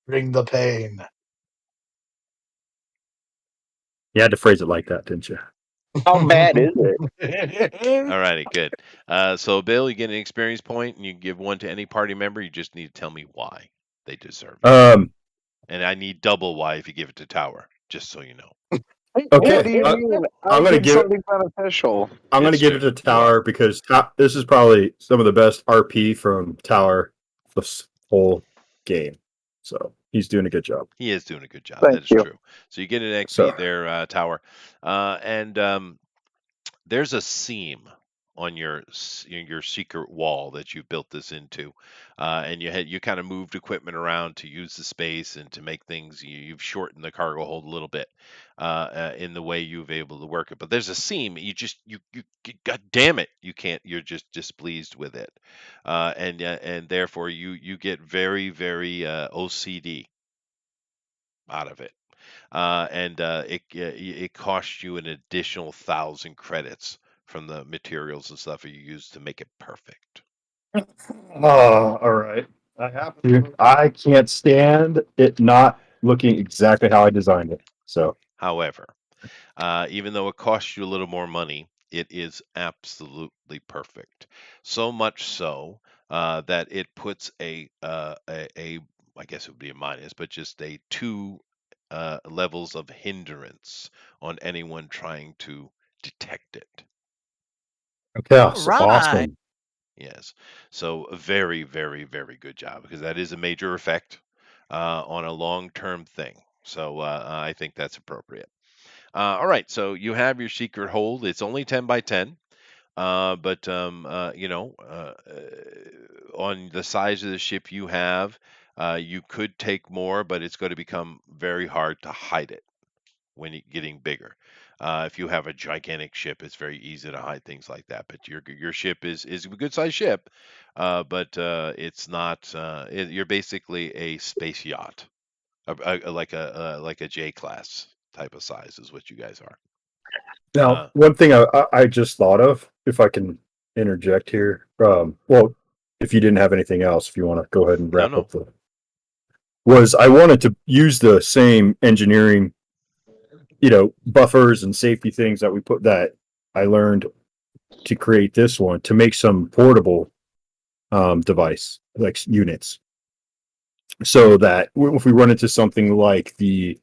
Speaker 2: Bring the pain.
Speaker 5: You had to phrase it like that, didn't you?
Speaker 3: How bad is it?
Speaker 1: All righty, good. So, Bill, you get an experience point, and you give one to any party member. You just need to tell me why they deserve it.
Speaker 5: Um.
Speaker 1: And I need double why if you give it to Tower, just so you know.
Speaker 3: What do
Speaker 5: Okay.
Speaker 3: you mean? I
Speaker 5: I'm gonna
Speaker 3: did
Speaker 5: give.
Speaker 3: something beneficial.
Speaker 5: I'm gonna
Speaker 1: It's
Speaker 5: give it
Speaker 1: true.
Speaker 5: to
Speaker 1: You are.
Speaker 5: Tower because this is probably some of the best RP from Tower this whole game. So he's doing a good job.
Speaker 1: He is doing a good job.
Speaker 3: Thank
Speaker 1: That is
Speaker 3: you.
Speaker 1: true. So you get an XP
Speaker 5: So
Speaker 1: there, Tower. And there's a seam on your secret wall that you built this into, and you kind of moved equipment around to use the space and to make things. You've shortened the cargo hold a little bit in the way you've able to work it. But there's a seam. You God damn it, you can't. You're just displeased with it, and therefore you get very OCD out of it. And it costs you an additional 1,000 credits from the materials and stuff you use to make it perfect.
Speaker 5: all right. I have to. I can't stand it not looking exactly how I designed it. So
Speaker 1: However, even though it costs you a little more money, it is absolutely perfect. So much so that it puts I guess it would be a minus, but just a 2 levels of hindrance on anyone trying to detect it.
Speaker 5: okay,
Speaker 4: All
Speaker 5: so
Speaker 4: right.
Speaker 5: awesome.
Speaker 1: Yes. So a very good job because that is a major effect on a long-term thing. So I think that's appropriate. All right. So you have your secret hold. It's only 10 by 10. But on the size of the ship you have, you could take more, but it's going to become very hard to hide it when you're getting bigger. If you have a gigantic ship, it's very easy to hide things like that. But your ship is a good sized ship, but it's not. You're basically a space yacht, like a J class type of size is what you guys are.
Speaker 5: Now, one thing I just thought of, if I can interject here. Well, if you didn't have anything else, if you want to go ahead and
Speaker 1: No,
Speaker 5: wrap
Speaker 1: no.
Speaker 5: up was I wanted to use the same engineering, buffers and safety things that I learned to create this one to make some portable device like units, so that if we run into something like the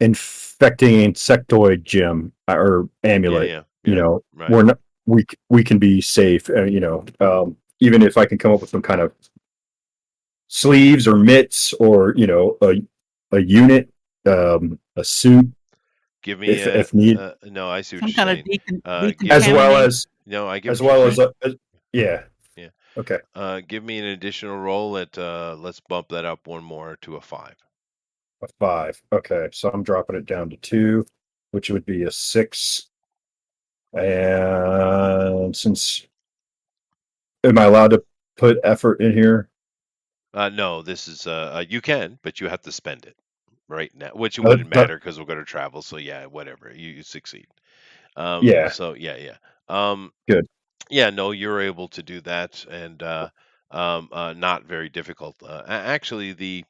Speaker 5: infecting insectoid gem or amulet.
Speaker 1: Yeah. Right.
Speaker 5: We're not, we can be safe. Even if I can come up with some kind of sleeves or mitts or a unit, a suit
Speaker 1: Give me
Speaker 5: if need,
Speaker 1: no, I see what
Speaker 4: Some
Speaker 1: you're
Speaker 4: kind of
Speaker 1: saying. Give
Speaker 5: as
Speaker 1: me
Speaker 5: well
Speaker 4: decontaminate.
Speaker 5: as
Speaker 1: no, I get
Speaker 5: as
Speaker 1: what you're
Speaker 5: well as
Speaker 1: saying.
Speaker 5: yeah.
Speaker 1: Yeah.
Speaker 5: Okay.
Speaker 1: Give me an additional roll at let's bump that up one more to a 5.
Speaker 5: A 5. Okay, so I'm dropping it down to 2, which would be a 6. And since am I allowed to put effort in here?
Speaker 1: No, this is you can, but you have to spend it right now, which it
Speaker 5: Uh,
Speaker 1: wouldn't
Speaker 5: but
Speaker 1: matter because we're going to travel. So yeah, whatever, you succeed.
Speaker 5: yeah,
Speaker 1: So yeah. Um,
Speaker 5: good.
Speaker 1: yeah, no, you're able to do that, and not very difficult. Actually,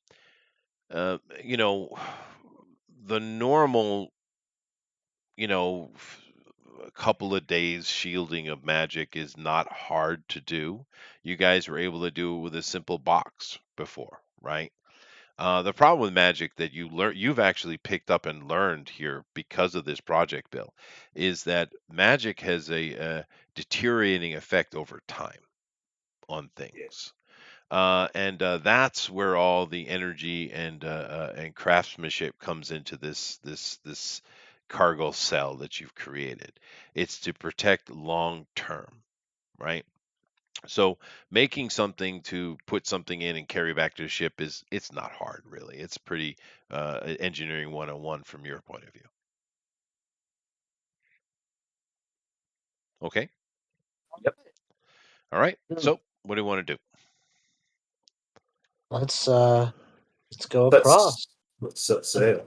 Speaker 1: you know, the normal, you know, a couple of days shielding of magic is not hard to do. You guys were able to do it with a simple box before, right? The problem with magic that you've actually picked up and learned here because of this project, Bill, is that magic has a deteriorating effect over time on things. And that's where all the energy and craftsmanship comes into this cargo cell that you've created. It's to protect long term, right? So making something to put something in and carry back to the ship it's not hard really. It's pretty engineering 101 from your point of view. Okay.
Speaker 5: Yep.
Speaker 1: All right.
Speaker 2: Hmm.
Speaker 1: So what do you want to do?
Speaker 2: Let's go
Speaker 5: Let's
Speaker 2: across.
Speaker 5: let's set sail.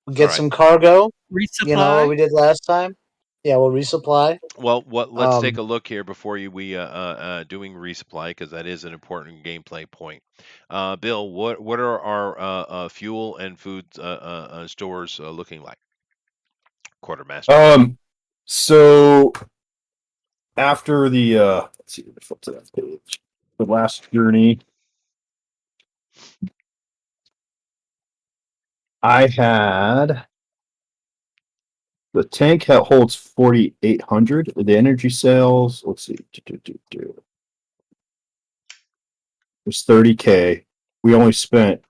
Speaker 2: We'll
Speaker 1: All
Speaker 2: get
Speaker 1: right.
Speaker 2: some cargo. What
Speaker 4: Resupply.
Speaker 2: we did last time. Yeah, we'll resupply.
Speaker 1: Well, let's take
Speaker 2: Um,
Speaker 1: a look here before we doing resupply because that is an important gameplay point. Bill, what are our fuel and food stores looking like? Quartermaster.
Speaker 5: So after the let's see, flip to that page. The last journey, I had the tank that holds 4,800. The energy cells, let's see, was 30K. We only spent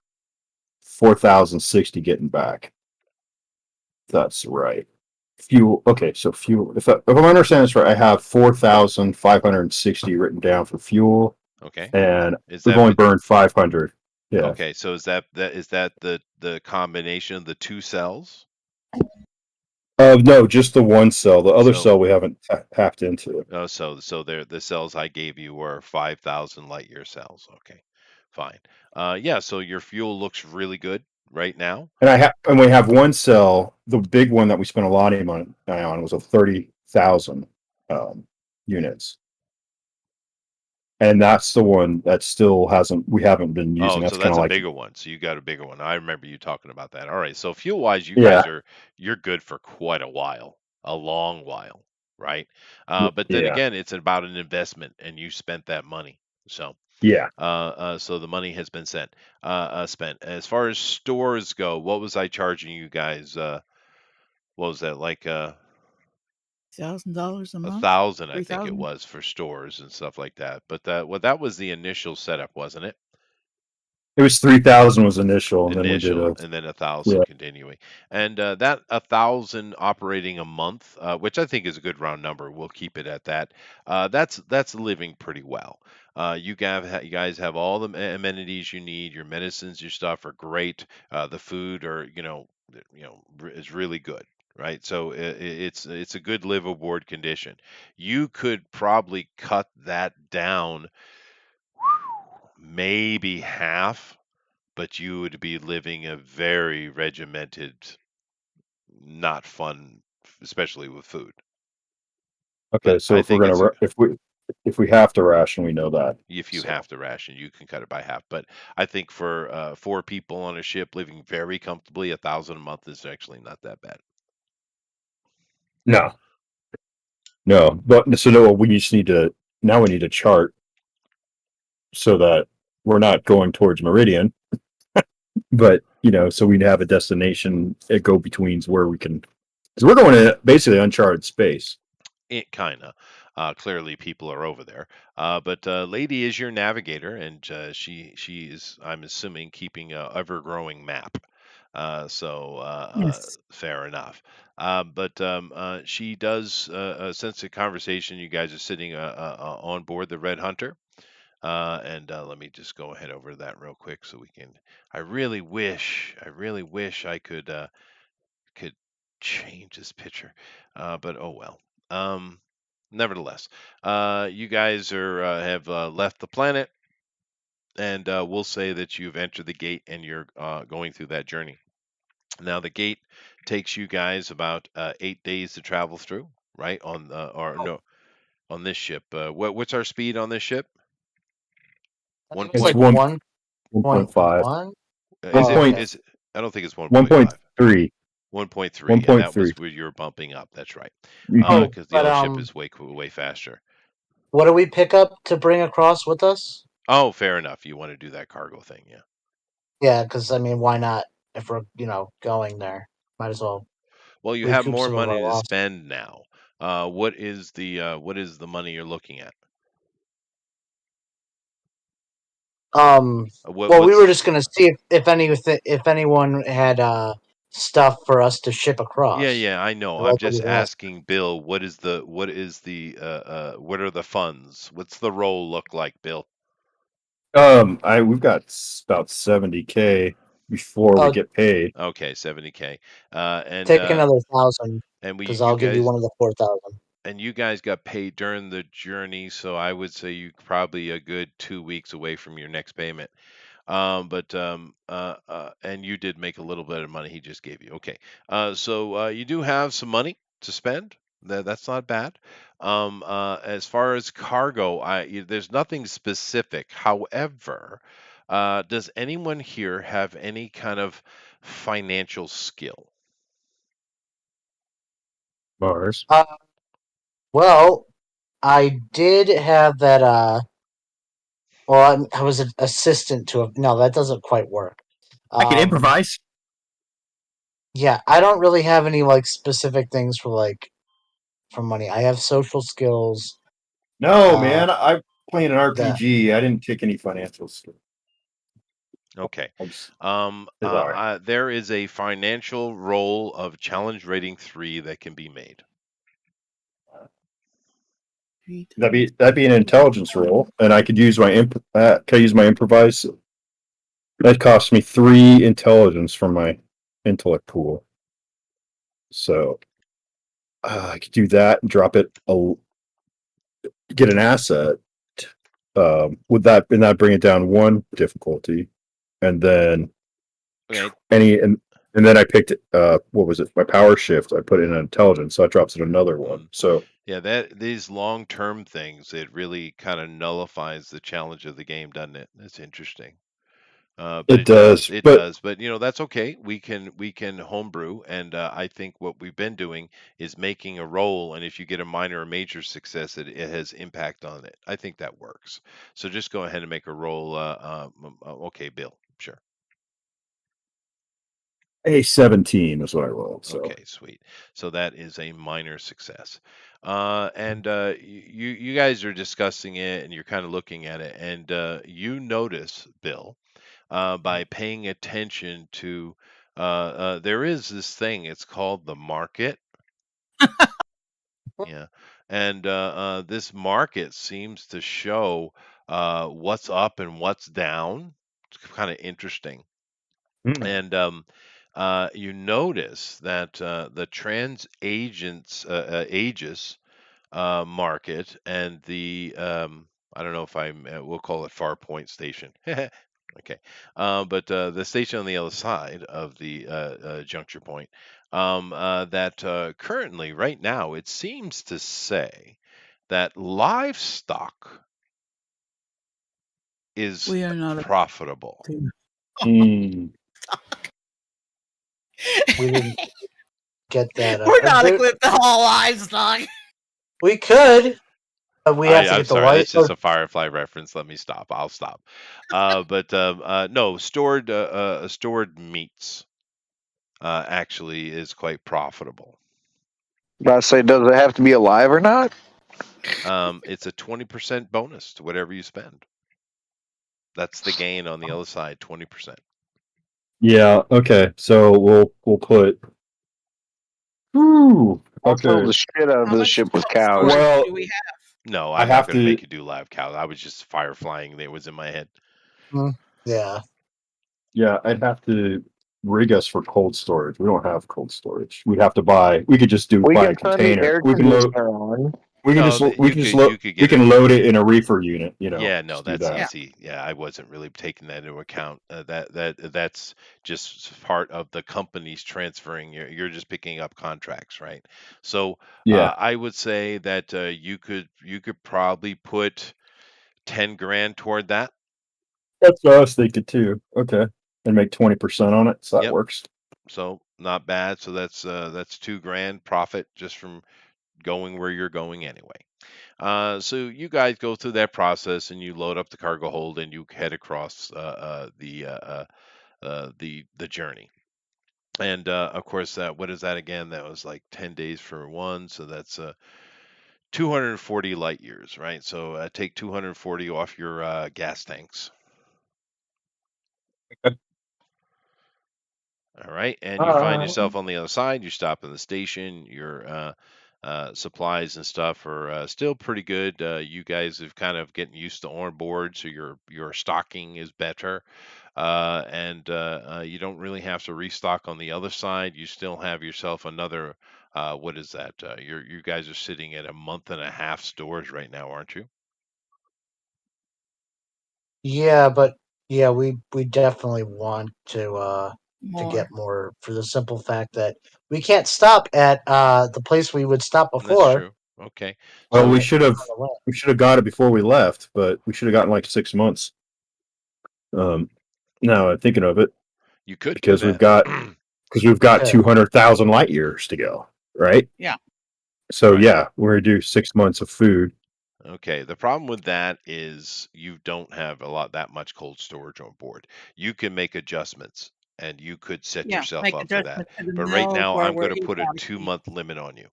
Speaker 5: 4,060 getting back. That's right. Fuel. Okay, so fuel. If I'm understanding this right, I have 4,560 written down for fuel,
Speaker 1: Okay.
Speaker 5: and
Speaker 1: Is
Speaker 5: we've
Speaker 1: that
Speaker 5: only
Speaker 1: with
Speaker 5: burned 500. Yeah.
Speaker 1: okay? So is that the combination of the two cells?
Speaker 5: No, just the one cell. The other
Speaker 1: So
Speaker 5: cell we haven't tapped into.
Speaker 1: so there the cells I gave you were 5,000 light year cells. Okay, fine. Yeah. So your fuel looks really good right now.
Speaker 5: And we have one cell. The big one that we spent a lot of money on was a 30,000 units, and that's the one that still hasn't. We haven't been using.
Speaker 1: Oh, so
Speaker 5: That's kind
Speaker 1: that's
Speaker 5: of
Speaker 1: a
Speaker 5: like,
Speaker 1: bigger one. So you got a bigger one. I remember you talking about that. All right. So fuel wise, you
Speaker 5: yeah,
Speaker 1: guys you're good for quite a while, a long while, right? But then
Speaker 5: yeah,
Speaker 1: again, it's about an investment, and you spent that money. So
Speaker 5: yeah.
Speaker 1: so the money has been spent. As far as stores go, what was I charging you guys? What was that like?
Speaker 4: $1,000 a
Speaker 1: A
Speaker 4: month.
Speaker 1: thousand, I think it
Speaker 4: 3,000.
Speaker 1: was for stores and stuff like that. But that was the initial setup, wasn't it?
Speaker 5: It was 3,000 was initial, and then we did
Speaker 1: Initial
Speaker 5: a
Speaker 1: and then a thousand
Speaker 5: yeah.
Speaker 1: continuing, and that a thousand operating a month, which I think is a good round number. We'll keep it at that. That's living pretty well. You guys have all the amenities you need. Your medicines, your stuff are great. The food are is really good. Right, so it's a good live aboard condition. You could probably cut that down maybe half, but you would be living a very regimented, not fun, especially with food.
Speaker 5: Okay,
Speaker 1: But
Speaker 5: so
Speaker 1: I
Speaker 5: if we're
Speaker 1: think it's
Speaker 5: gonna if we have to ration, we know that.
Speaker 1: if you
Speaker 5: So
Speaker 1: have to ration, you can cut it by half. But I think for 4 people on a ship living very comfortably, 1,000 a month is actually not that bad.
Speaker 5: no, no, but so no, we just need to now we need a chart so that we're not going towards Meridian, but so we'd have a destination at go-betweens where we can, because we're going to basically uncharted space.
Speaker 1: It kind of. Clearly, people are over there. But Lady is your navigator, and she is, I'm assuming, keeping a ever-growing map.
Speaker 4: Yes.
Speaker 1: Fair enough. But she does sense the conversation. You guys are sitting on board the Red Hunter. And let me just go ahead over that real quick so we can. I really wish I could change this picture, but oh well. Um, Nevertheless, you guys have left the planet, and we'll say that you've entered the gate and you're going through that journey. Now, the gate takes you guys about 8 days to travel through, right? Or no, on this ship. What's our speed on this ship?
Speaker 2: I
Speaker 1: One
Speaker 2: think it's
Speaker 5: It's
Speaker 2: like
Speaker 1: point.
Speaker 5: 1.5.
Speaker 2: 1.1.
Speaker 1: Is
Speaker 2: Oh,
Speaker 1: it?
Speaker 2: okay.
Speaker 1: Is I don't think it's 1.5.
Speaker 5: 1.3.
Speaker 1: 1.3, and that was
Speaker 5: 1.3.
Speaker 1: where you're bumping up. That's right.
Speaker 5: Mhm.
Speaker 2: Oh,
Speaker 1: Because the
Speaker 2: but
Speaker 1: old ship is way faster.
Speaker 2: what do we pick up to bring across with us?
Speaker 1: Oh, fair enough. You want to do that cargo thing, yeah.
Speaker 2: Yeah, because I mean, why not? If we're going there, might as well
Speaker 1: Well, you have
Speaker 2: recoup
Speaker 1: more
Speaker 2: some of our
Speaker 1: money to
Speaker 2: loss.
Speaker 1: spend now. What is the money you're looking at?
Speaker 2: Well, we were
Speaker 1: What's
Speaker 2: just gonna see if anyone had stuff for us to ship
Speaker 1: Yeah,
Speaker 2: across.
Speaker 1: yeah, I know. I'm
Speaker 2: Like what
Speaker 1: just
Speaker 2: we asked.
Speaker 1: asking Bill, what are the funds? What's the roll look like, Bill?
Speaker 5: We've got about 70K before we
Speaker 2: Oh,
Speaker 5: get paid.
Speaker 1: Okay, 70K.
Speaker 2: take another 1,000
Speaker 1: And we
Speaker 2: because
Speaker 1: you
Speaker 2: I'll give you
Speaker 1: guys
Speaker 2: one of the 4,000.
Speaker 1: and you guys got paid during the journey, so I would say you probably a good 2 weeks away from your next payment. And you did make a little bit of money he just gave you. Okay. You do have some money to spend. That's not bad. As far as cargo, there's nothing specific. However, does anyone here have any kind of financial skill?
Speaker 5: Mars.
Speaker 2: Well, I did have that. Well, I was an assistant to a. No, that doesn't quite work.
Speaker 5: I can improvise.
Speaker 2: Yeah, I don't really have any like specific things for money. I have social skills.
Speaker 5: No,
Speaker 2: Uh,
Speaker 5: man. I'm playing an
Speaker 2: that
Speaker 5: RPG. I didn't take any financial skill.
Speaker 1: Okay.
Speaker 5: I just, it's all right.
Speaker 1: There is a financial roll of challenge rating 3 that can be made.
Speaker 5: That'd be an intelligence roll, and I could use my can I use my improvise? That cost me 3 intelligence from my intellect pool. So I could do that and drop it. Get an asset. Would that bring it down 1 difficulty, and then
Speaker 1: Okay.
Speaker 5: and then I picked what was it? My power shift. I put in an intelligence, so that drops it another 1. So
Speaker 1: Yeah, that these long-term things, it really kind of nullifies the challenge of the game, doesn't it? That's interesting. But
Speaker 5: it does,
Speaker 1: it
Speaker 5: but
Speaker 1: does. But that's okay. We can homebrew, and I think what we've been doing is making a roll, and if you get a minor or major success, it has impact on it. I think that works. So just go ahead and make a roll. Okay, Bill. Sure.
Speaker 5: a 17 is what I rolled. So
Speaker 1: Okay, sweet. So that is a minor success. And you guys are discussing it, and you're kind of looking at it, and you notice, Bill, by paying attention to there is this thing. It's called the market. Yeah, and this market seems to show what's up and what's down. It's kind of interesting. And you notice that the trans agents Aegis market and the I don't know if we'll call it Farpoint Station. Okay, but the station on the other side of the juncture point that currently right now it seems to say that livestock is
Speaker 4: We are not a
Speaker 1: profitable.
Speaker 5: mm,
Speaker 2: we didn't get that.
Speaker 4: We're not equipped to haul livestock.
Speaker 2: We could, We have to
Speaker 1: I'm
Speaker 2: get the
Speaker 1: sorry,
Speaker 2: light.
Speaker 1: that's just a Firefly reference. Let me stop. I'll stop. No, stored meats actually is quite profitable.
Speaker 3: But I say, does it have to be alive or not?
Speaker 1: It's a 20% bonus to whatever you spend. That's the gain on the other side, 20%.
Speaker 5: Yeah. Okay. So we'll put. Ooh.
Speaker 3: I'll fill
Speaker 5: Okay.
Speaker 3: the shit out of
Speaker 4: How
Speaker 3: the
Speaker 4: much
Speaker 3: ship with
Speaker 4: cold
Speaker 3: cows.
Speaker 4: storage
Speaker 5: Well,
Speaker 4: do we have?
Speaker 1: No,
Speaker 5: I
Speaker 1: I'm not
Speaker 5: have
Speaker 1: going to
Speaker 5: to.
Speaker 1: make you do live cow. I was just fireflying that was in my head.
Speaker 2: Yeah.
Speaker 5: Yeah, I'd have to rig us for cold storage. We don't have cold storage. We'd have to buy. We could just
Speaker 3: We
Speaker 5: buy
Speaker 3: can
Speaker 5: a
Speaker 3: turn the
Speaker 5: container.
Speaker 3: air
Speaker 5: We can load.
Speaker 3: conditioner on.
Speaker 5: We can
Speaker 1: No,
Speaker 5: just. We can just load.
Speaker 1: you could
Speaker 5: We
Speaker 1: get
Speaker 5: can
Speaker 1: a
Speaker 5: load it in a reefer unit.
Speaker 1: yeah, no,
Speaker 5: Just do
Speaker 1: that's
Speaker 5: that.
Speaker 4: Yeah.
Speaker 1: easy. Yeah, I wasn't really taking that into account. That's just part of the company's transferring. You're just picking up contracts, right? So
Speaker 5: Yeah,
Speaker 1: I would say that you could probably put 10 grand toward that.
Speaker 5: that's what I was thinking too. Okay, and make 20% on it. So that
Speaker 1: Yep.
Speaker 5: works.
Speaker 1: So not bad. So that's 2 grand profit just from going where you're going anyway. So you guys go through that process and you load up the cargo hold and you head across the journey. And of course, what is that again? That was like 10 days for one, so that's 240 light years, right? So take 240 off your gas tanks.
Speaker 5: Okay.
Speaker 1: All right, and you find yourself on the other side. You stop in the station. Your supplies and stuff are still pretty good. You guys have kind of getting used to on board, so your stocking is better, and you don't really have to restock on the other side. You still have yourself another. What is that? You guys are sitting at a month and a half stores right now, aren't you?
Speaker 2: Yeah, but yeah, we definitely want to get
Speaker 4: More.
Speaker 2: more for the simple fact that we can't stop at the place we would stop
Speaker 1: That's
Speaker 2: before.
Speaker 1: true. Okay,
Speaker 5: Well,
Speaker 1: so
Speaker 5: we should have. We should have got it before we left, but we should have gotten like 6 months. Now I'm thinking of it
Speaker 1: you could do
Speaker 5: because
Speaker 1: that.
Speaker 5: we've got
Speaker 2: Okay.
Speaker 5: 200,000 light years to go, right?
Speaker 4: Yeah.
Speaker 5: So
Speaker 1: Right.
Speaker 5: yeah, we're gonna do 6 months of food.
Speaker 1: Okay, the problem with that is you don't have that much cold storage on board. You can make adjustments and you could set
Speaker 4: Yeah.
Speaker 1: yourself
Speaker 4: Make
Speaker 1: up for that.
Speaker 4: adjustments to the
Speaker 1: But right
Speaker 4: mills
Speaker 1: now
Speaker 4: where
Speaker 1: I'm going to
Speaker 4: he's
Speaker 1: put a
Speaker 4: got to keep.
Speaker 1: 2 month limit on you,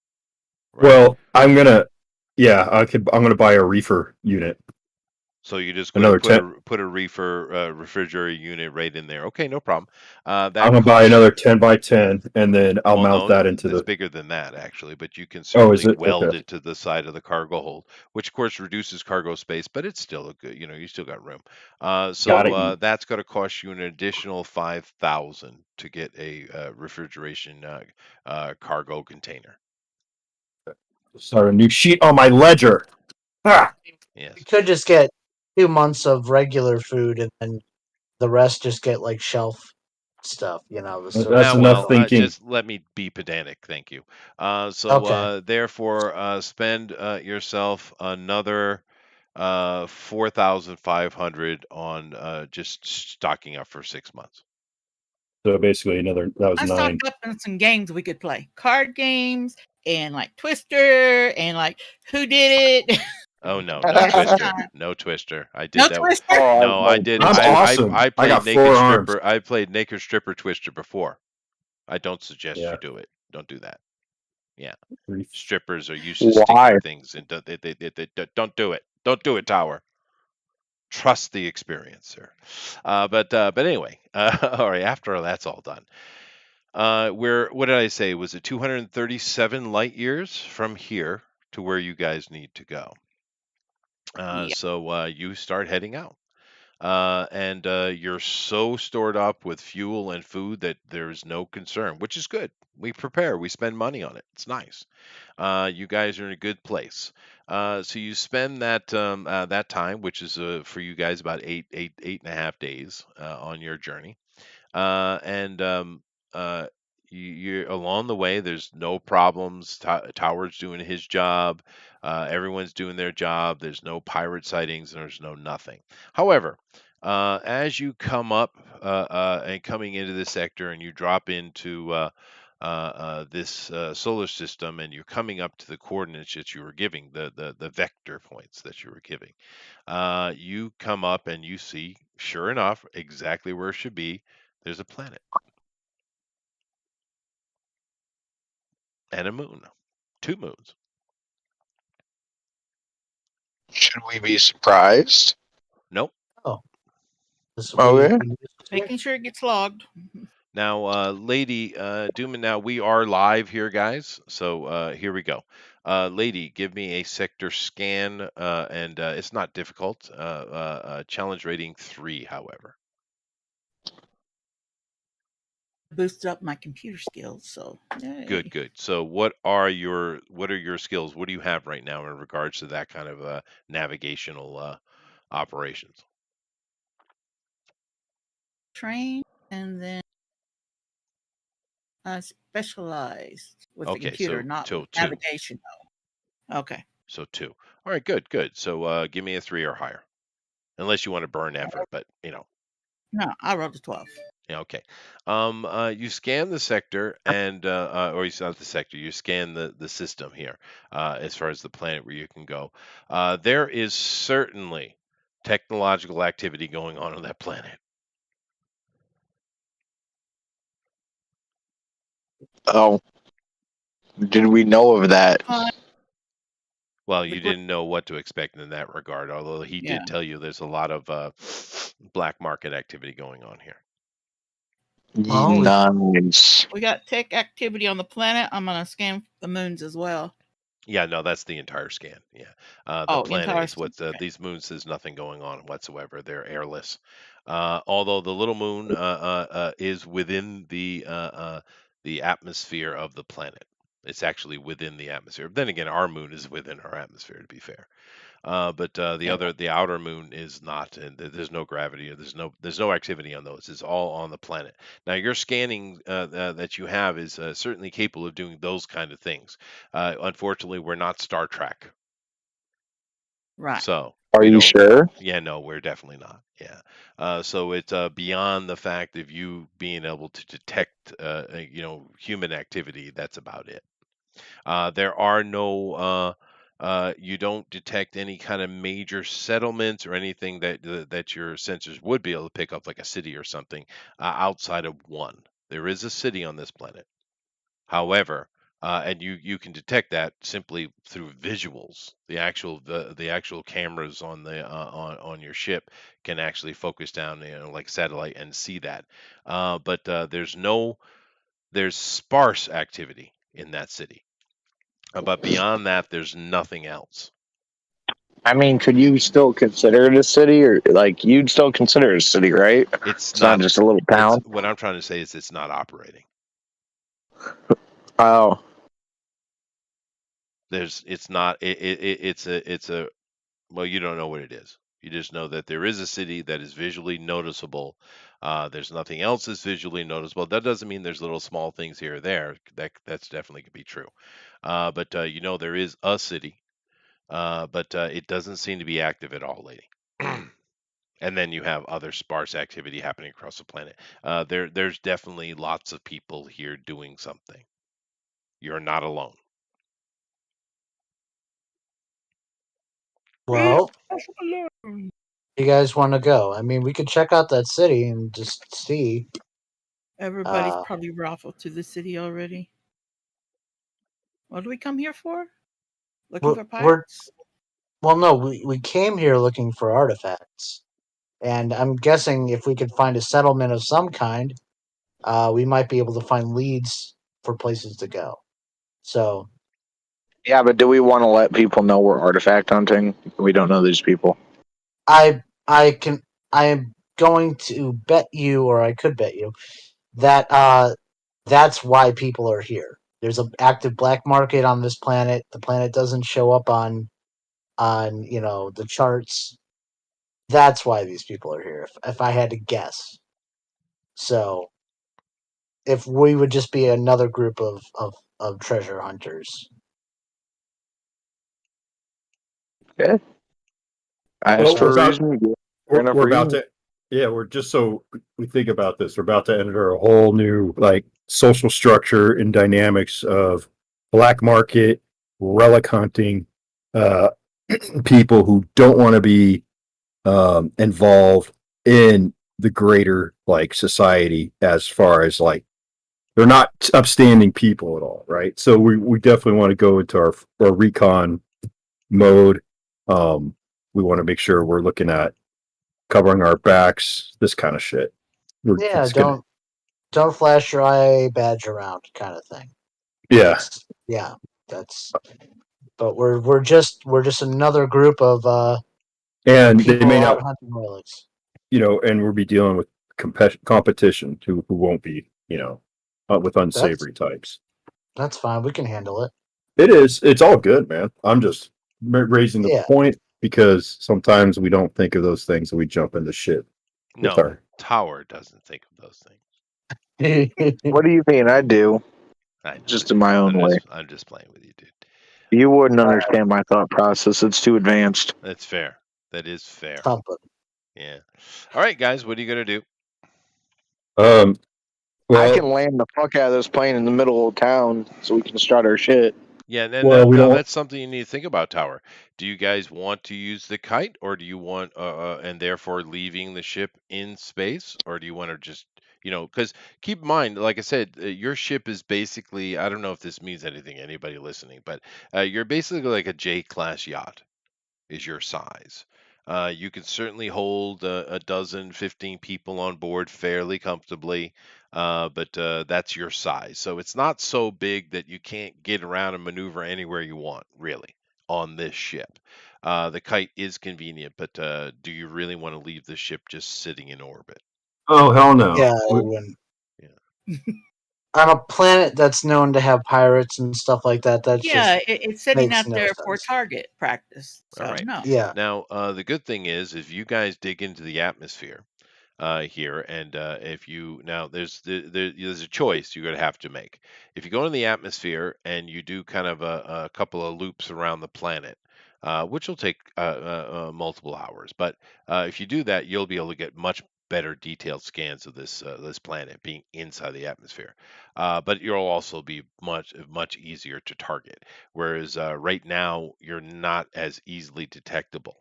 Speaker 1: right?
Speaker 5: Well, yeah, I'm gonna buy a reefer unit,
Speaker 1: So you're just going to
Speaker 5: another 10.
Speaker 1: put a reefer refrigerator unit right in there. Okay, no problem.
Speaker 5: I'm
Speaker 1: That
Speaker 5: gonna buy
Speaker 1: costs
Speaker 5: another 10 by 10, and then I'll
Speaker 1: well,
Speaker 5: mount
Speaker 1: no,
Speaker 5: that into
Speaker 1: it's
Speaker 5: the.
Speaker 1: bigger than that actually, but you can
Speaker 5: Oh, is
Speaker 1: certainly
Speaker 5: it okay?
Speaker 1: weld it to the side of the cargo hold, which of course reduces cargo space, but it's still a good, you still got room.
Speaker 5: Gotta eat.
Speaker 1: That's going to cost you an additional 5,000 to get a refrigeration cargo container.
Speaker 5: Start a new sheet on my ledger. Ah,
Speaker 2: We
Speaker 1: Yes.
Speaker 2: could just get 2 months of regular food and then the rest just get like shelf stuff. The
Speaker 5: that's
Speaker 2: service
Speaker 5: enough
Speaker 2: stuff.
Speaker 5: thinking.
Speaker 1: Just let me be pedantic, thank you.
Speaker 2: Okay.
Speaker 1: Therefore, spend yourself another 4,500 on just stocking up for 6 months.
Speaker 5: So basically, that was
Speaker 4: I
Speaker 5: 9.
Speaker 4: stocked up on some games we could play. Card games and like Twister and like Who Did It?
Speaker 1: Oh no, no
Speaker 4: Guess the
Speaker 1: Twister,
Speaker 4: time.
Speaker 1: no Twister. I
Speaker 4: No
Speaker 1: did that.
Speaker 3: Oh,
Speaker 4: Twister?
Speaker 3: I
Speaker 1: No, I
Speaker 3: love
Speaker 1: did.
Speaker 5: I'm
Speaker 3: Twister.
Speaker 5: awesome.
Speaker 1: I
Speaker 5: I
Speaker 1: played
Speaker 5: got
Speaker 1: Naked
Speaker 5: 4 arms.
Speaker 1: Stripper. I played Naked Stripper Twister before. I don't suggest
Speaker 5: Yeah.
Speaker 1: you do it. Don't do that. Yeah,
Speaker 5: Grief.
Speaker 1: strippers are used to
Speaker 3: Why?
Speaker 1: sticking things, and don't do it. Don't do it, Tower. Trust the experience, sir. But anyway, all right. After that's all done, what did I say? Was it 237 light years from here to where you guys need to go?
Speaker 4: Yeah.
Speaker 1: So you start heading out. And you're so stored up with fuel and food that there's no concern, which is good. We prepare, we spend money on it. It's nice. You guys are in a good place. So you spend that time, which is for you guys about 8.5 days on your journey, and uh, you're along the way. There's no problems. Tower's doing his job. Everyone's doing their job. There's no pirate sightings. There's no nothing. However, as you come up and coming into the sector, and you drop into this solar system, and you're coming up to the coordinates that you were giving, the vector points that you were giving, you come up and you see, sure enough, exactly where it should be. There's a planet and a moon, 2 moons.
Speaker 3: Should we be surprised?
Speaker 1: Nope.
Speaker 2: Oh, this
Speaker 3: Okay.
Speaker 4: Making sure it gets logged.
Speaker 1: Now, Lady Duma, now we are live here, guys. So here we go. Lady, give me a sector scan, and it's not difficult. Challenge rating 3, however.
Speaker 4: Boosted up my computer skills, so yay.
Speaker 1: Good. So what are your skills? What do you have right now in regards to that kind of navigational operations?
Speaker 4: Train and then specialized with the
Speaker 1: Okay,
Speaker 4: computer,
Speaker 1: so
Speaker 4: not with
Speaker 1: 2.
Speaker 4: navigation. though. Okay.
Speaker 1: So 2. All right, good. So give me a 3 or higher, unless you want to burn effort, but
Speaker 4: No, I rolled a 12.
Speaker 1: Yeah, okay. You scan the sector and or it's not the sector, you scan the system here, as far as the planet where you can go. There is certainly technological activity going on that planet.
Speaker 3: Oh, did we know of that?
Speaker 1: Well,
Speaker 4: The
Speaker 1: you
Speaker 4: group-
Speaker 1: didn't know what to expect in that regard, although he
Speaker 4: Yeah.
Speaker 1: did tell you there's a lot of black market activity going on here.
Speaker 2: Oh,
Speaker 3: Nice.
Speaker 4: We got tech activity on the planet. I'm gonna scan the moons as well.
Speaker 1: Yeah, no, that's the entire scan. Yeah, the
Speaker 4: Oh,
Speaker 1: planet
Speaker 4: entire
Speaker 1: is what's
Speaker 4: okay.
Speaker 1: these moons. There's nothing going on whatsoever. They're airless. Although the little moon is within the atmosphere of the planet. It's actually within the atmosphere. Then again, our moon is within our atmosphere. To be fair, but the outer moon is not, and there's no gravity. Or there's no activity on those. It's all on the planet. Now your scanning that you have is certainly capable of doing those kind of things. Unfortunately, we're not Star Trek,
Speaker 4: Right.
Speaker 1: so
Speaker 3: Are
Speaker 1: we
Speaker 3: you
Speaker 1: don't.
Speaker 3: sure?
Speaker 1: Yeah, no, we're definitely not. Yeah. So it's beyond the fact of you being able to detect, human activity. That's about it. There are no, you don't detect any kind of major settlements or anything that your sensors would be able to pick up, like a city or something, outside of one. There is a city on this planet. However, and you can detect that simply through visuals. The actual cameras on the on your ship can actually focus down, like satellite, and see that. But there's sparse activity in that city. But beyond that, there's nothing else.
Speaker 3: I mean, could you still consider it a city, or like you'd still consider it a city, right?
Speaker 1: It's
Speaker 3: It's not
Speaker 1: not.
Speaker 3: just a little
Speaker 1: It's
Speaker 3: town.
Speaker 1: what I'm trying to say is it's not operating.
Speaker 3: Oh,
Speaker 1: It's not. It's a. Well, you don't know what it is. You just know that there is a city that is visually noticeable. There's nothing else that's visually noticeable. That doesn't mean there's little small things here or there. That's definitely could be true. But there is a city. But it doesn't seem to be active at all, lady. And then you have other sparse activity happening across the planet. There's definitely lots of people here doing something. You're not alone.
Speaker 2: well, you guys want to go? I mean, we could check out that city and just see.
Speaker 4: Everybody's probably raffled to the city already. What do we come here for? Looking for pirates?
Speaker 2: Well, no, we came here looking for artifacts, and I'm guessing if we could find a settlement of some kind, we might be able to find leads for places to go. So
Speaker 3: yeah, but do we want to let people know we're artifact hunting? We don't know these people.
Speaker 2: I am going to bet you, or I could bet you, that that's why people are here. There's an active black market on this planet. The planet doesn't show up on the charts. That's why these people are here. If I had to guess, so if we would just be another group of treasure hunters.
Speaker 3: Okay. I
Speaker 5: Well,
Speaker 3: asked
Speaker 2: So
Speaker 3: for a reason. You gave
Speaker 5: we're
Speaker 3: enough
Speaker 5: about
Speaker 3: reason.
Speaker 5: Yeah, we're just so we think about this. We're about to enter a whole new like social structure and dynamics of black market relic hunting, uh, people who don't want to be involved in the greater like society as far as like they're not upstanding people at all, right? So we definitely want to go into our recon mode. We want to make sure we're looking at covering our backs, this kind of shit.
Speaker 2: Yeah,
Speaker 5: It's gonna,
Speaker 2: don't flash your eye badge around, kind of thing.
Speaker 5: yeah,
Speaker 2: Yeah, that's. But we're just another group of
Speaker 5: and they may
Speaker 2: people out
Speaker 5: not,
Speaker 2: hunting relics.
Speaker 5: and we'll be dealing with competition who won't be, with
Speaker 2: That's
Speaker 5: unsavory types.
Speaker 2: that's fine. We can handle it.
Speaker 5: It is. It's all good, man. I'm just raising the
Speaker 2: Yeah.
Speaker 5: point because sometimes we don't think of those things and we jump into shit with
Speaker 1: No,
Speaker 5: our.
Speaker 1: Tower doesn't think of those things.
Speaker 3: What do you mean? I do,
Speaker 1: I know.
Speaker 3: just in my own way.
Speaker 1: I'm just playing with you, dude.
Speaker 3: You wouldn't understand my thought process. It's too advanced.
Speaker 1: That's fair. That is fair.
Speaker 2: Something.
Speaker 1: Yeah. All right, guys. What are you gonna do?
Speaker 5: Um.
Speaker 3: I
Speaker 5: Well,
Speaker 3: can land the fuck out of this plane in the middle of town so we can start our shit.
Speaker 1: Yeah, and
Speaker 5: well, we
Speaker 1: now
Speaker 5: don't.
Speaker 1: that's something you need to think about, Tower. Do you guys want to use the kite, or do you want, and therefore leaving the ship in space, or do you want to just, because keep in mind, like I said, your ship is basically, I don't know if this means anything to anybody listening, but you're basically like a J-class yacht is your size. You can certainly hold a dozen, 15 people on board fairly comfortably, but that's your size. So it's not so big that you can't get around and maneuver anywhere you want, really, on this ship. The kite is convenient, but do you really want to leave the ship just sitting in orbit?
Speaker 5: Oh hell no.
Speaker 2: Yeah, I wouldn't.
Speaker 1: Yeah.
Speaker 2: On a planet that's known to have pirates and stuff like that, that's
Speaker 4: Yeah,
Speaker 2: just
Speaker 4: it's sitting
Speaker 2: makes
Speaker 4: out
Speaker 2: no
Speaker 4: there for
Speaker 2: sense.
Speaker 4: target practice.
Speaker 1: All
Speaker 4: So
Speaker 1: right.
Speaker 4: no.
Speaker 2: Yeah.
Speaker 1: Now, the good thing is, if you guys dig into the atmosphere, here. And if you now there's a choice you're going to have to make. If you go in the atmosphere and you do kind of a couple of loops around the planet, which will take multiple hours, but if you do that, you'll be able to get much better detailed scans of this planet being inside the atmosphere. But you'll also be much easier to target. Whereas right now you're not as easily detectable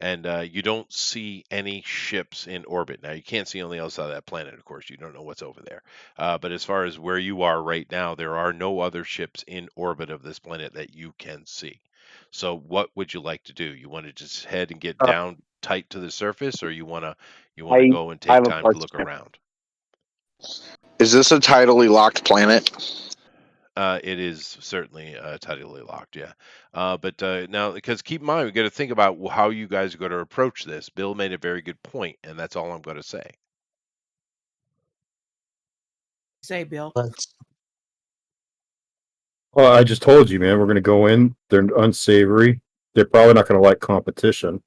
Speaker 1: and you don't see any ships in orbit. Now, you can't see on the other side of that planet, of course. You don't know what's over there. But as far as where you are right now, there are no other ships in orbit of this planet that you can see. So, what would you like to do? You want to just head and get
Speaker 3: Uh,
Speaker 1: down tight to the surface, or you want to
Speaker 3: I
Speaker 1: go and
Speaker 3: I
Speaker 1: take
Speaker 3: have a
Speaker 1: time to look
Speaker 3: question.
Speaker 1: around?
Speaker 3: Is this a tidally locked planet?
Speaker 1: It is certainly tidally locked, yeah. But now, because keep in mind, we got to think about how you guys are going to approach this. Bill made a very good point, and that's all I'm going to say.
Speaker 4: Say, Bill.
Speaker 2: Let's
Speaker 5: Well, I just told you, man. We're gonna go in. They're unsavory. They're probably not gonna like competition.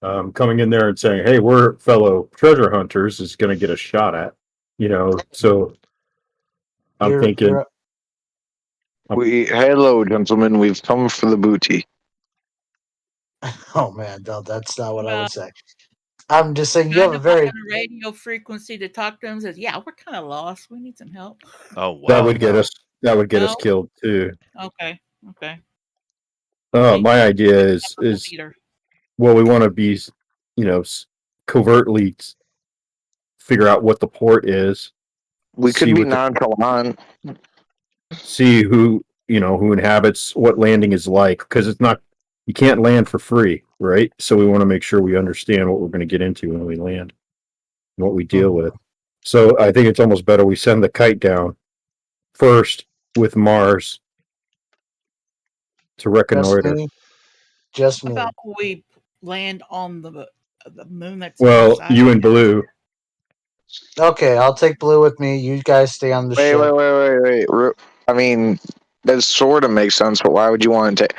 Speaker 5: Coming in there and saying, "Hey, we're fellow treasure hunters," is gonna get a shot at. So I'm thinking,
Speaker 2: you're
Speaker 3: Hello, gentlemen. We've come for the booty.
Speaker 2: oh man, no, that's not what I
Speaker 4: Well,
Speaker 2: would say. I'm just saying you have
Speaker 4: kind
Speaker 2: a
Speaker 4: of like
Speaker 2: very
Speaker 4: on a radio frequency to talk to them says, yeah, we're kind of lost. We need some help.
Speaker 1: Oh
Speaker 5: that
Speaker 1: wow.
Speaker 5: would get
Speaker 2: no.
Speaker 5: us that would get us
Speaker 4: No?
Speaker 5: killed too.
Speaker 4: Okay. Okay. Hey,
Speaker 5: My idea
Speaker 4: the
Speaker 5: is
Speaker 4: leader.
Speaker 5: well, we want to be, covertly figure out what the port is,
Speaker 3: We
Speaker 5: see
Speaker 3: could be
Speaker 5: what the
Speaker 3: nonchalant.
Speaker 5: see who inhabits what landing is like because it's not you can't land for free, right? So we want to make sure we understand what we're going to get into when we land and what we deal
Speaker 2: Mhm.
Speaker 5: with. So I think it's almost better we send the kite down first with Mars to
Speaker 2: Just
Speaker 5: reconnoiter.
Speaker 2: me. Just
Speaker 4: How
Speaker 2: me.
Speaker 4: about we land on the moon that's
Speaker 5: Well,
Speaker 4: inside
Speaker 5: you
Speaker 4: of
Speaker 5: and Blue.
Speaker 2: Okay, I'll take Blue with me. You guys stay on the
Speaker 3: Wait,
Speaker 2: ship.
Speaker 3: wait, wait, wait, wait. I mean, that sort of makes sense, but why would you want to take?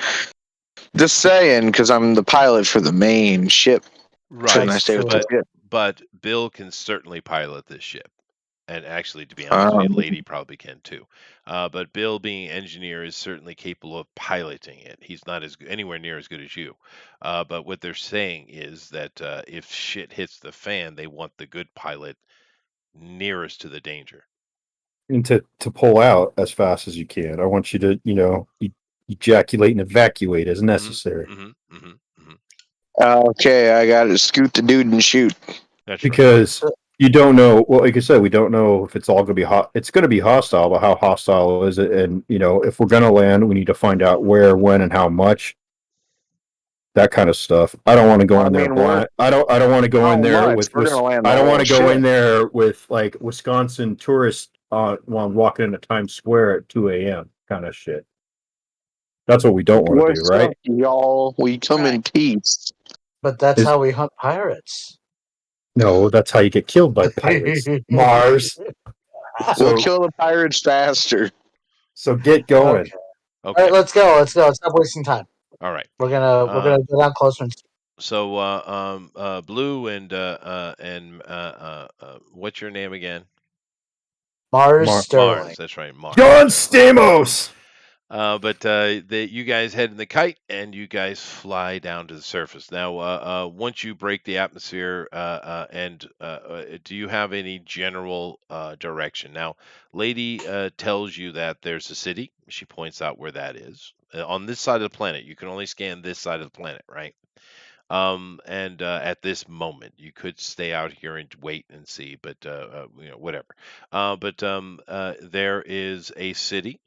Speaker 3: Just saying, because I'm the pilot for the main ship.
Speaker 1: Right.
Speaker 3: Shouldn't I
Speaker 2: That's
Speaker 3: stay with
Speaker 2: true.
Speaker 3: the ship?
Speaker 1: But Bill can certainly pilot this ship. And actually, to be honest with you,
Speaker 3: Um,
Speaker 1: Lady probably can too. But Bill, being engineer, is certainly capable of piloting it. He's not anywhere near as good as you. But what they're saying is that if shit hits the fan, they want the good pilot nearest to the danger.
Speaker 5: And to pull out as fast as you can. I want you to, ejaculate and evacuate as
Speaker 1: Hmm.
Speaker 5: necessary.
Speaker 1: Hmm. Hmm. Hmm.
Speaker 3: okay, I got to scoot the dude and shoot.
Speaker 1: That's right.
Speaker 5: Because you don't know. Well, like I said, we don't know if it's all going to be hot. It's going to be hostile, but how hostile is it? And if we're going to land, we need to find out where, when, and how much. That kind of stuff. I don't want to go
Speaker 3: I
Speaker 5: in there
Speaker 3: mean, we're
Speaker 5: blind. I don't want to go in
Speaker 3: how
Speaker 5: there
Speaker 3: much?
Speaker 5: with.
Speaker 3: We're gonna land the
Speaker 5: I don't want
Speaker 3: whole
Speaker 5: to go in
Speaker 3: ship.
Speaker 5: there with like Wisconsin tourists while I'm walking into Times Square at 2 a.m. kind of shit. That's what we don't want to do,
Speaker 3: What's
Speaker 5: right?
Speaker 3: up, y'all? We come in
Speaker 4: Right.
Speaker 3: peace.
Speaker 2: But that's
Speaker 5: Is
Speaker 2: how we hunt pirates.
Speaker 5: No, that's how you get killed by pirates. Mars.
Speaker 3: We'll
Speaker 5: So
Speaker 3: kill the pirates faster.
Speaker 5: get going.
Speaker 2: Okay. All right,
Speaker 1: Okay.
Speaker 2: let's go. Let's go. Stop wasting time.
Speaker 1: All right.
Speaker 2: We're gonna get down closer and
Speaker 1: So, Blue and what's your name again?
Speaker 2: Mars
Speaker 5: Mar-
Speaker 2: Sterling.
Speaker 1: Mars. That's right, Mars.
Speaker 5: John Stamos.
Speaker 1: But you guys head in the kite and you guys fly down to the surface. Now, once you break the atmosphere, do you have any general direction? Now, Lady tells you that there's a city. She points out where that is. On this side of the planet. You can only scan this side of the planet, right? And at this moment, you could stay out here and wait and see, but whatever. But there is a city,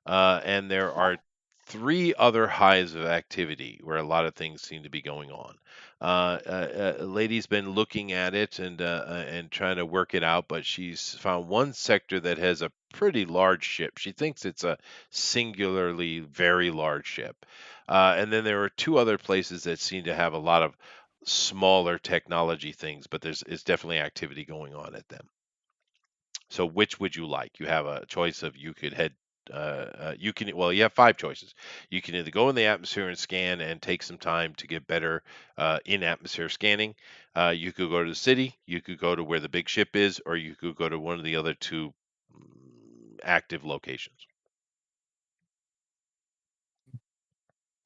Speaker 1: and there are three other highs of activity where a lot of things seem to be going on. Lady's been looking at it and trying to work it out, but she's found one sector that has a pretty large ship. She thinks it's a singularly very large ship. And then there are two other places that seem to have a lot of smaller technology things, but it's definitely activity going on at them. So which would you like? You have a choice of you could head. You have five choices. You can either go in the atmosphere and scan and take some time to get better in atmosphere scanning. You could go to the city. You could go to where the big ship is, or you could go to one of the other two active locations.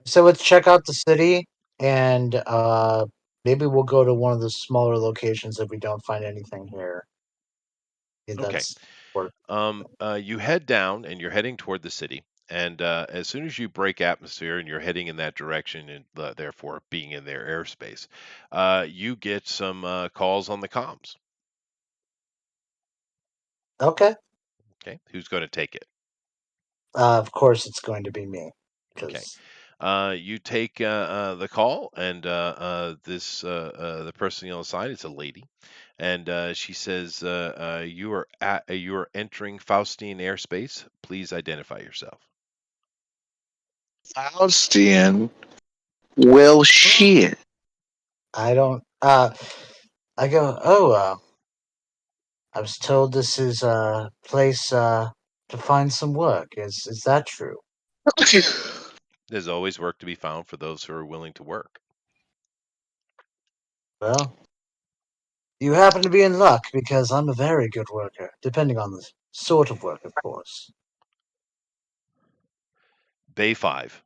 Speaker 2: so let's check out the city and maybe we'll go to one of the smaller locations if we don't find anything here. Yeah,
Speaker 1: Okay.
Speaker 2: that's worth.
Speaker 1: You head down and you're heading toward the city. And as soon as you break atmosphere and you're heading in that direction, and therefore being in their airspace, you get some calls on the comms.
Speaker 2: Okay.
Speaker 1: Okay, who's going to take it?
Speaker 2: Of course, it's going to be me
Speaker 1: Okay,
Speaker 2: because
Speaker 1: you take the call, and the person on the other side is a lady, and she says, you are entering Faustian airspace. Please identify yourself."
Speaker 3: Faustian. Well, shit.
Speaker 2: I don't. I go. Oh, I was told this is a place to find some work. Is that true?
Speaker 1: There's always work to be found for those who are willing to work.
Speaker 2: Well, you happen to be in luck because I'm a very good worker, depending on the sort of work, of course.
Speaker 1: Bay 5.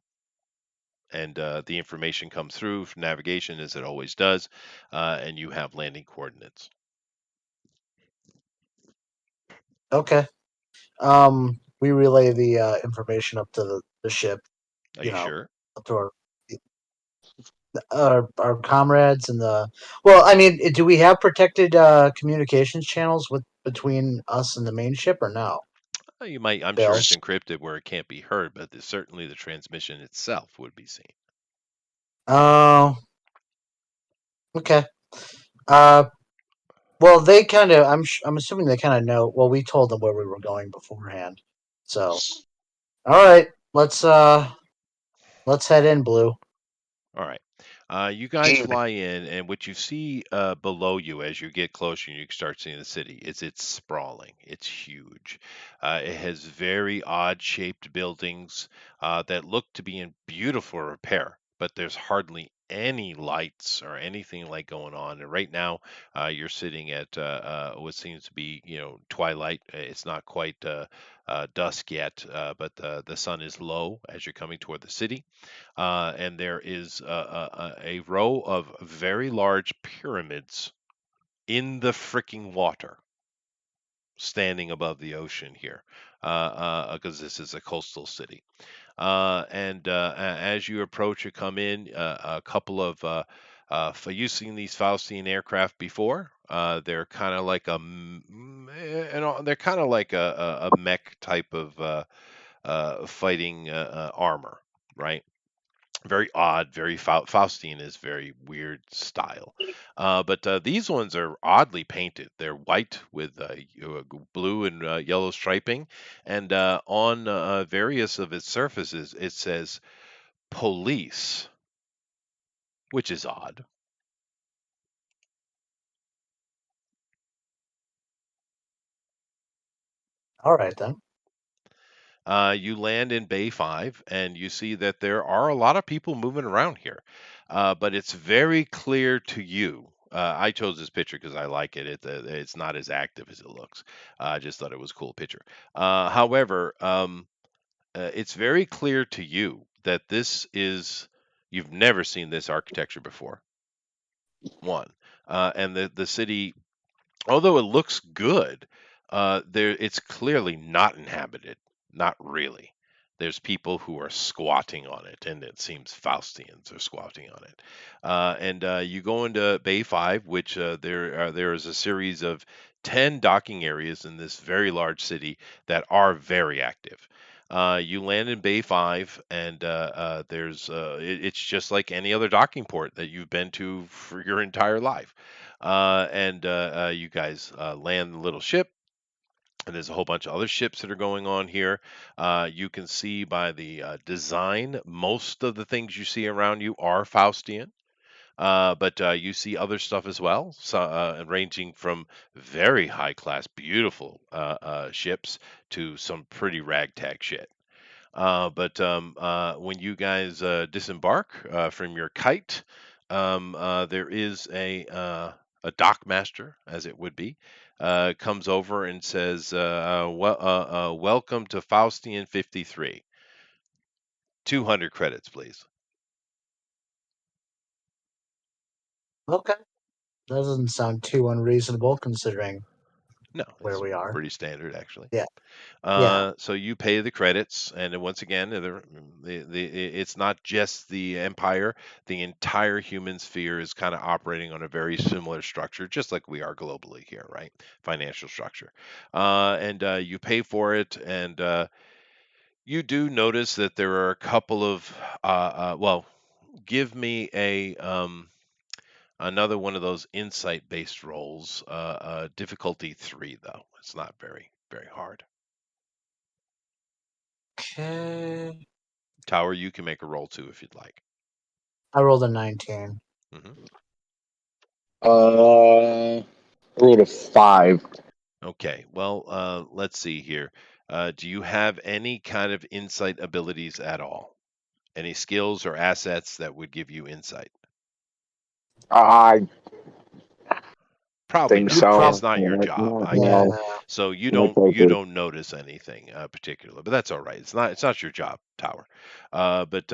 Speaker 1: And the information comes through from navigation as it always does, and you have landing coordinates.
Speaker 2: Okay. We relay the information up to the ship.
Speaker 1: Are
Speaker 2: You
Speaker 1: you
Speaker 2: know,
Speaker 1: sure?
Speaker 2: up to our comrades and the. Well, I mean, do we have protected communications channels with between us and the main ship, or no?
Speaker 1: You might. I'm sure
Speaker 2: Bill.
Speaker 1: it's encrypted where it can't be heard, but certainly the transmission itself would be seen.
Speaker 2: Oh, okay. Uh, well, they kind of. I'm assuming they kind of know. Well, we told them where we were going beforehand. So, all right, let's head in, Blue.
Speaker 1: All right. You guys fly in, and what you see below you as you get closer and you start seeing the city is it's sprawling. It's huge. It has very odd shaped buildings that look to be in beautiful repair, but there's hardly any lights or anything like going on. And right now, you're sitting at what seems to be, twilight. It's not quite dusk yet, but the sun is low as you're coming toward the city. And there is a row of very large pyramids in the freaking water standing above the ocean here, because this is a coastal city. And as you approach or come in, a couple of for you've seen these Faustian aircraft before. They're kind of like they're kind of like a mech type of fighting armor, right? Very odd, very Faustian is very weird style. But these ones are oddly painted. They're white with blue and yellow striping, and on various of its surfaces it says police, which is odd.
Speaker 2: All right then.
Speaker 1: You land in Bay 5 and you see that there are a lot of people moving around here. But it's very clear to you. I chose this picture because I like it. It's not as active as it looks. I just thought it was a cool picture. However, it's very clear to you that you've never seen this architecture before. One. And the city, although it looks good, it's clearly not inhabited. Not really. There's people who are squatting on it, and it seems Faustians are squatting on it. And you go into Bay 5, which there is a series of 10 docking areas in this very large city that are very active. You land in Bay 5, and it's just like any other docking port that you've been to for your entire life. And you guys land the little ship, and there's a whole bunch of other ships that are going on here. You can see by the design, most of the things you see around you are Faustian. But you see other stuff as well, ranging from very high class, beautiful ships to some pretty ragtag shit. But when you guys disembark from your kite, there is a dock master, as it would be, comes over and says, "Welcome to Faustian 53. 200 credits, please."
Speaker 2: Okay. That doesn't sound too unreasonable considering
Speaker 1: No,
Speaker 2: where
Speaker 1: it's
Speaker 2: we are.
Speaker 1: pretty standard, actually.
Speaker 2: Yeah. Yeah.
Speaker 1: So you pay the credits, and then once again, it's not just the empire. The entire human sphere is kind of operating on a very similar structure, just like we are globally here, right? Financial structure. And you pay for it, and you do notice that there are a couple of, well, give me another one of those insight-based rolls. Difficulty 3, though. It's not very, very hard.
Speaker 2: Okay.
Speaker 1: Tower, you can make a roll too if you'd like.
Speaker 2: I rolled a 19.
Speaker 1: Hmm.
Speaker 3: Rolled a 5.
Speaker 1: Okay, well, let's see here. Do you have any kind of insight abilities at all? Any skills or assets that would give you insight?
Speaker 3: I
Speaker 1: Probably
Speaker 3: think
Speaker 2: You
Speaker 1: not.
Speaker 3: so.
Speaker 1: It's not your job, I get
Speaker 2: Yeah.
Speaker 1: it. So you
Speaker 3: I'll
Speaker 1: don't
Speaker 3: take
Speaker 1: you
Speaker 3: it.
Speaker 1: don't notice anything particular, but that's all right. It's not your job, Tower. But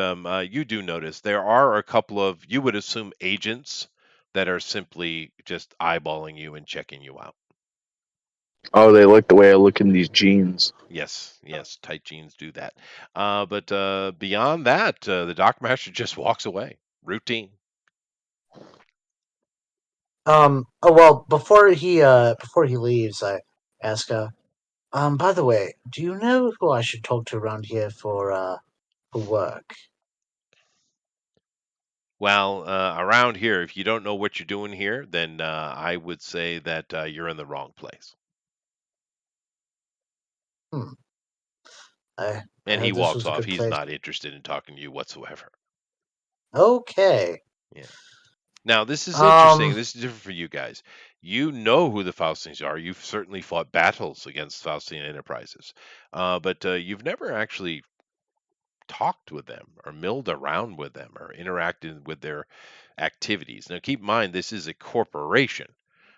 Speaker 1: you do notice there are a couple of, you would assume, agents that are simply just eyeballing you and checking you out.
Speaker 3: Oh, they like the way I look in these jeans.
Speaker 1: Yes, yes, tight jeans do that. But beyond that, the dock master just walks away. Routine.
Speaker 2: Oh well, before he leaves, I ask by the way, do you know who I should talk to around here for work?
Speaker 1: Well, around here, if you don't know what you're doing here, then I would say that you're in the wrong place.
Speaker 2: Hmm. I
Speaker 1: And he
Speaker 2: heard this
Speaker 1: walks
Speaker 2: was a
Speaker 1: off.
Speaker 2: good
Speaker 1: He's
Speaker 2: place.
Speaker 1: not interested in talking to you whatsoever.
Speaker 2: Okay.
Speaker 1: Yeah. Now, this is interesting.
Speaker 2: Um
Speaker 1: This is different for you guys. You know who the Faustines are. You've certainly fought battles against Faustian enterprises, but you've never actually talked with them or milled around with them or interacted with their activities. Now, keep in mind, this is a corporation.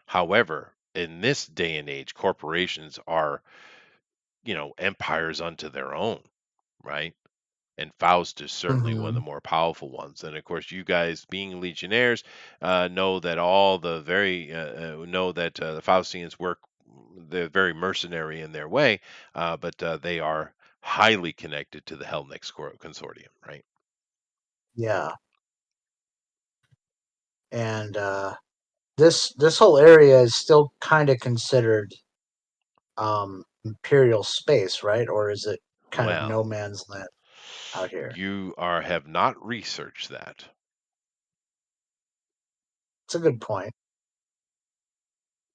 Speaker 1: However, in this day and age, corporations are, empires unto their own, right? And Faust is certainly one of the
Speaker 2: Hmm.
Speaker 1: more powerful ones. And of course, you guys, being legionnaires, know that all the very know that the Faustians work. They're very mercenary in their way, but they are highly connected to the Hellnex Consortium, right?
Speaker 2: Yeah, and this whole area is still kind of considered imperial space, right? Or is it kind of no
Speaker 1: Well,
Speaker 2: man's land out here?
Speaker 1: you have not researched that.
Speaker 2: It's a good point.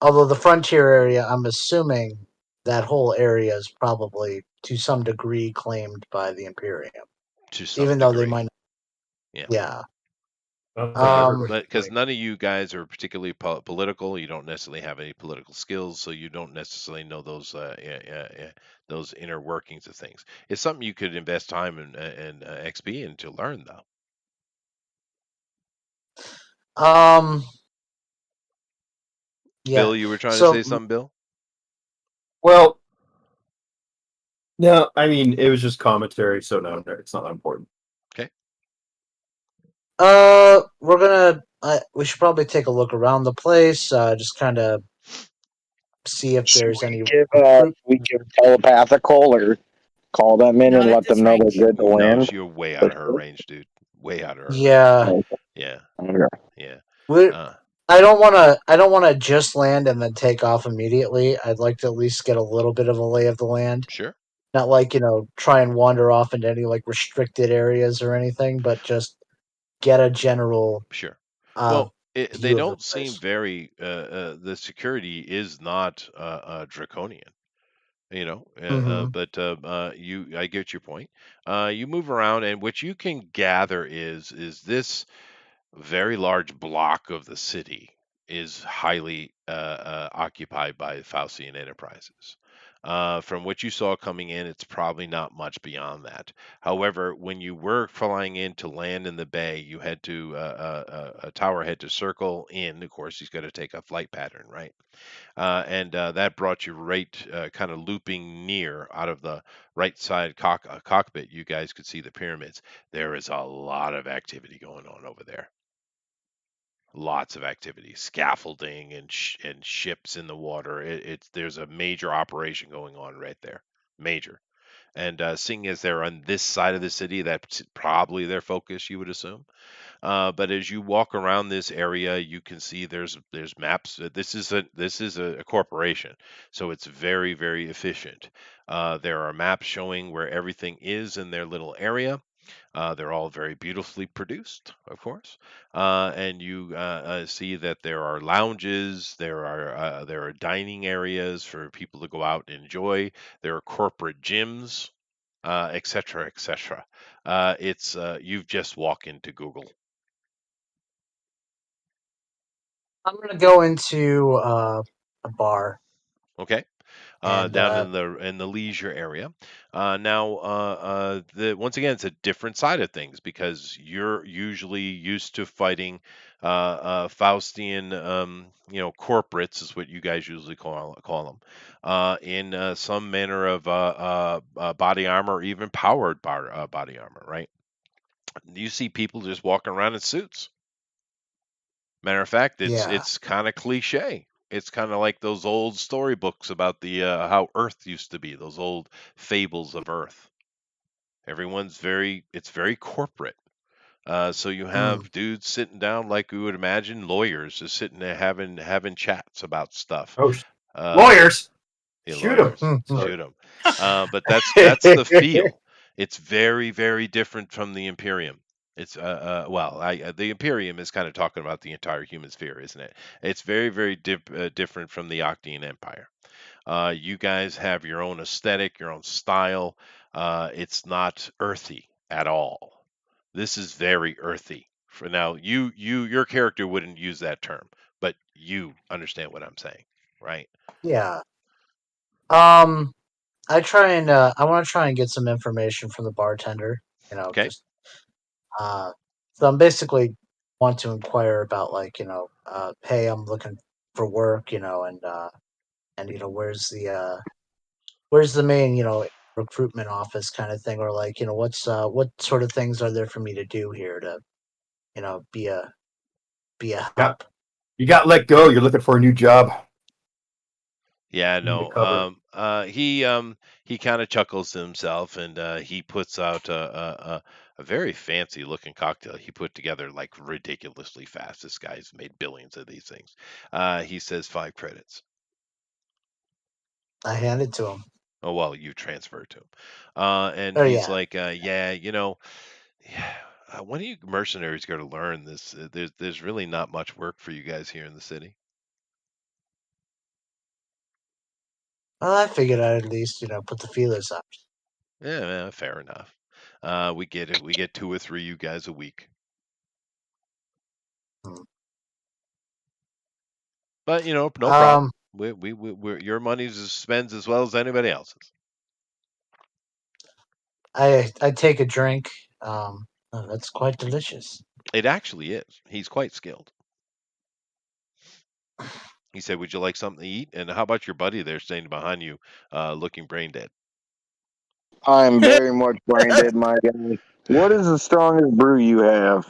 Speaker 2: Although the frontier area, I'm assuming that whole area is probably to some degree claimed by the Imperium,
Speaker 1: To some
Speaker 2: even though they
Speaker 1: degree.
Speaker 2: might.
Speaker 1: Yeah.
Speaker 2: Yeah.
Speaker 5: I don't think
Speaker 2: Um.
Speaker 5: everybody
Speaker 1: But because
Speaker 5: like
Speaker 1: none of you guys are particularly political, you don't necessarily have any political skills, so you don't necessarily know those inner workings of things. It's something you could invest time and XP in to learn, though.
Speaker 2: Um. Yeah.
Speaker 1: Bill, you were trying to
Speaker 2: So.
Speaker 1: say something, Bill?
Speaker 5: well, no, I mean it was just commentary, so no, it's not important.
Speaker 1: Okay.
Speaker 2: We're gonna. We should probably take a look around the place. Just kind of see if
Speaker 3: Should
Speaker 2: there's any recruit.
Speaker 3: we give telepathical or call them in
Speaker 4: Not
Speaker 3: and
Speaker 4: at
Speaker 3: let
Speaker 4: this
Speaker 3: them know they're
Speaker 4: range.
Speaker 3: good to
Speaker 1: No,
Speaker 3: land?
Speaker 1: you're way out of her range, dude. Way out of her range.
Speaker 2: Yeah.
Speaker 1: Yeah,
Speaker 3: Okay.
Speaker 1: yeah.
Speaker 2: We.
Speaker 1: Uh,
Speaker 2: I don't want to. I don't want to just land and then take off immediately. I'd like to at least get a little bit of a lay of the land.
Speaker 1: sure,
Speaker 2: Not like try and wander off into any like restricted areas or anything, but just get a general
Speaker 1: sure.
Speaker 2: uh
Speaker 1: Well, they
Speaker 2: view of the
Speaker 1: don't seem
Speaker 2: place.
Speaker 1: very. The security is not draconian.
Speaker 2: Mm-hmm.
Speaker 1: But I get your point. You move around, and what you can gather is this very large block of the city is highly occupied by Faustian enterprises. From what you saw coming in, it's probably not much beyond that. However, when you were flying in to land in the bay, you had to a tower had to circle in. Of course, he's got to take a flight pattern, right? And that brought you right kind of looping near out of the right side cockpit. You guys could see the pyramids. There is a lot of activity going on over there. Lots of activity, scaffolding and ships in the water. It's there's a major operation going on right there, major. And seeing as they're on this side of the city, that's probably their focus, you would assume. But as you walk around this area, you can see there's maps. This is a corporation, so it's very efficient. There are maps showing where everything is in their little area. They're all very beautifully produced, of course, and you see that there are lounges, there are dining areas for people to go out and enjoy. There are corporate gyms, etc., etc. It's you've just walked into Google.
Speaker 2: I'm gonna go into a bar
Speaker 1: Okay.
Speaker 2: and
Speaker 1: Down in the leisure area. Now, the once again, it's a different side of things because you're usually used to fighting Faustian, corporates is what you guys usually call them, in some manner of body armor, or even powered body armor, right? You see people just walking around in suits. Matter of fact, it's
Speaker 2: yeah.
Speaker 1: it's kind of cliche. It's kind of like those old storybooks about the how Earth used to be, those old fables of Earth. It's very corporate. So you
Speaker 2: Mm.
Speaker 1: have dudes sitting down like we would imagine lawyers just sitting there having chats about stuff.
Speaker 5: Oh,
Speaker 1: Uh,
Speaker 5: lawyers,
Speaker 1: yeah,
Speaker 5: shoot them.
Speaker 1: lawyers,
Speaker 2: Mhm.
Speaker 5: Sorry.
Speaker 1: shoot them. But that's the feel. It's very different from the Imperium. It's well, the Imperium is kind of talking about the entire human sphere, isn't it? It's very different from the Octian Empire. You guys have your own aesthetic, your own style. It's not earthy at all. This is very earthy. For now, your character wouldn't use that term, but you understand what I'm saying, right?
Speaker 2: Yeah. Um. I want to try and get some information from the bartender.
Speaker 1: Okay.
Speaker 2: Just so I'm basically want to inquire about hey, I'm looking for work, and where's the main recruitment office kind of thing, or what sort of things are there for me to do here to be a help.
Speaker 5: You got let go. You're looking for a new job.
Speaker 1: Yeah,
Speaker 5: Need to
Speaker 1: no.
Speaker 5: cover.
Speaker 1: He kind of chuckles to himself, and he puts out a very fancy looking cocktail he put together like ridiculously fast. This guy's made billions of these things. He says 5 credits.
Speaker 2: I hand it to him.
Speaker 1: Oh well, you transfer to him, and
Speaker 2: Oh
Speaker 1: he's
Speaker 2: yeah.
Speaker 1: like, yeah, yeah, when are you mercenaries going to learn this? There's really not much work for you guys here in the city.
Speaker 2: Well, I figured I'd at least put the feelers up.
Speaker 1: Yeah, fair enough. We get it. We get 2 or 3 you guys a week.
Speaker 2: Hmm.
Speaker 1: But no problem. We're your money spends as well as anybody else's.
Speaker 2: I take a drink. That's quite delicious.
Speaker 1: It actually is. He's quite skilled. He said, "Would you like something to eat?" And how about your buddy there standing behind you, looking brain dead?
Speaker 3: I'm very much brain dead, my guy. What is the strongest brew you have?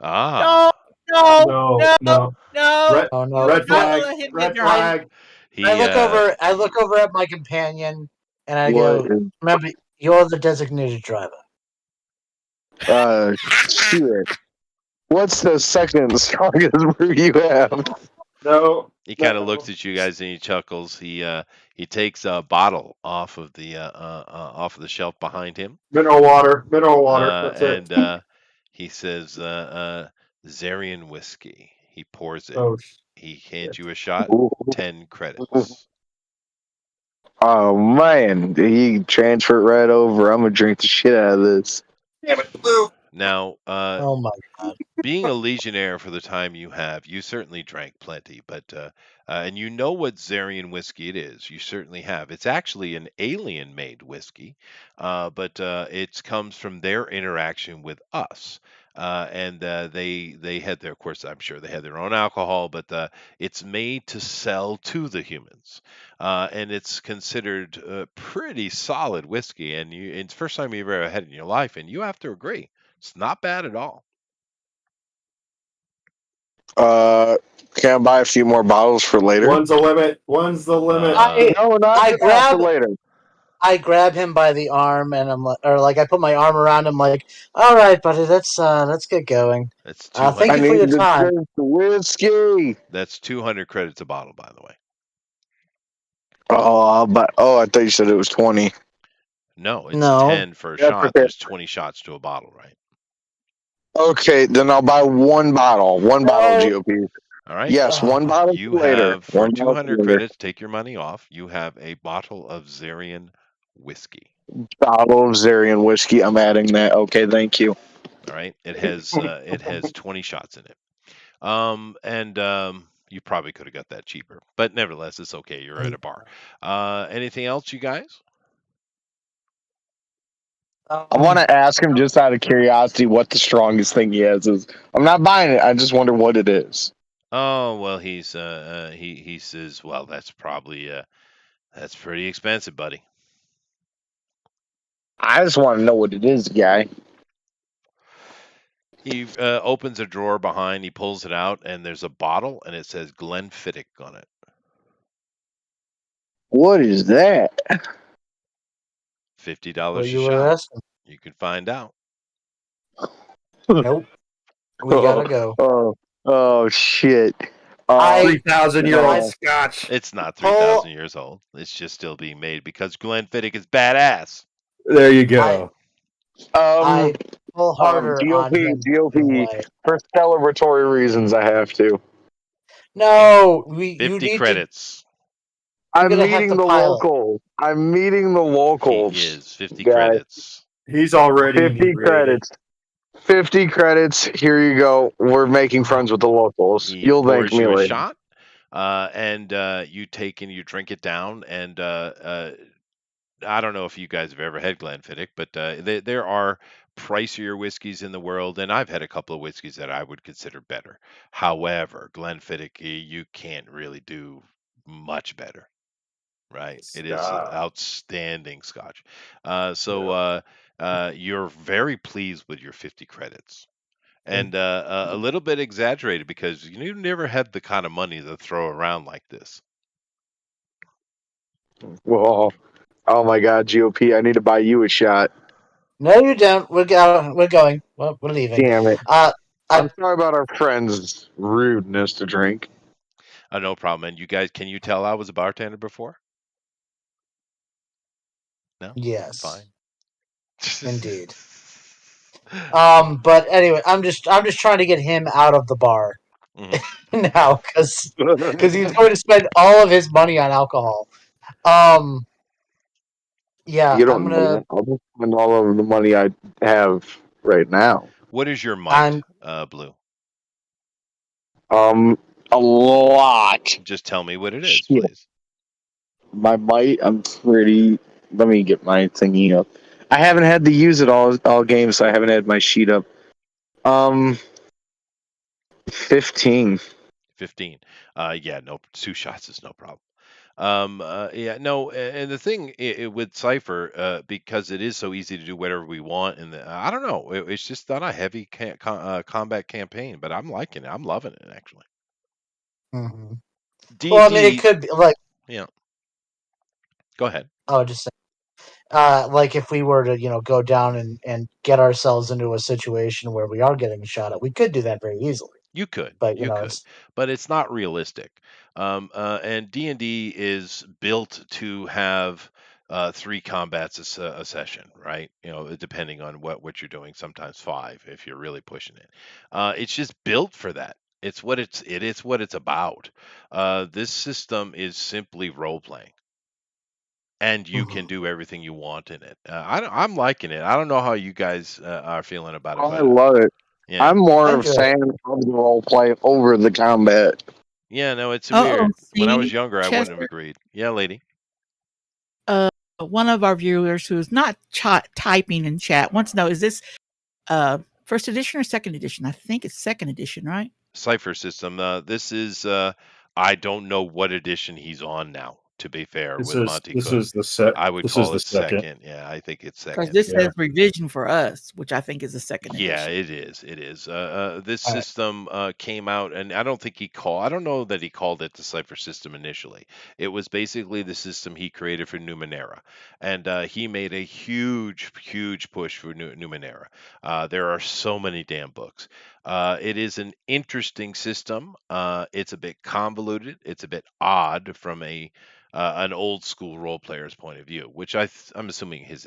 Speaker 1: Ah,
Speaker 4: No,
Speaker 5: No, no.
Speaker 4: no.
Speaker 2: Oh no!
Speaker 4: You are
Speaker 5: Red
Speaker 4: not
Speaker 5: flag.
Speaker 4: gonna let him get
Speaker 5: Red
Speaker 4: drunk.
Speaker 5: flag.
Speaker 2: I
Speaker 1: he
Speaker 2: look over. I look over at my companion, and I
Speaker 3: What?
Speaker 2: go, "Remember, you're the designated driver."
Speaker 3: Shit. What's the second strongest brew you have?
Speaker 5: No.
Speaker 1: he kind of
Speaker 5: No.
Speaker 1: looks at you guys and he chuckles. He takes a bottle off of the shelf behind him,
Speaker 5: Mineral water. Mineral water. That's it.
Speaker 1: and he says, "Zarian whiskey." He pours it.
Speaker 5: Oh
Speaker 1: He hands
Speaker 5: shit.
Speaker 1: you a shot. 10 credits.
Speaker 3: Oh man, he transferred right over. I'm gonna drink the shit out of this.
Speaker 5: Damn it. Blue.
Speaker 1: Now,
Speaker 2: Oh my god!
Speaker 1: being a legionnaire for the time you have, you certainly drank plenty, but and you know what Zarian whiskey it is. You certainly have. It's actually an alien-made whiskey, but it comes from their interaction with us. And they had their, of course, I'm sure they had their own alcohol, but it's made to sell to the humans, and it's considered pretty solid whiskey. And it's the first time you've ever had it in your life, and you have to agree, it's not bad at all.
Speaker 3: Can I buy a few more bottles for later?
Speaker 5: One's the limit. One's the limit.
Speaker 3: No, not
Speaker 2: I
Speaker 3: now, for
Speaker 2: grab
Speaker 3: later.
Speaker 2: I grab him by the arm, and I put my arm around him, like, "All right, buddy, let's get going.
Speaker 1: That's
Speaker 2: Thank
Speaker 1: 200.
Speaker 3: I
Speaker 2: you for
Speaker 3: need
Speaker 2: your
Speaker 3: to
Speaker 2: time."
Speaker 3: drink the whiskey.
Speaker 1: That's 200 credits a bottle, by the way.
Speaker 3: I thought you said it was 20.
Speaker 1: No, it's
Speaker 2: No.
Speaker 1: 10 for a
Speaker 3: That's
Speaker 1: shot.
Speaker 3: okay.
Speaker 1: There's 20 shots to a bottle, right?
Speaker 3: Okay, then I'll buy one bottle. One bottle, GOP.
Speaker 1: All right.
Speaker 3: Yes, one bottle
Speaker 1: You
Speaker 3: for later.
Speaker 1: have, for
Speaker 3: One bottle for
Speaker 1: 200
Speaker 3: later.
Speaker 1: credits, take your money off. You have a bottle of Zarian whiskey.
Speaker 3: Bottle of Zarian whiskey. I'm adding that. Okay, thank you.
Speaker 1: All right. It has 20 shots in it. And you probably could have got that cheaper, but nevertheless, it's okay. You're at a bar. Anything else, you guys?
Speaker 3: I want to ask him just out of curiosity what the strongest thing he has is. I'm not buying it. I just wonder what it is.
Speaker 1: Oh well, he says, well, that's pretty expensive, buddy.
Speaker 3: I just want to know what it is, guy.
Speaker 1: He opens a drawer behind. He pulls it out, and there's a bottle, and it says Glenfiddich on it.
Speaker 3: What is that?
Speaker 1: $50
Speaker 2: Well,
Speaker 1: a
Speaker 2: you were
Speaker 1: shot.
Speaker 2: asking.
Speaker 1: You can find out.
Speaker 2: Nope. We gotta go.
Speaker 3: Oh, shit.
Speaker 5: 3,000-year-old scotch.
Speaker 1: It's not 3,000 years old. It's just still being made because Glenfiddich is badass.
Speaker 5: There you go.
Speaker 2: I pull harder on him.
Speaker 3: GOP. For celebratory reasons, I have to.
Speaker 2: No, you
Speaker 1: 50
Speaker 2: need
Speaker 1: credits.
Speaker 3: I'm
Speaker 2: gonna have
Speaker 3: meeting
Speaker 2: to
Speaker 3: the
Speaker 2: pilot.
Speaker 3: locals. I'm meeting the locals.
Speaker 1: He is 50
Speaker 3: guys.
Speaker 1: credits.
Speaker 5: He's already
Speaker 3: 50
Speaker 5: inebriated.
Speaker 3: credits. 50 credits. Here you go. We're making friends with the locals.
Speaker 1: He
Speaker 3: You'll thank
Speaker 1: pours
Speaker 3: me
Speaker 1: you a
Speaker 3: later.
Speaker 1: shot, and you take and you drink it down, and I don't know if you guys have ever had Glenfiddich, but there are pricier whiskeys in the world, and I've had a couple of whiskeys that I would consider better. However, Glenfiddich, you can't really do much better, right? It is
Speaker 5: Stop.
Speaker 1: outstanding Scotch.
Speaker 5: Yeah.
Speaker 1: You're very pleased with your 50 credits.
Speaker 5: And
Speaker 1: And a little bit exaggerated because you never had the kind of money to throw around like this.
Speaker 3: Whoa. Oh my God, GOP! I need to buy you a shot.
Speaker 2: No, you don't. We're going. Well, we're leaving.
Speaker 3: Damn it!
Speaker 2: I
Speaker 3: I'm sorry about our friend's rudeness to drink.
Speaker 1: No problem. And you guys, can you tell I was a bartender before? No?
Speaker 2: yes,
Speaker 1: Fine.
Speaker 2: indeed. But anyway, I'm just trying to get him out of the bar
Speaker 1: Mhm.
Speaker 2: now because he's going to spend all of his money on alcohol. Yeah,
Speaker 3: You
Speaker 2: I'm
Speaker 3: don't know
Speaker 2: gonna.
Speaker 3: that. I'll just spend all of the money I have right now.
Speaker 1: What is your might,
Speaker 2: I'm
Speaker 1: Blue?
Speaker 3: Um, a lot.
Speaker 1: Just tell me what it is,
Speaker 3: Shit.
Speaker 1: please.
Speaker 3: My might. I'm pretty. Let me get my thingy up. I haven't had to use it all game, so I haven't had my sheet up. 15.
Speaker 1: 15. Yeah, no, 2 shots is no problem. Yeah, no, and the thing with Cypher, because it is so easy to do whatever we want, and I don't know, it's just not a heavy combat campaign, but I'm liking it. I'm loving it actually.
Speaker 2: Mhm.
Speaker 1: D
Speaker 2: Well,
Speaker 1: and
Speaker 2: I mean, it
Speaker 1: D,
Speaker 2: could be like
Speaker 1: yeah. Go ahead.
Speaker 2: I would just say, like if we were to go down and get ourselves into a situation where we are getting shot at, we could do that very easily. But
Speaker 1: You could,
Speaker 2: it's
Speaker 1: but it's not realistic. And D&D is built to have 3 combats a session, right? Depending on what you're doing, sometimes 5 if you're really pushing it. It's just built for that. It is what it's about. This system is simply role playing, and you can
Speaker 2: Mhm.
Speaker 1: do everything you want in it. I'm liking it. I don't know how you guys are feeling about it,
Speaker 3: Oh, I
Speaker 1: but
Speaker 3: love it.
Speaker 1: yeah.
Speaker 3: I'm
Speaker 2: I
Speaker 3: more of a
Speaker 2: enjoy it.
Speaker 3: fan of the role play over the combat.
Speaker 1: Yeah, no, it's
Speaker 4: Oh,
Speaker 1: weird. When I was
Speaker 4: see,
Speaker 1: younger, I wouldn't have
Speaker 4: Chester,
Speaker 1: agreed. Yeah, lady.
Speaker 4: one of our viewers who is not typing in chat wants to know: is this first edition or second edition? I think it's second edition, right?
Speaker 1: Cipher system. This is I don't know what edition he's on now, to be fair,
Speaker 5: this
Speaker 1: with
Speaker 5: is
Speaker 1: Monte
Speaker 5: this
Speaker 1: Cook.
Speaker 5: is the set.
Speaker 1: I would
Speaker 5: This is
Speaker 1: call
Speaker 5: the
Speaker 1: it
Speaker 5: second.
Speaker 1: second. Yeah, I think it's
Speaker 4: Because
Speaker 1: second.
Speaker 4: this
Speaker 5: Yeah.
Speaker 4: says revision for us, which I think is the second
Speaker 1: Yeah,
Speaker 4: edition.
Speaker 1: it is. It is. This
Speaker 2: All right.
Speaker 1: system came out, and I don't think I don't know that he called it the Cipher system initially. It was basically the system he created for Numenera, and he made a huge, huge push for Numenera. There are so many damn books. It is an interesting system. It's a bit convoluted. It's a bit odd from an old school role player's point of view, which I'm assuming his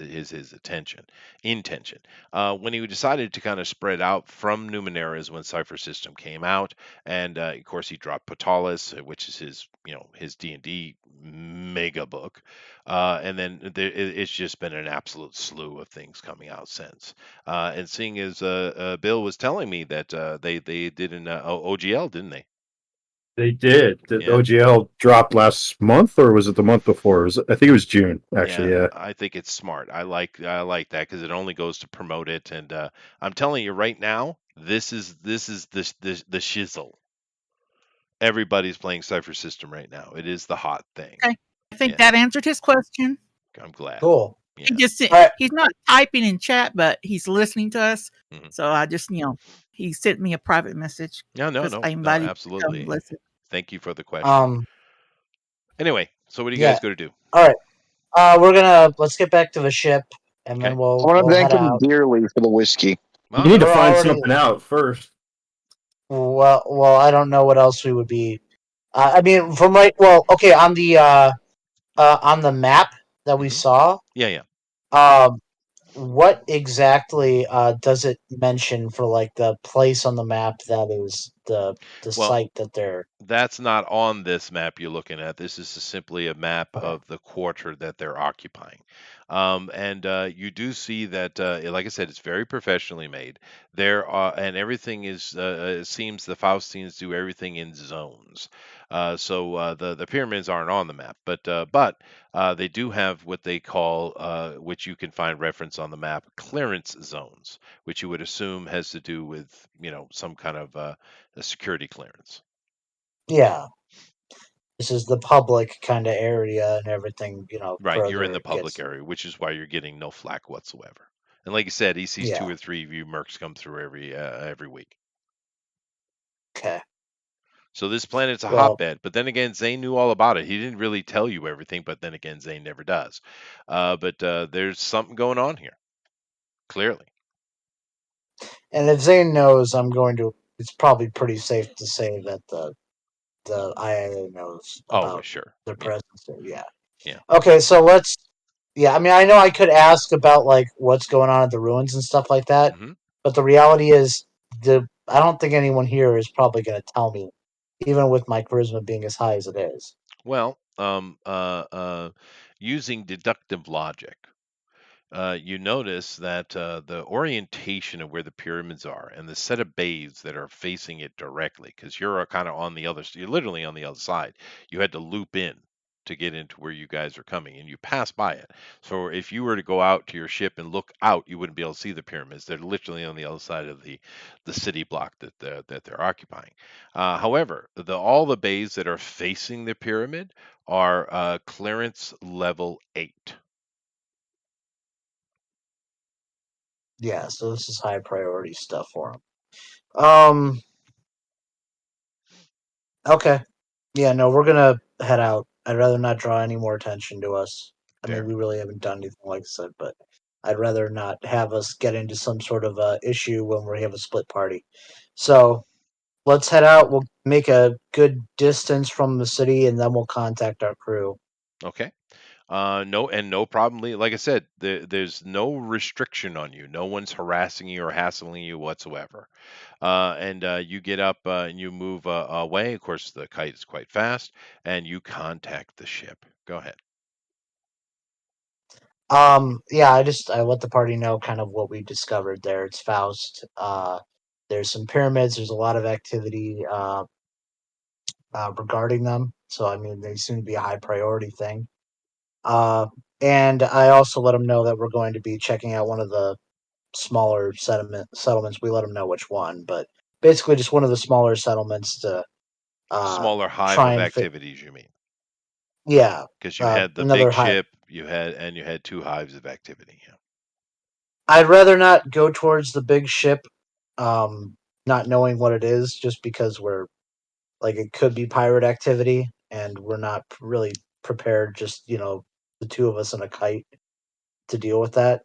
Speaker 1: intention. When he decided to kind of spread out from Numenera is when Cipher System came out, and of course he dropped Patalis, which is his D&D mega book, and then it's just been an absolute slew of things coming out since. And seeing as Bill was telling me that they did an OGL, didn't they?
Speaker 5: They did. The
Speaker 1: Yeah.
Speaker 5: OGL dropped last month, or was it the month before? I think it was June, actually.
Speaker 1: Yeah,
Speaker 5: Yeah.
Speaker 1: I think it's smart. I like that because it only goes to promote it, and I'm telling you right now, this is the shizzle. Everybody's playing Cipher System right now. It is the hot thing.
Speaker 4: Okay, I think
Speaker 1: Yeah,
Speaker 4: that answered his question.
Speaker 1: I'm glad.
Speaker 2: Cool.
Speaker 4: He
Speaker 1: Yeah.
Speaker 4: just
Speaker 2: All right.
Speaker 4: he's not typing in chat, but he's listening to us.
Speaker 1: Mhm.
Speaker 4: So I just he sent me a private message
Speaker 1: No, no,
Speaker 4: because
Speaker 1: no,
Speaker 4: I
Speaker 1: no,
Speaker 4: invited him to come
Speaker 1: absolutely.
Speaker 4: listen.
Speaker 1: Thank you for the question.
Speaker 2: Um.
Speaker 1: Anyway, so what are you
Speaker 2: Yeah.
Speaker 1: guys going to do?
Speaker 2: All right. Let's get back to the ship, and
Speaker 1: Okay.
Speaker 2: then
Speaker 3: I want to
Speaker 2: we'll
Speaker 3: thank
Speaker 2: head
Speaker 3: him
Speaker 2: out.
Speaker 3: dearly for the whiskey.
Speaker 5: You
Speaker 1: Well,
Speaker 5: need to
Speaker 1: no.
Speaker 2: We're
Speaker 5: find
Speaker 2: already
Speaker 5: something out first.
Speaker 2: well. I don't know what else we would be. I mean, from right. Well, okay. On the map that we
Speaker 1: Mhm.
Speaker 2: saw,
Speaker 1: Yeah, yeah.
Speaker 2: what exactly does it mention for like the place on the map that is the
Speaker 1: Well,
Speaker 2: site that they're.
Speaker 1: that's not on this map you're looking at. This is simply a map
Speaker 2: Okay.
Speaker 1: of the quarter that they're occupying. And you do see that, like I said, it's very professionally made. There are, and everything is, it seems the Faustines do everything in zones. So the pyramids aren't on the map, but they do have what they call, which you can find reference on the map, clearance zones, which you would assume has to do with, some kind of a security clearance.
Speaker 2: Yeah, this is the public kind of area and everything.
Speaker 1: Right, you're in the
Speaker 2: Further
Speaker 1: public
Speaker 2: gets.
Speaker 1: area, which is why you're getting no flack whatsoever. And like I said, he sees two
Speaker 2: Yeah.
Speaker 1: or three of you mercs come through every week.
Speaker 2: Okay.
Speaker 1: So this planet's a
Speaker 2: Well,
Speaker 1: hotbed. But then again, Zane knew all about it. He didn't really tell you everything, but then again, Zane never does. But there's something going on here, clearly.
Speaker 2: and if Zane knows, I'm going to. It's probably pretty safe to say that the IAA knows
Speaker 1: Oh, well,
Speaker 2: about
Speaker 1: sure.
Speaker 2: their
Speaker 1: Yeah,
Speaker 2: presence there. Yeah.
Speaker 1: yeah.
Speaker 2: Okay, so let's. Yeah, I mean, I know I could ask about like what's going on at the ruins and stuff like that,
Speaker 1: hmm
Speaker 2: but the reality is, I don't think anyone here is probably going to tell me, even with my charisma being as high as it is.
Speaker 1: Well, using deductive logic. You notice that the orientation of where the pyramids are and the set of bays that are facing it directly, because you're kind of on the other, you're literally on the other side. You had to loop in to get into where you guys are coming, and you pass by it. So if you were to go out to your ship and look out, you wouldn't be able to see the pyramids. They're literally on the other side of the city block that they're occupying. However, all the bays that are facing the pyramid are clearance level 8.
Speaker 2: Yeah, so this is high priority stuff for him. Okay. Yeah, no, we're gonna head out. I'd rather not draw any more attention to us. I mean,
Speaker 1: There.
Speaker 2: we really haven't done anything like I said, but I'd rather not have us get into some sort of issue when we have a split party. So let's head out. We'll make a good distance from the city, and then we'll contact our crew.
Speaker 1: Okay. No, and no problem. Like I said, there's no restriction on you. No one's harassing you or hassling you whatsoever. And you get up and you move away. Of course, the kite is quite fast, and you contact the ship. Go ahead.
Speaker 2: Yeah, I let the party know kind of what we discovered there. It's Faust. There's some pyramids. There's a lot of activity regarding them. So I mean, they seem to be a high priority thing. Uh, and I also let them know that we're going to be checking out one of the smaller settlements. We let them know which one, but basically just one of the smaller settlements to uh,
Speaker 1: Smaller hive
Speaker 2: try
Speaker 1: of
Speaker 2: and fit.
Speaker 1: activities, you mean?
Speaker 2: Yeah,
Speaker 1: Because you had the
Speaker 2: another
Speaker 1: big
Speaker 2: high.
Speaker 1: ship, you had two hives of activity. Yeah.
Speaker 2: I'd rather not go towards the big ship, um, not knowing what it is, just because we're like it could be pirate activity, and we're not really prepared. Just the two of us in a kite to deal with that.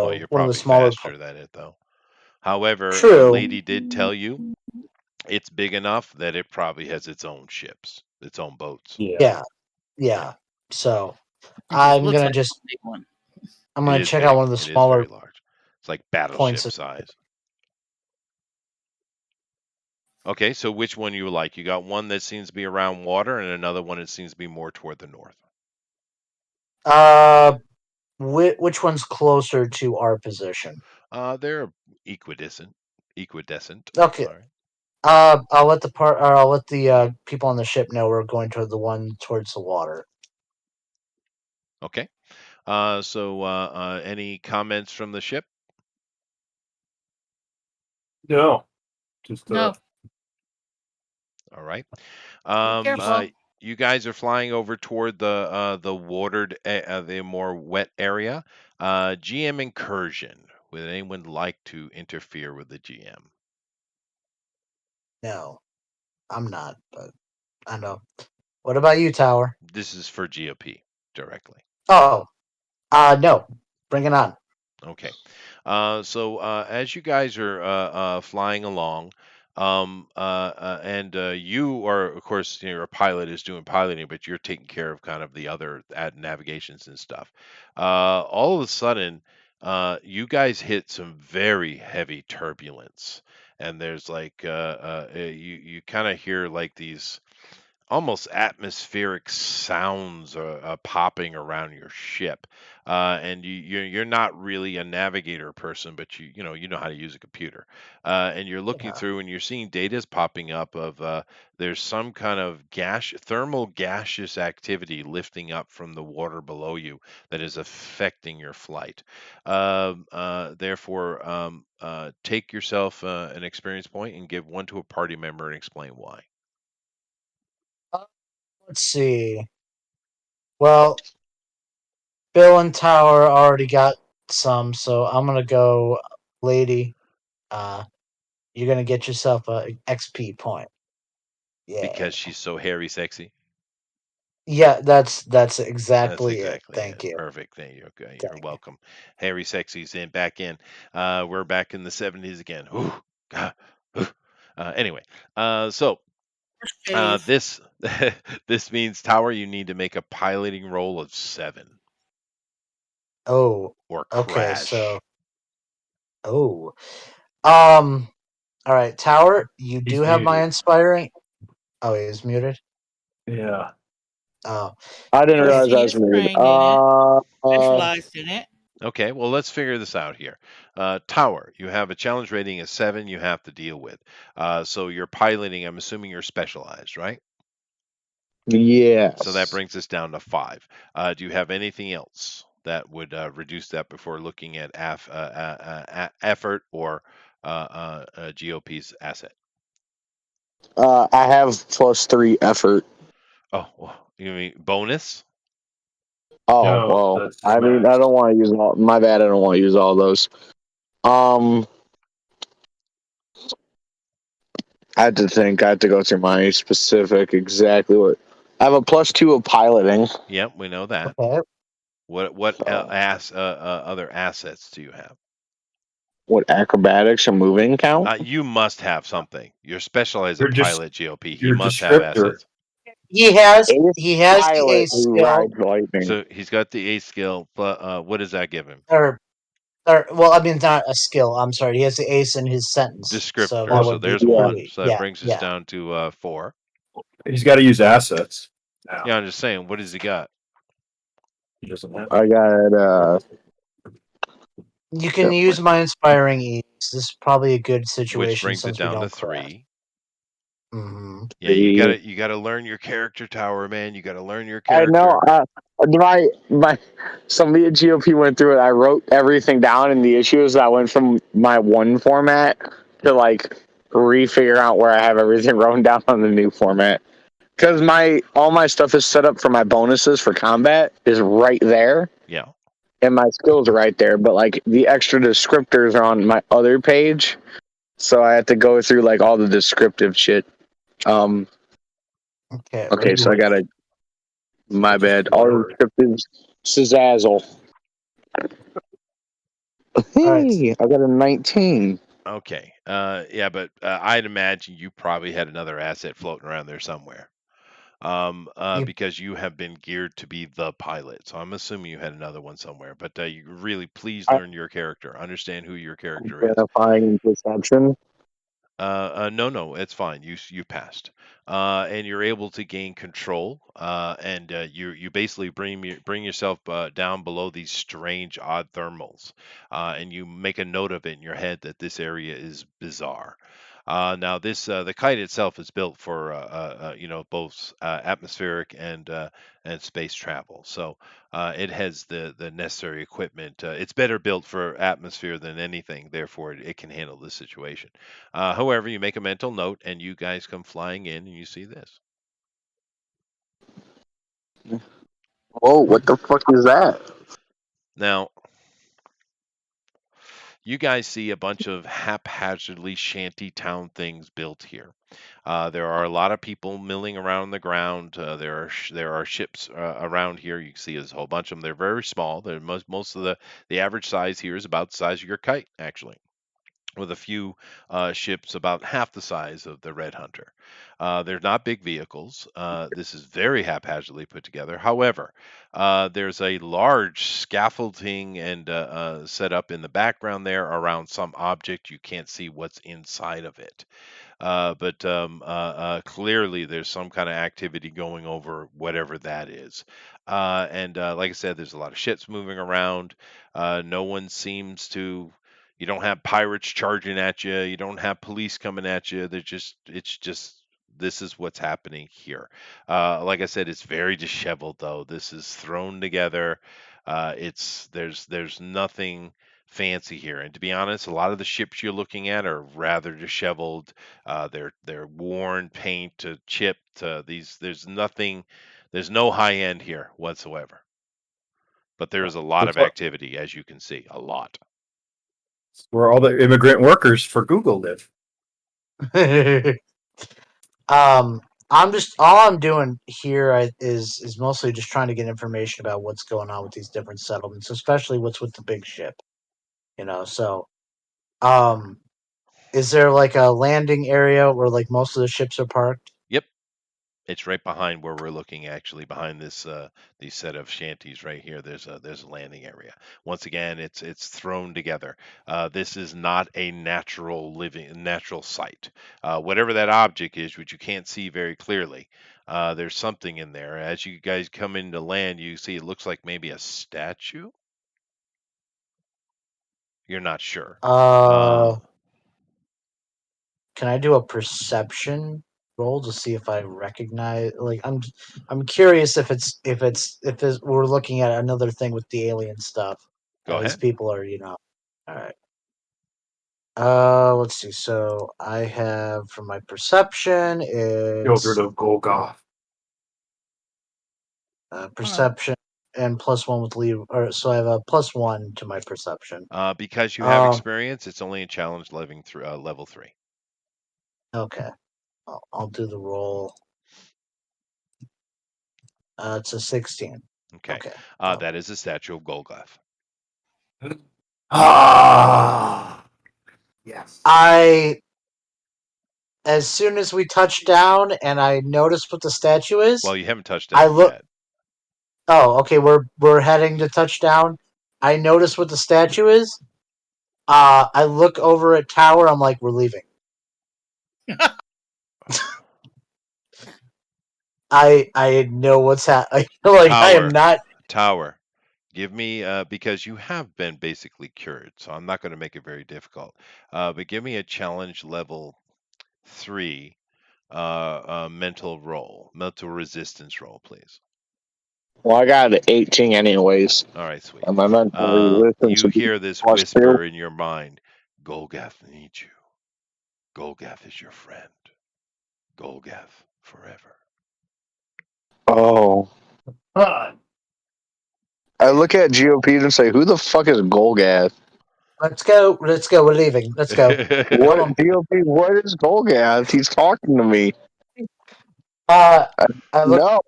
Speaker 1: Well,
Speaker 2: So
Speaker 1: you're
Speaker 2: one of the
Speaker 1: probably
Speaker 2: smaller.
Speaker 1: faster than it, though. However, the
Speaker 2: True.
Speaker 1: lady did tell you it's big enough that it probably has its own ships, its own boats.
Speaker 5: Yeah.
Speaker 2: Yeah,
Speaker 1: Yeah.
Speaker 2: yeah. So
Speaker 4: It just
Speaker 2: I'm
Speaker 4: looks
Speaker 2: gonna
Speaker 4: like
Speaker 2: just
Speaker 4: a big one.
Speaker 2: I'm
Speaker 1: It
Speaker 2: gonna
Speaker 1: is
Speaker 2: check out
Speaker 1: big.
Speaker 2: one of the
Speaker 1: It is
Speaker 2: smaller
Speaker 1: very large. It's like
Speaker 2: points
Speaker 1: battleship
Speaker 2: of.
Speaker 1: size. Okay, so which one you like? You got one that seems to be around water and another one that seems to be more toward the north.
Speaker 2: Uh, which one's closer to our position?
Speaker 1: They're equidistant. Equidistant.
Speaker 2: Okay.
Speaker 1: Sorry.
Speaker 2: I'll let the people on the ship know we're going toward the one towards the water.
Speaker 1: Okay. So any comments from the ship?
Speaker 5: No. Just
Speaker 4: No,
Speaker 1: All right.
Speaker 4: be
Speaker 1: Um, uh,
Speaker 4: careful.
Speaker 1: you guys are flying over toward the watered, the more wet area. GM incursion. Would anyone like to interfere with the GM?
Speaker 2: No, I'm not, but I know. What about you, Tower?
Speaker 1: This is for GOP directly.
Speaker 2: Oh, no. Bring it on.
Speaker 1: Okay. So as you guys are flying along, and you are, of course, your pilot is doing piloting, but you're taking care of kind of the other navigations and stuff. All of a sudden, you guys hit some very heavy turbulence, and there's like you kind of hear like these almost atmospheric sounds popping around your ship, and you're not really a navigator person, but you know how to use a computer, and you're looking
Speaker 2: Yeah.
Speaker 1: through and you're seeing data's popping up of there's some kind of thermal gaseous activity lifting up from the water below you that is affecting your flight. Therefore, take yourself an experience point and give one to a party member and explain why.
Speaker 2: Let's see. Well, Bill and Tower already got some, so I'm gonna go, lady. You're gonna get yourself a XP point. Yeah.
Speaker 1: Because she's so hairy sexy?
Speaker 2: Yeah, that's
Speaker 1: That's
Speaker 2: exactly it.
Speaker 1: exactly it.
Speaker 2: Thank you.
Speaker 1: Perfect. Thank you. Okay, you're
Speaker 2: Okay.
Speaker 1: welcome. Hairy sexy's in back in. We're back in the 70s again. Ooh, God, ooh. Anyway, so
Speaker 4: Shave.
Speaker 1: this this means Tower, you need to make a piloting roll of 7
Speaker 2: Oh,
Speaker 1: or
Speaker 2: okay. So,
Speaker 1: crash.
Speaker 2: oh, all right, Tower. You do
Speaker 5: He's
Speaker 2: have my
Speaker 5: muted.
Speaker 2: inspiring. Oh, he's muted.
Speaker 5: Yeah.
Speaker 2: Oh,
Speaker 3: I didn't
Speaker 4: Because
Speaker 3: realize I
Speaker 4: he
Speaker 3: was
Speaker 4: is
Speaker 3: muted.
Speaker 4: trained in it, specialized in it.
Speaker 1: Okay, well, let's figure this out here. Tower, you have a challenge rating of 7 you have to deal with. So you're piloting, I'm assuming you're specialized, right? So that
Speaker 3: Yes.
Speaker 1: brings us down to 5. Do you have anything else that would reduce that before looking at effort or GOP's asset?
Speaker 3: I have +3 effort.
Speaker 1: Oh, well, you mean bonus?
Speaker 3: Oh
Speaker 5: No,
Speaker 3: well.
Speaker 5: that's his
Speaker 3: I mean, I
Speaker 5: max.
Speaker 3: don't want to use all. My bad. I don't want to use all those. Um, I had to think. I had to go through my specific exactly what. I have a +2 of piloting.
Speaker 1: Yep, we know that.
Speaker 2: okay.
Speaker 1: What
Speaker 3: So,
Speaker 1: other assets do you have?
Speaker 3: what acrobatics or moving count?
Speaker 1: You must have something. You're specialized
Speaker 5: You're
Speaker 1: at
Speaker 5: just
Speaker 1: pilot GOP. He
Speaker 5: your
Speaker 1: must have
Speaker 5: descriptor.
Speaker 1: assets.
Speaker 3: Ace
Speaker 2: He has the
Speaker 3: pilot
Speaker 2: ace
Speaker 3: who
Speaker 2: skill,
Speaker 3: rides lightning.
Speaker 1: So he's got the A skill, but what does that give him?
Speaker 2: or well, I mean, not a skill. I'm sorry. He has the ace in his sentence, so
Speaker 1: Descriptor.
Speaker 2: that
Speaker 1: So
Speaker 2: would be
Speaker 1: there's
Speaker 3: Yeah.
Speaker 1: one.
Speaker 2: three.
Speaker 1: So that
Speaker 2: Yeah,
Speaker 1: brings us
Speaker 2: yeah.
Speaker 1: down to 4.
Speaker 5: He's got to use assets now.
Speaker 1: Yeah, I'm just saying, what has he got?
Speaker 5: He doesn't have.
Speaker 3: I got
Speaker 2: You can use my inspiring ease. This is probably a good
Speaker 1: Which
Speaker 2: situation
Speaker 1: brings it
Speaker 2: since we
Speaker 1: down to
Speaker 2: don't crash.
Speaker 1: 3.
Speaker 2: Hmm.
Speaker 1: Yeah,
Speaker 3: the.
Speaker 1: you gotta learn your character, Tower, man. You gotta learn your
Speaker 3: I know.
Speaker 1: character.
Speaker 3: My somebody at GOP went through it. I wrote everything down, and the issue is I went from my one format to like refigure out where I have everything written down on the new format. Because all my stuff is set up for my bonuses for combat is right there,
Speaker 1: Yeah.
Speaker 3: and my skills are right there. But like the extra descriptors are on my other page, so I have to go through like all the descriptive shit. Um.
Speaker 2: Okay.
Speaker 3: Okay, so I gotta. My
Speaker 5: Just
Speaker 3: bad. All the
Speaker 5: blurry.
Speaker 3: descriptives. Sizzle.
Speaker 2: All right.
Speaker 3: Hey, I got a 19.
Speaker 1: Okay. Yeah, but I'd imagine you probably had another asset floating around there somewhere.
Speaker 2: You,
Speaker 1: Because you have been geared to be the pilot. So I'm assuming you had another one somewhere. But you really please
Speaker 3: I'm
Speaker 1: learn your character. Understand who your character is.
Speaker 3: identifying perception.
Speaker 1: No, it's fine. You passed, and you're able to gain control, and you basically bring yourself down below these strange odd thermals, and you make a note of it in your head that this area is bizarre. Now this the kite itself is built for both atmospheric and space travel, so it has the necessary equipment. It's better built for atmosphere than anything, therefore it can handle this situation. However, you make a mental note and you guys come flying in and you see this.
Speaker 3: Whoa, what the fuck is that?
Speaker 1: Now, you guys see a bunch of haphazardly shanty town things built here. There are a lot of people milling around the ground. There are ships around here. You can see there's a whole bunch of them. They're very small. They're most of the average size here is about the size of your kite, actually. with a few ships about half the size of the Red Hunter. They're not big vehicles. This is very haphazardly put together. However, there's a large scaffolding and set up in the background there around some object. You can't see what's inside of it. But clearly there's some kind of activity going over whatever that is. And Like I said, there's a lot of ships moving around. No one seems to. You don't have pirates charging at you. You don't have police coming at you. It's just. This is what's happening here. Like I said, it's very disheveled though. This is thrown together. There's nothing fancy here. And to be honest, a lot of the ships you're looking at are rather disheveled. They're worn, paint, chipped. There's no high end here whatsoever. But there is a lot
Speaker 5: That's
Speaker 1: of
Speaker 5: what,
Speaker 1: activity, as you can see, a lot.
Speaker 5: where all the immigrant workers for Google live.
Speaker 2: I'm just all I'm doing here is mostly just trying to get information about what's going on with these different settlements, especially what's with the big ship. So um, is there like a landing area where like most of the ships are parked?
Speaker 1: Yep, it's right behind where we're looking. Actually, behind these set of shanties right here. There's a landing area. Once again, it's thrown together. This is not a natural site. Whatever that object is, which you can't see very clearly. There's something in there. As you guys come into land, you see it looks like maybe a statue. You're not sure.
Speaker 2: Uh, can I do a perception roll to see if I recognize? Like, I'm curious if we're looking at another thing with the alien stuff.
Speaker 1: Go
Speaker 2: These
Speaker 1: ahead.
Speaker 2: people are, all right. Let's see. So I have for my perception
Speaker 5: Children
Speaker 2: it's
Speaker 5: of Golgoth.
Speaker 2: perception and +1 with lead, or so I have a +1 to my perception.
Speaker 1: Because you have
Speaker 2: Um,
Speaker 1: experience, it's only a challenge level 3.
Speaker 2: okay, I'll do the roll. It's a 16.
Speaker 1: Okay.
Speaker 2: Okay.
Speaker 1: That is a statue of Golgoth.
Speaker 5: Ah, yes.
Speaker 2: As soon as we touch down and I notice what the statue is,
Speaker 1: Well, you haven't touched
Speaker 2: I
Speaker 1: down
Speaker 2: look.
Speaker 1: yet.
Speaker 2: Oh, okay. We're heading to touchdown. I notice what the statue is. I look over at Tower. I'm like, we're leaving. I know what's happening. Like I am not.
Speaker 1: Tower. Give me because you have been basically cured, so I'm not going to make it very difficult. But give me a challenge level 3 mental resistance roll, please.
Speaker 3: Well, I got an 18 anyways.
Speaker 1: All right, sweet.
Speaker 3: And my mental resistance
Speaker 1: You
Speaker 3: would be
Speaker 1: hear this
Speaker 3: +2.
Speaker 1: whisper in your mind. Golgath needs you. Golgath is your friend. Golgath forever.
Speaker 3: Oh.
Speaker 5: Ah,
Speaker 3: I look at GOP and say, who the fuck is Golgath?
Speaker 2: Let's go. Let's go. We're leaving. Let's go.
Speaker 3: What,
Speaker 2: Come on.
Speaker 3: GOP, what is Golgath? He's talking to me.
Speaker 2: I look.
Speaker 3: No.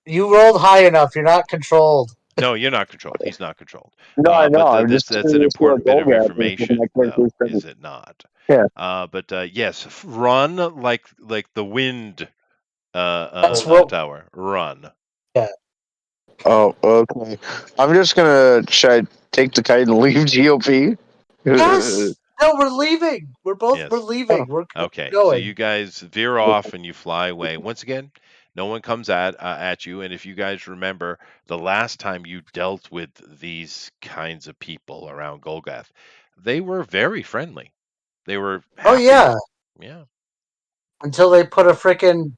Speaker 2: You rolled high enough. You're not controlled.
Speaker 1: No, you're not controlled. He's not controlled.
Speaker 3: No, I know.
Speaker 1: But
Speaker 3: I'm just
Speaker 1: that's an
Speaker 3: curious what
Speaker 1: important bit of
Speaker 3: Golgath is because my
Speaker 1: information, though,
Speaker 3: character's
Speaker 1: is it not?
Speaker 3: Yeah.
Speaker 1: Yes, run like the wind,
Speaker 2: That's what.
Speaker 1: Tower. Run.
Speaker 2: Yeah.
Speaker 3: Oh, okay. I'm just gonna should I take the kite and leave GOP?
Speaker 2: Yes. No, we're leaving. We're
Speaker 1: Yes.
Speaker 2: leaving. We're
Speaker 1: Okay. So
Speaker 2: going.
Speaker 1: you guys veer off and you fly away. Once again, no one comes at you. And if you guys remember, the last time you dealt with these kinds of people around Golgath, they were very friendly. They were
Speaker 2: Oh
Speaker 1: happy.
Speaker 2: yeah.
Speaker 1: Yeah.
Speaker 2: Until they put a freaking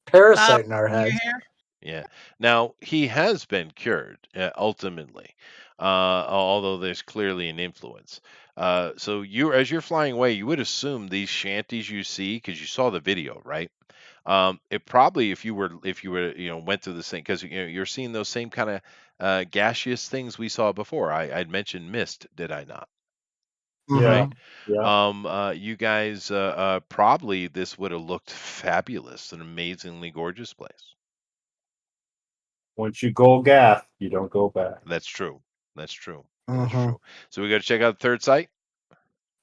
Speaker 2: parasite in our
Speaker 4: In your
Speaker 2: heads.
Speaker 4: hair?
Speaker 1: Yeah. Now he has been cured ultimately, although there's clearly an influence. So as you're flying away, you would assume these shanties you see, because you saw the video, right? It probably, if you were went through the same, because you're seeing those same kind of gaseous things we saw before. I'd mentioned mist, did I not?
Speaker 5: yeah,
Speaker 1: Right.
Speaker 5: yeah.
Speaker 1: You guys probably this would have looked fabulous, an amazingly gorgeous place.
Speaker 5: Once you go Gath, you don't go back.
Speaker 1: That's true. That's true. That is
Speaker 2: Mm-hmm.
Speaker 1: true. So we got to check out the third site.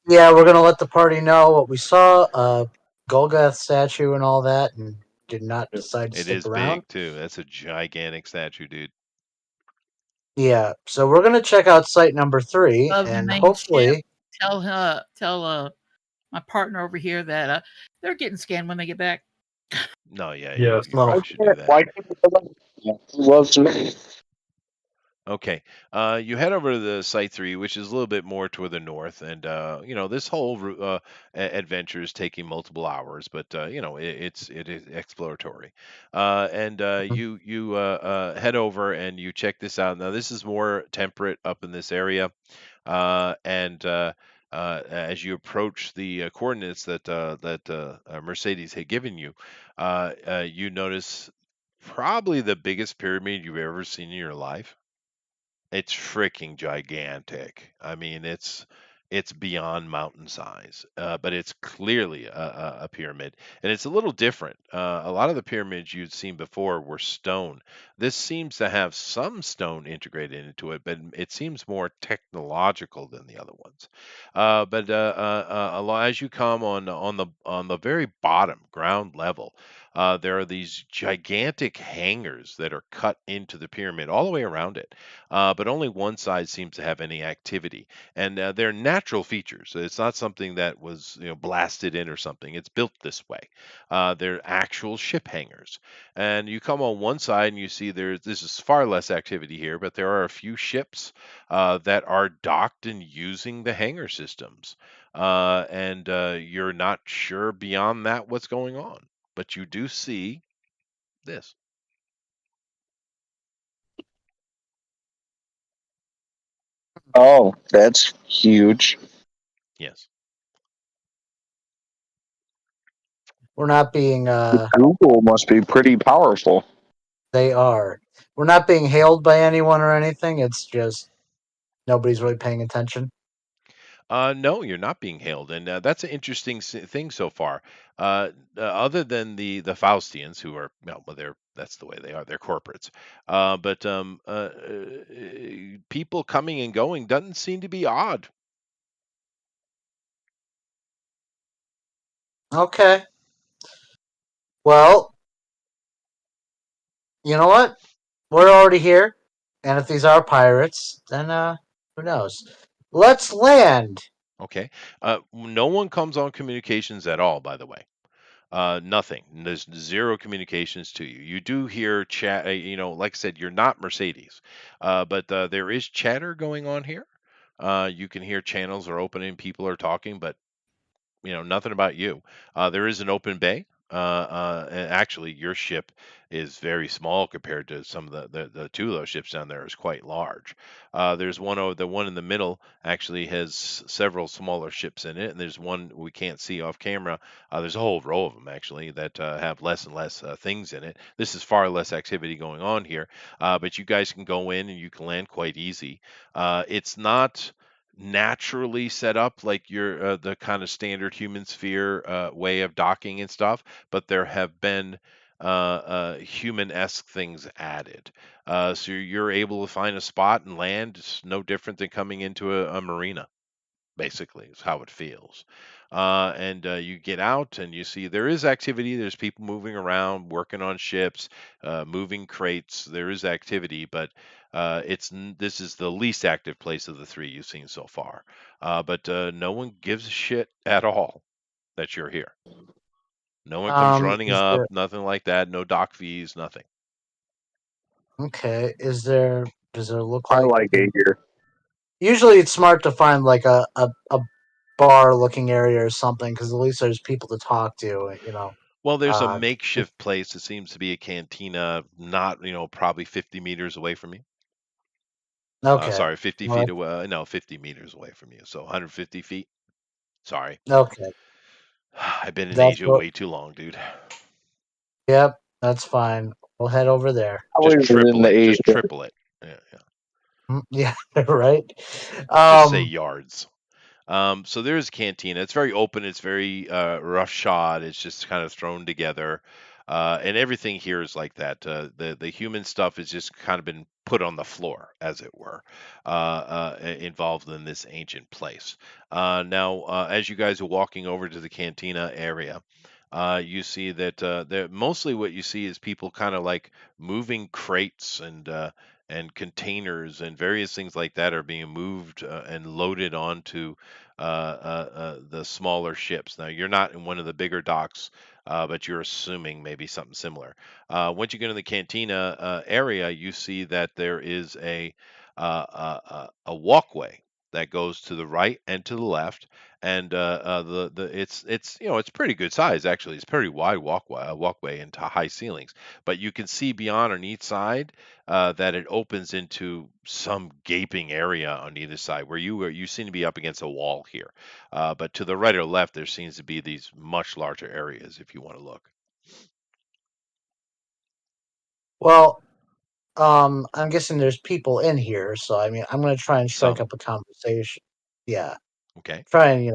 Speaker 2: Yeah, we're gonna let the party know what we saw, Golgoth statue and all that, and did not decide to
Speaker 1: It
Speaker 2: stick
Speaker 1: is
Speaker 2: around.
Speaker 1: big too. That's a gigantic statue, dude.
Speaker 2: Yeah, so we're gonna check out site number 3,
Speaker 4: Of the
Speaker 2: and
Speaker 4: main ship.
Speaker 2: hopefully,
Speaker 4: Tell my partner over here that they're getting scanned when they get back.
Speaker 1: No, yeah,
Speaker 5: Yes.
Speaker 1: you
Speaker 2: well,
Speaker 1: probably should do that.
Speaker 3: Why can't you loves me?
Speaker 1: Okay. You head over to the Site 3, which is a little bit more toward the north, and this whole adventure is taking multiple hours, but it is exploratory. And you head over and you check this out. Now, this is more temperate up in this area, and as you approach the coordinates that Mercedes had given you, you notice probably the biggest pyramid you've ever seen in your life. It's freaking gigantic. I mean, it's beyond mountain size, but it's clearly a pyramid, and it's a little different. A lot of the pyramids you'd seen before were stone. This seems to have some stone integrated into it, but it seems more technological than the other ones. As you come on the very bottom ground level, there are these gigantic hangars that are cut into the pyramid all the way around it, but only one side seems to have any activity. And they're natural features. It's not something that was blasted in or something. It's built this way. They're actual ship hangars. And you come on one side and you see this is far less activity here, but there are a few ships that are docked and using the hangar systems. And you're not sure beyond that what's going on, but you do see this.
Speaker 3: Oh, that's huge.
Speaker 1: Yes.
Speaker 2: we're not being
Speaker 3: Google must be pretty powerful.
Speaker 2: they are. We're not being hailed by anyone or anything. It's just nobody's really paying attention.
Speaker 1: No, you're not being hailed, and that's an interesting thing so far. Other than the Faustians, who are well, they're that's the way they are. They're corporates, but people coming and going doesn't seem to be odd.
Speaker 2: Okay. Well, you know what? We're already here, and if these are pirates, then who knows? Let's land.
Speaker 1: Okay, no one comes on communications at all, by the way. Nothing. There's zero communications to you. You do hear chat. Like I said, you're not Mercedes, but there is chatter going on here. You can hear channels are opening, people are talking, but nothing about you. There is an open bay. And actually, your ship is very small compared to some of the two of those ships down there is quite large. There's the one in the middle actually has several smaller ships in it, and there's one we can't see off camera. There's a whole row of them actually that have less and less things in it. This is far less activity going on here, but you guys can go in and you can land quite easy. It's not naturally set up like your the kind of standard human sphere way of docking and stuff, but there have been human-esque things added. So you're able to find a spot and land. It's no different than coming into a marina, basically, is how it feels. And you get out and you see there is activity. There's people moving around, working on ships, moving crates. There is activity, but this is the least active place of the three you've seen so far. But no one gives a shit at all that you're here. No one comes running
Speaker 2: Is
Speaker 1: up,
Speaker 2: there
Speaker 1: nothing like that. No dock fees, nothing.
Speaker 2: okay? Is there? Does there look
Speaker 3: I
Speaker 2: like?
Speaker 3: like it here.
Speaker 2: Usually, it's smart to find like a bar looking area or something because at least there's people to talk to.
Speaker 1: Well, there's a
Speaker 2: Uh,
Speaker 1: makeshift place. It seems to be a cantina, not probably 50 meters away from you.
Speaker 2: okay.
Speaker 1: Sorry, 50 feet
Speaker 2: Well,
Speaker 1: away. No, 50 meters away from you. So 150 feet. Sorry.
Speaker 2: okay.
Speaker 1: I've been in
Speaker 2: That's
Speaker 1: Asia
Speaker 2: what.
Speaker 1: way too long, dude.
Speaker 2: Yep. That's fine. We'll head over there.
Speaker 3: I
Speaker 1: Just
Speaker 3: was in
Speaker 1: triple
Speaker 3: the
Speaker 1: it. Just
Speaker 3: Asia.
Speaker 1: triple it. Yeah, yeah.
Speaker 2: Yeah. Right.
Speaker 1: Just say
Speaker 2: Um.
Speaker 1: yards. So there's a cantina. It's very open. It's very roughshod. It's just kind of thrown together. And everything here is like that. The human stuff has just kind of been put on the floor, as it were, involved in this ancient place. Now, as you guys are walking over to the cantina area, you see that mostly what you see is people kind of like moving crates and containers and various things like that are being moved and loaded onto the smaller ships. Now, you're not in one of the bigger docks, but you're assuming maybe something similar. Once you get in the cantina area, you see that there is a walkway that goes to the right and to the left, and the it's it's pretty good size actually. It's pretty wide walkway into high ceilings, but you can see beyond on each side that it opens into some gaping area on either side where you seem to be up against a wall here. But to the right or left, there seems to be these much larger areas if you want to look.
Speaker 2: Well, I'm guessing there's people in here, so I mean, I'm gonna try and strike
Speaker 1: Some.
Speaker 2: up a conversation. Yeah,
Speaker 1: Okay.
Speaker 2: try and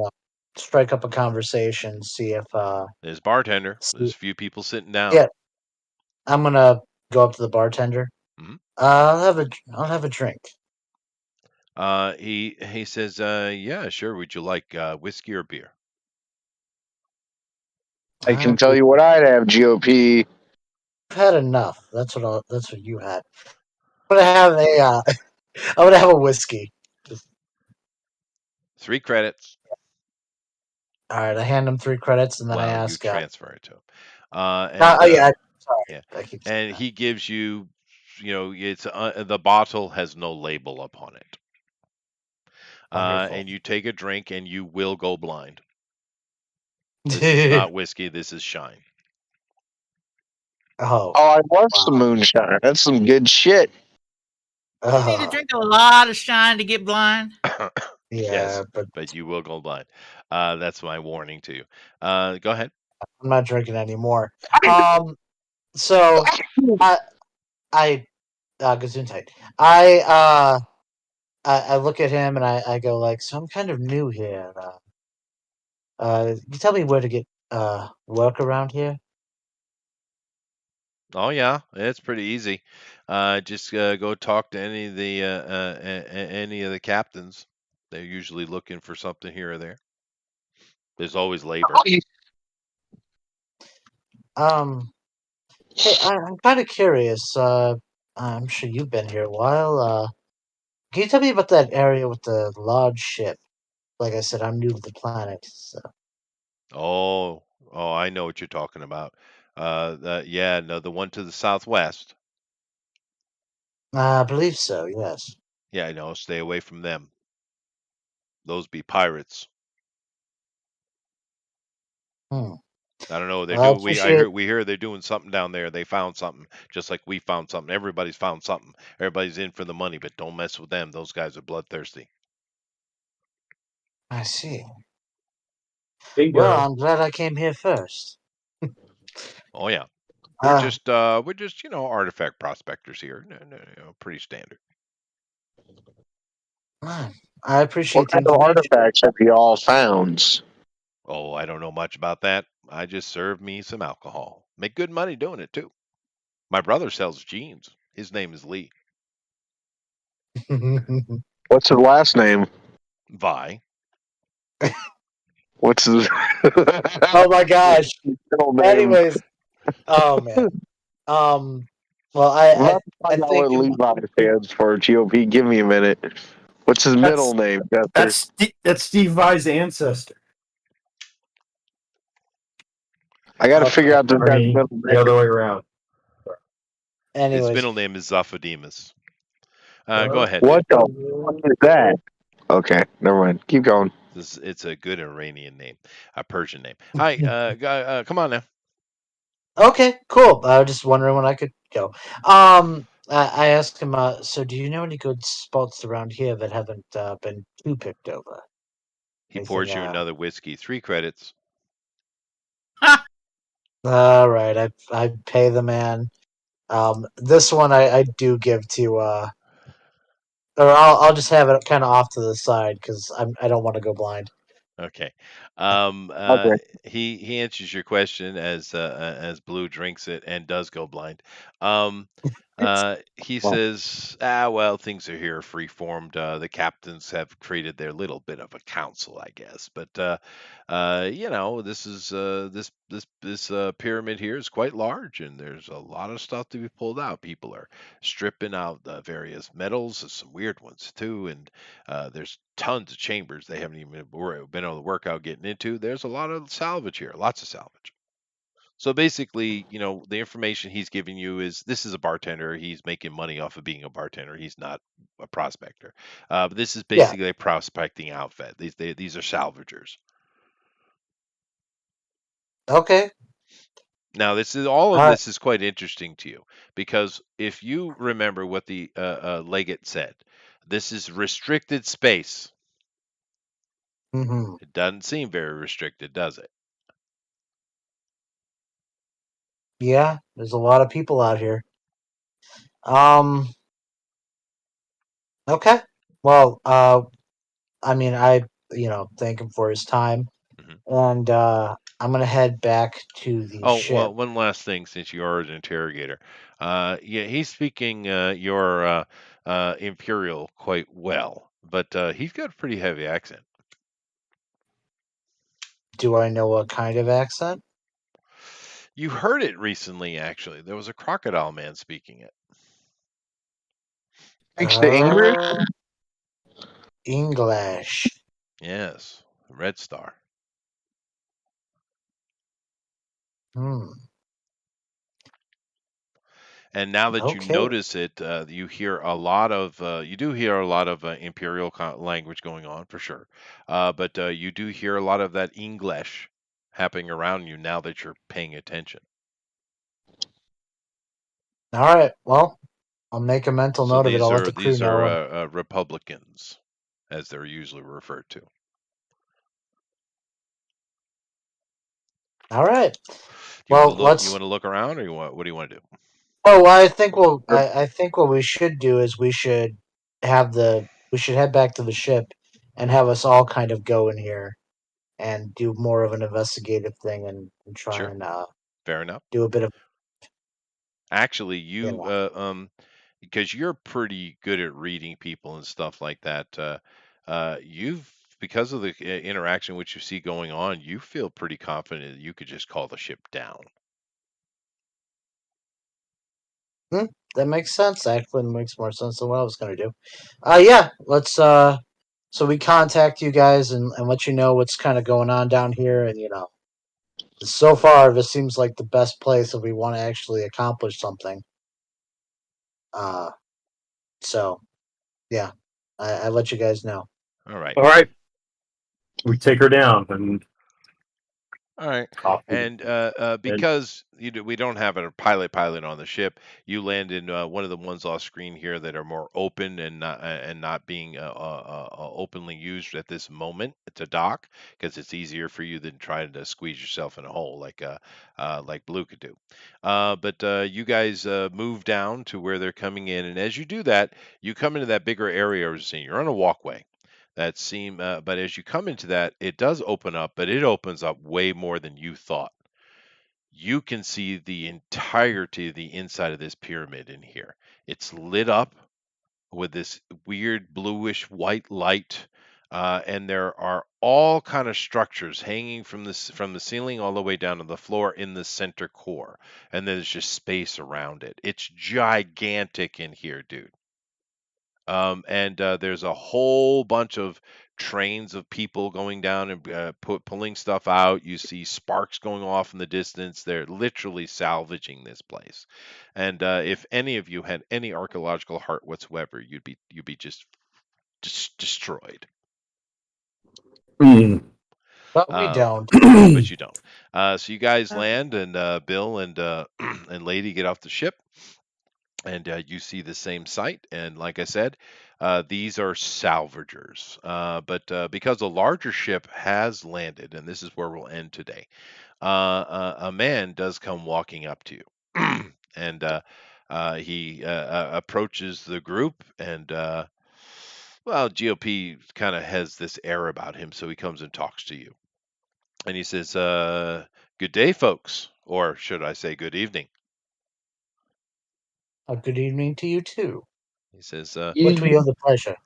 Speaker 2: strike up a conversation. See if
Speaker 1: There's bartender.
Speaker 2: see,
Speaker 1: There's a few people sitting down.
Speaker 2: yeah. I'm gonna go up to the bartender.
Speaker 1: Mhm.
Speaker 2: I'll have a drink.
Speaker 1: He says, "Yeah, sure. Would you like whiskey or beer?"
Speaker 3: I can tell
Speaker 2: We've
Speaker 3: you what I'd have, GOP.
Speaker 2: had enough. That's what you had. I'm gonna have a I'm gonna have a whiskey. Just,
Speaker 1: 3 credits.
Speaker 2: all right, I hand him 3 credits, and then I
Speaker 1: Well, you
Speaker 2: ask,
Speaker 1: transfer it to him, and
Speaker 2: yeah, sorry,
Speaker 1: yeah,
Speaker 2: I keep saying
Speaker 1: and
Speaker 2: that.
Speaker 1: he gives you, it's the bottle has no label upon it,
Speaker 2: Wonderful.
Speaker 1: and you take a drink and you will go blind. This is not whiskey. This is shine.
Speaker 2: Oh,
Speaker 3: Oh, I love
Speaker 2: wow.
Speaker 3: some moonshine. That's some good shit.
Speaker 4: You need to drink a lot of shine to get blind.
Speaker 2: Yeah,
Speaker 1: Yes,
Speaker 2: but
Speaker 1: but you will go blind. That's my warning to you. Go ahead.
Speaker 2: I'm not drinking anymore. So I I Gesundheit. I look at him and I go like, so I'm kind of new here. You tell me where to get work around here?
Speaker 1: Oh yeah, it's pretty easy. Just go talk to any of the any of the captains. They're usually looking for something here or there. There's always labor.
Speaker 2: Um, hey, I'm kind of curious. I'm sure you've been here a while. Can you tell me about that area with the large ship? Like I said, I'm new to the planet, so
Speaker 1: Oh, oh, I know what you're talking about. Yeah, no, the one to the southwest.
Speaker 2: I believe so. Yes.
Speaker 1: Yeah, I know. Stay away from them. Those be pirates.
Speaker 2: Hmm.
Speaker 1: I don't know. They're
Speaker 2: Well, I
Speaker 1: doing.
Speaker 2: appreciate.
Speaker 1: We hear they're doing something down there. They found something, just like we found something. Everybody's found something. Everybody's in for the money, but don't mess with them. Those guys are bloodthirsty.
Speaker 2: I see. Well,
Speaker 5: Bingo.
Speaker 2: I'm glad I came here first.
Speaker 1: Oh yeah.
Speaker 2: Uh,
Speaker 1: We're just artifact prospectors here. No, no, pretty standard.
Speaker 2: man, I
Speaker 3: What
Speaker 2: appreciate the
Speaker 3: kind of
Speaker 2: information.
Speaker 3: artifacts have you all found?
Speaker 1: Oh, I don't know much about that. I just serve me some alcohol. Make good money doing it too. My brother sells jeans. His name is Lee.
Speaker 3: What's his last name?
Speaker 1: Vi.
Speaker 3: What's his
Speaker 2: Oh my gosh.
Speaker 3: middle name?
Speaker 2: Anyways, oh man. Um. Well,
Speaker 3: I'm about to
Speaker 2: I
Speaker 3: find out
Speaker 2: think
Speaker 3: what Levi stands for. GOP, give me a minute. What's his middle name, Chester?
Speaker 5: That's Steve Vai's ancestor.
Speaker 3: I got to figure
Speaker 2: okay.
Speaker 3: out this
Speaker 5: I
Speaker 3: guy's
Speaker 5: mean,
Speaker 3: middle
Speaker 5: the
Speaker 3: name.
Speaker 5: other way around.
Speaker 1: His
Speaker 2: Anyways,
Speaker 1: middle name is Zaphodemus. Go
Speaker 5: Uh,
Speaker 1: ahead,
Speaker 3: What
Speaker 1: dude.
Speaker 3: the fuck is that? Okay, never mind. Keep going.
Speaker 1: It's a good Iranian name, a Persian name. Hi, come on now.
Speaker 2: okay, cool. I was just wondering when I could go. I asked him. So do you know any good spots around here that haven't been too picked over?
Speaker 1: He
Speaker 2: Anything?
Speaker 1: pours you another whiskey. 3 credits.
Speaker 2: All right. I pay the man. This one I do give to or I'll just have it kind of off to the side because I don't want to go blind.
Speaker 1: Okay.
Speaker 3: Okay.
Speaker 1: He answers your question as Blue drinks it and does go blind. Um, He
Speaker 3: Well,
Speaker 1: says, well, things are here free formed. The captains have created their little bit of a council, I guess. But this is this pyramid here is quite large, and there's a lot of stuff to be pulled out. People are stripping out various metals, some weird ones too, and there's tons of chambers they haven't even been able to work out getting into. There's a lot of salvage here, lots of salvage. So basically, the information he's giving you is this is a bartender. He's making money off of being a bartender. He's not a prospector. But this is
Speaker 2: Yeah.
Speaker 1: basically a prospecting outfit. These are salvagers.
Speaker 2: Okay.
Speaker 1: Now, all of
Speaker 2: All right.
Speaker 1: this is quite interesting to you because if you remember what the legate said, this is restricted space.
Speaker 2: Hmm.
Speaker 1: It doesn't seem very restricted, does it?
Speaker 2: Yeah. There's a lot of people out here. Um. Okay. Well. I mean, I thank him for his time,
Speaker 1: Mhm.
Speaker 2: and I'm gonna head back to the
Speaker 1: Oh,
Speaker 2: ship.
Speaker 1: well, one last thing since you are an interrogator. Yeah, he's speaking your Imperial quite well, but he's got a pretty heavy accent.
Speaker 2: Do I know what kind of accent?
Speaker 1: You heard it recently, actually. There was a crocodile man speaking it.
Speaker 3: speaks the English.
Speaker 2: English.
Speaker 1: Yes, Red Star.
Speaker 2: Hmm.
Speaker 1: And now that you
Speaker 2: Okay.
Speaker 1: notice it, you hear a lot of you do hear a lot of Imperial language going on for sure, but you do hear a lot of that English happening around you now that you're paying attention.
Speaker 2: All right. Well, I'll make a mental
Speaker 1: So
Speaker 2: note of it.
Speaker 1: these
Speaker 2: I'll let
Speaker 1: are
Speaker 2: the crew
Speaker 1: these are
Speaker 2: know. And
Speaker 1: Republicans, as they're usually referred to.
Speaker 2: all right.
Speaker 1: Do you want to
Speaker 2: Well,
Speaker 1: look? You
Speaker 2: let's.
Speaker 1: want to look around, or you want? What do you want to do?
Speaker 2: Oh, I think we'll. I think what we should do is we should head back to the ship and have us all kind of go in here and do more of an investigative thing and try
Speaker 1: Sure,
Speaker 2: and
Speaker 1: fair enough.
Speaker 2: do a bit of
Speaker 1: Actually,
Speaker 2: you know.
Speaker 1: because you're pretty good at reading people and stuff like that. You've because of the interaction which you see going on, you feel pretty confident that you could just call the ship down.
Speaker 2: Hmm, that makes sense. Actually, it makes more sense than what I was going to do. Yeah. Let's. So we contact you guys and let you know what's kind of going on down here, and so far this seems like the best place if we want to actually accomplish something. Uh, so yeah, I let you guys know.
Speaker 1: All right.
Speaker 5: All right, we take her down and
Speaker 1: All right,
Speaker 5: off we
Speaker 1: and
Speaker 5: and
Speaker 1: because we don't have a pilot on the ship, you land in one of the ones off screen here that are more open and not being openly used at this moment to dock because it's easier for you than trying to squeeze yourself in a hole like Blue could do. But you guys move down to where they're coming in, and as you do that, you come into that bigger area. You're on a walkway but as you come into that, it does open up, but it opens up way more than you thought. You can see the entirety of the inside of this pyramid in here. It's lit up with this weird bluish white light, and there are all kind of structures hanging from the ceiling all the way down to the floor in the center core, and there's just space around it. It's gigantic in here, dude. And there's a whole bunch of trains of people going down and pulling stuff out. You see sparks going off in the distance. They're literally salvaging this place. And if any of you had any archaeological heart whatsoever, you'd be just destroyed.
Speaker 5: Mm.
Speaker 2: But we
Speaker 1: Uh,
Speaker 2: don't.
Speaker 1: but you don't. So you guys land, and Bill and and Lady get off the ship, and you see the same site. And like I said, these are salvagers. But because a larger ship has landed, and this is where we'll end today, a man does come walking up to you, and he approaches the group, and well, GOP kind of has this air about him, so he comes and talks to you, and he says, "Good day, folks," or should I say, "Good evening."
Speaker 2: A good evening to you too.
Speaker 1: He says,
Speaker 2: Which we have the pleasure.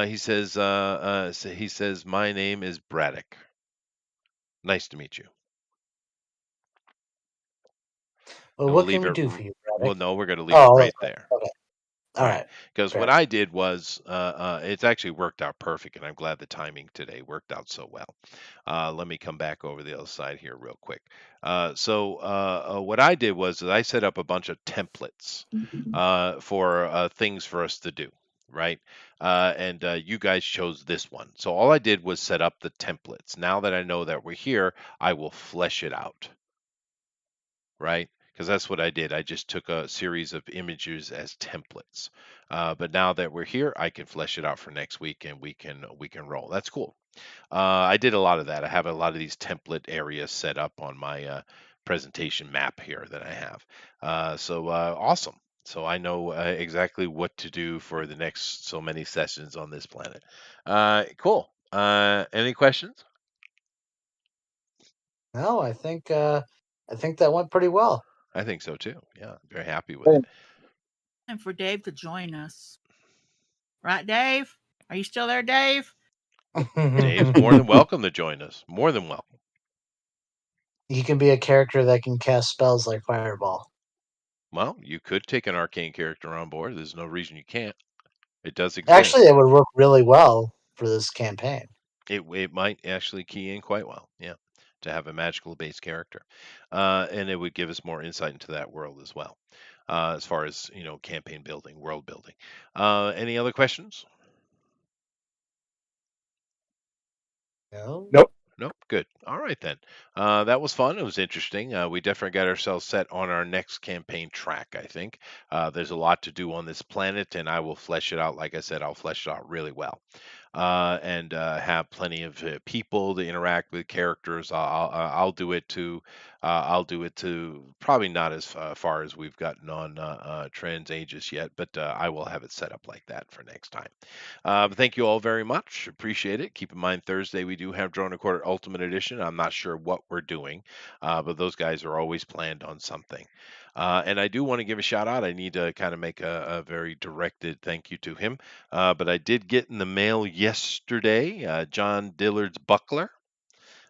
Speaker 1: he says, my name is Braddock. Nice to meet you.
Speaker 2: Well,
Speaker 1: And we'll
Speaker 2: what can
Speaker 1: leave
Speaker 2: we
Speaker 1: it.
Speaker 2: do for you,
Speaker 1: Well,
Speaker 2: Braddock?
Speaker 1: no, we're going to leave it
Speaker 2: Oh,
Speaker 1: right
Speaker 2: okay.
Speaker 1: there.
Speaker 2: Okay. All right.
Speaker 1: Because what
Speaker 2: Fair.
Speaker 1: I did was, it's actually worked out perfect, and I'm glad the timing today worked out so well. Let me come back over the other side here real quick. What I did was that I set up a bunch of templates for things for us to do, right? And you guys chose this one. So all I did was set up the templates. Now that I know that we're here, I will flesh it out, right? Because that's what I did. I just took a series of images as templates. But now that we're here, I can flesh it out for next week, and we can roll. That's cool. I did a lot of that. I have a lot of these template areas set up on my presentation map here that I have. Awesome. So I know exactly what to do for the next so many sessions on this planet. Cool. Any questions?
Speaker 2: No, I think that went pretty well.
Speaker 1: I think so too. Yeah, very happy with it.
Speaker 4: And for Dave to join us. Right, Dave? Are you still there, Dave?
Speaker 1: Dave's more than welcome to join us. More than welcome.
Speaker 2: He can be a character that can cast spells like Fireball.
Speaker 1: Well, you could take an arcane character on board. There's no reason you can't. It does
Speaker 2: Actually,
Speaker 1: exist.
Speaker 2: it would work really well for this campaign.
Speaker 1: It might actually key in quite well. Yeah, to have a magical based character, and it would give us more insight into that world as well, as far as campaign building, world building. Any other questions?
Speaker 2: No?
Speaker 5: Nope.
Speaker 1: Nope. Good. All right then. That was fun. It was interesting. We definitely got ourselves set on our next campaign track. I think there's a lot to do on this planet, and I will flesh it out. Like I said, I'll flesh it out really well, and have plenty of people to interact with characters. I'll do it to. I'll do it to probably not as far as we've gotten on Trans Aegis yet, but I will have it set up like that for next time. But thank you all very much. Appreciate it. Keep in mind, Thursday we do have Drone Recorder Ultimate Edition. I'm not sure what we're doing, but those guys are always planned on something. And I do want to give a shout out. I need to kind of make a very directed thank you to him. But I did get in the mail yesterday John Dillard's buckler,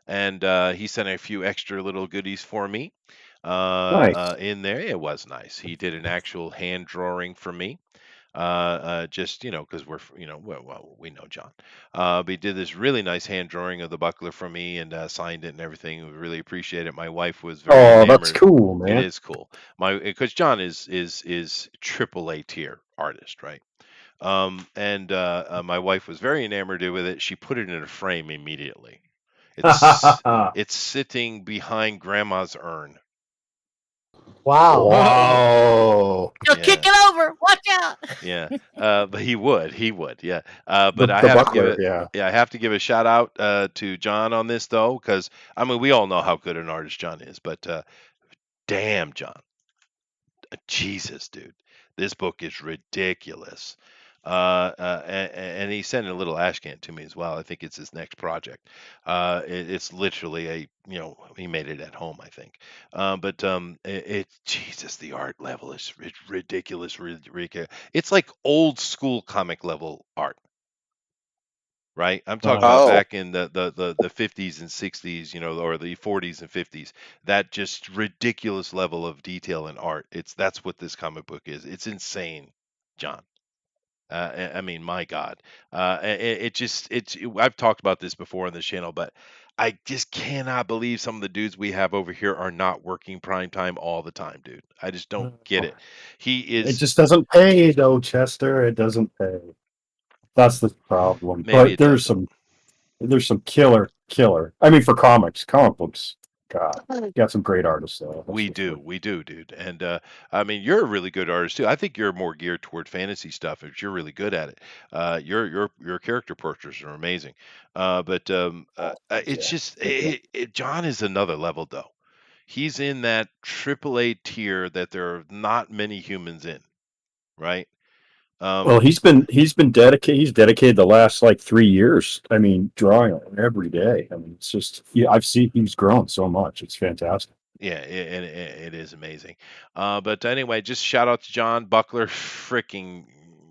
Speaker 1: and he sent a few extra little goodies for me
Speaker 5: Nice.
Speaker 1: in there. It was nice. He did an actual hand drawing for me, just because we're well, we know John. But he did this really nice hand drawing of the buckler for me, and signed it and everything. We really appreciate it. My wife was very
Speaker 5: Oh, that's
Speaker 1: enamored.
Speaker 5: cool,
Speaker 1: It
Speaker 5: man.
Speaker 1: is cool. Because John is triple A tier artist, right? And my wife was very enamored with it. She put it in a frame immediately. It's sitting behind Grandma's urn.
Speaker 2: Wow.
Speaker 5: Wow.
Speaker 4: He'll
Speaker 1: Yeah.
Speaker 4: kick it over. Watch out.
Speaker 1: Yeah, but he would, yeah. But
Speaker 5: The
Speaker 1: I have to give
Speaker 5: buckler,
Speaker 1: it,
Speaker 5: yeah.
Speaker 1: yeah, I have to give a shout out to John on this though, because I mean we all know how good an artist John is, but damn, John, Jesus, dude, this book is ridiculous. And he sent a little ashcan to me as well. I think it's his next project. It's literally he made it at home, I think. Jesus, the art level is ridiculous. It's like old school comic level art, right? I'm talking about
Speaker 5: Nice.
Speaker 3: Oh,
Speaker 1: back in the 50s and 60s, or the 40s and 50s. That just ridiculous level of detail in art. That's what this comic book is. It's insane, John. I mean, my God, I've talked about this before on this channel, but I just cannot believe some of the dudes we have over here are not working prime time all the time, dude. I just don't get it. He
Speaker 5: It
Speaker 1: is.
Speaker 5: just doesn't pay, though, Chester. It doesn't pay. That's the problem.
Speaker 1: Maybe
Speaker 5: But
Speaker 1: it doesn't.
Speaker 5: there's some killer. I mean, for comic books. God, you got some great artists though. That's
Speaker 1: We
Speaker 5: for sure.
Speaker 1: do, we do, dude. And I mean, you're a really good artist too. I think you're more geared toward fantasy stuff, but you're really good at it. Your character portraits are amazing. It's
Speaker 5: Yeah.
Speaker 1: just John is another level though. He's in that AAA tier that there are not many humans in, right?
Speaker 5: Well,
Speaker 1: Um,
Speaker 5: he's been dedicated. He's dedicated the last like 3 years. I mean, drawing every day. I mean, it's just yeah. I've seen he's grown so much. It's fantastic.
Speaker 1: Yeah, it is amazing. But anyway, just shout out to John Buckler, freaking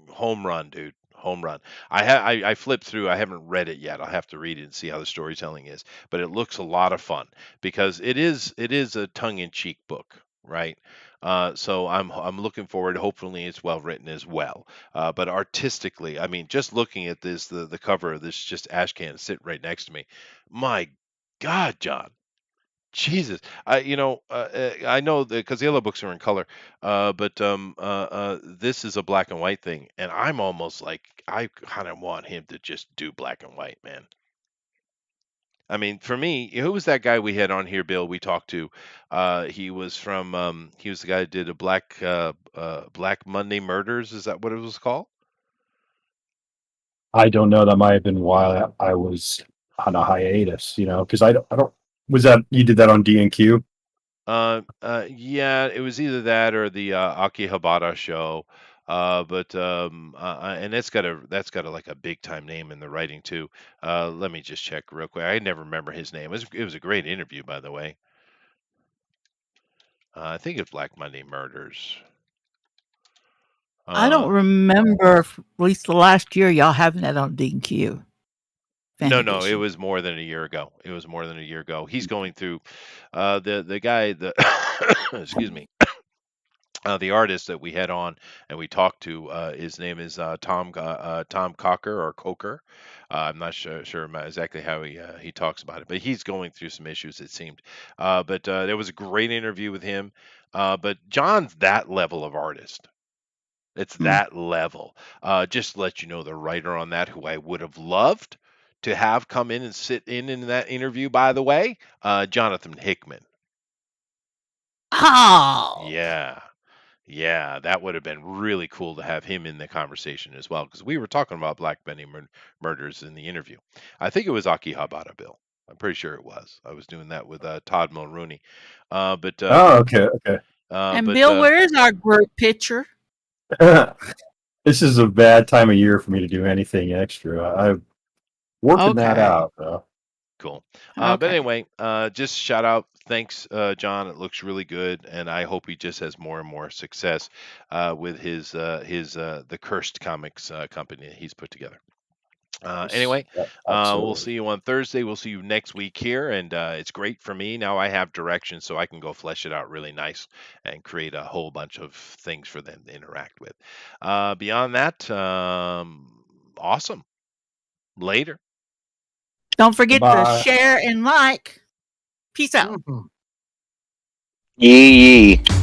Speaker 1: home run, dude, home run. I flipped through. I haven't read it yet. I'll have to read it and see how the storytelling is. But it looks a lot of fun because it is a tongue in cheek book, right? So I'm looking forward. Hopefully, it's well written as well. But artistically, I mean, just looking at this, the cover of this, just Ashcan sitting right next to me. My God, John. Jesus, I know because the other books are in color, this is a black and white thing, and I'm almost like I kind of want him to just do black and white, man. I mean, for me, who was that guy we had on here, Bill? We talked to. He was the guy that did a Black Monday Murders. Is that what it was called?
Speaker 5: I don't know. That might have been while I was on a hiatus, because I don't. Was that you did that on D&Q?
Speaker 1: Yeah, it was either that or the Akihabara show. And that's got a like a big time name in the writing too. Let me just check real quick. I never remember his name. It was a great interview, by the way. I think it's Black Monday Murders.
Speaker 4: I don't
Speaker 1: Uh,
Speaker 4: remember, at least the last year, y'all having that on D&Q.
Speaker 1: no, it
Speaker 4: Edition.
Speaker 1: was more than a year ago. It was more than a year ago. He's going through the guy the excuse me. The artist that we had on and we talked to, his name is Tom Cocker or Coker. I'm not sure about exactly how he talks about it, but he's going through some issues, it seemed. But There was a great interview with him. But John's that level of artist. It's
Speaker 4: Hmm.
Speaker 1: that level. Just to let you know, the writer on that, who I would have loved to have come in and sit in that interview, by the way, Jonathan Hickman.
Speaker 4: Oh,
Speaker 1: Yeah. Yeah, that would have been really cool to have him in the conversation as well, because we were talking about Black Benny murders in the interview. I think it was Akihabara, Bill. I'm pretty sure it was. I was doing that with Todd Mulrooney. Uh, but
Speaker 5: Oh, okay, okay.
Speaker 4: and
Speaker 1: but
Speaker 4: Bill, where is our group picture?
Speaker 5: This is a bad time of year for me to do anything extra. I'm working that
Speaker 4: Okay.
Speaker 5: out, though.
Speaker 1: Cool. But
Speaker 4: Okay.
Speaker 1: anyway, just shout out. Thanks, John. It looks really good, and I hope he just has more and more success with his the Cursed Comics company that he's put together.
Speaker 5: Yes,
Speaker 1: Anyway, we'll
Speaker 5: absolutely.
Speaker 1: see you on Thursday. We'll see you next week here, and it's great for me. Now I have direction, so I can go flesh it out really nice and create a whole bunch of things for them to interact with. Beyond that, awesome. Later.
Speaker 4: Don't forget to
Speaker 5: Goodbye.
Speaker 4: share and like. Peace out.
Speaker 2: Mhm.
Speaker 3: Yee yee.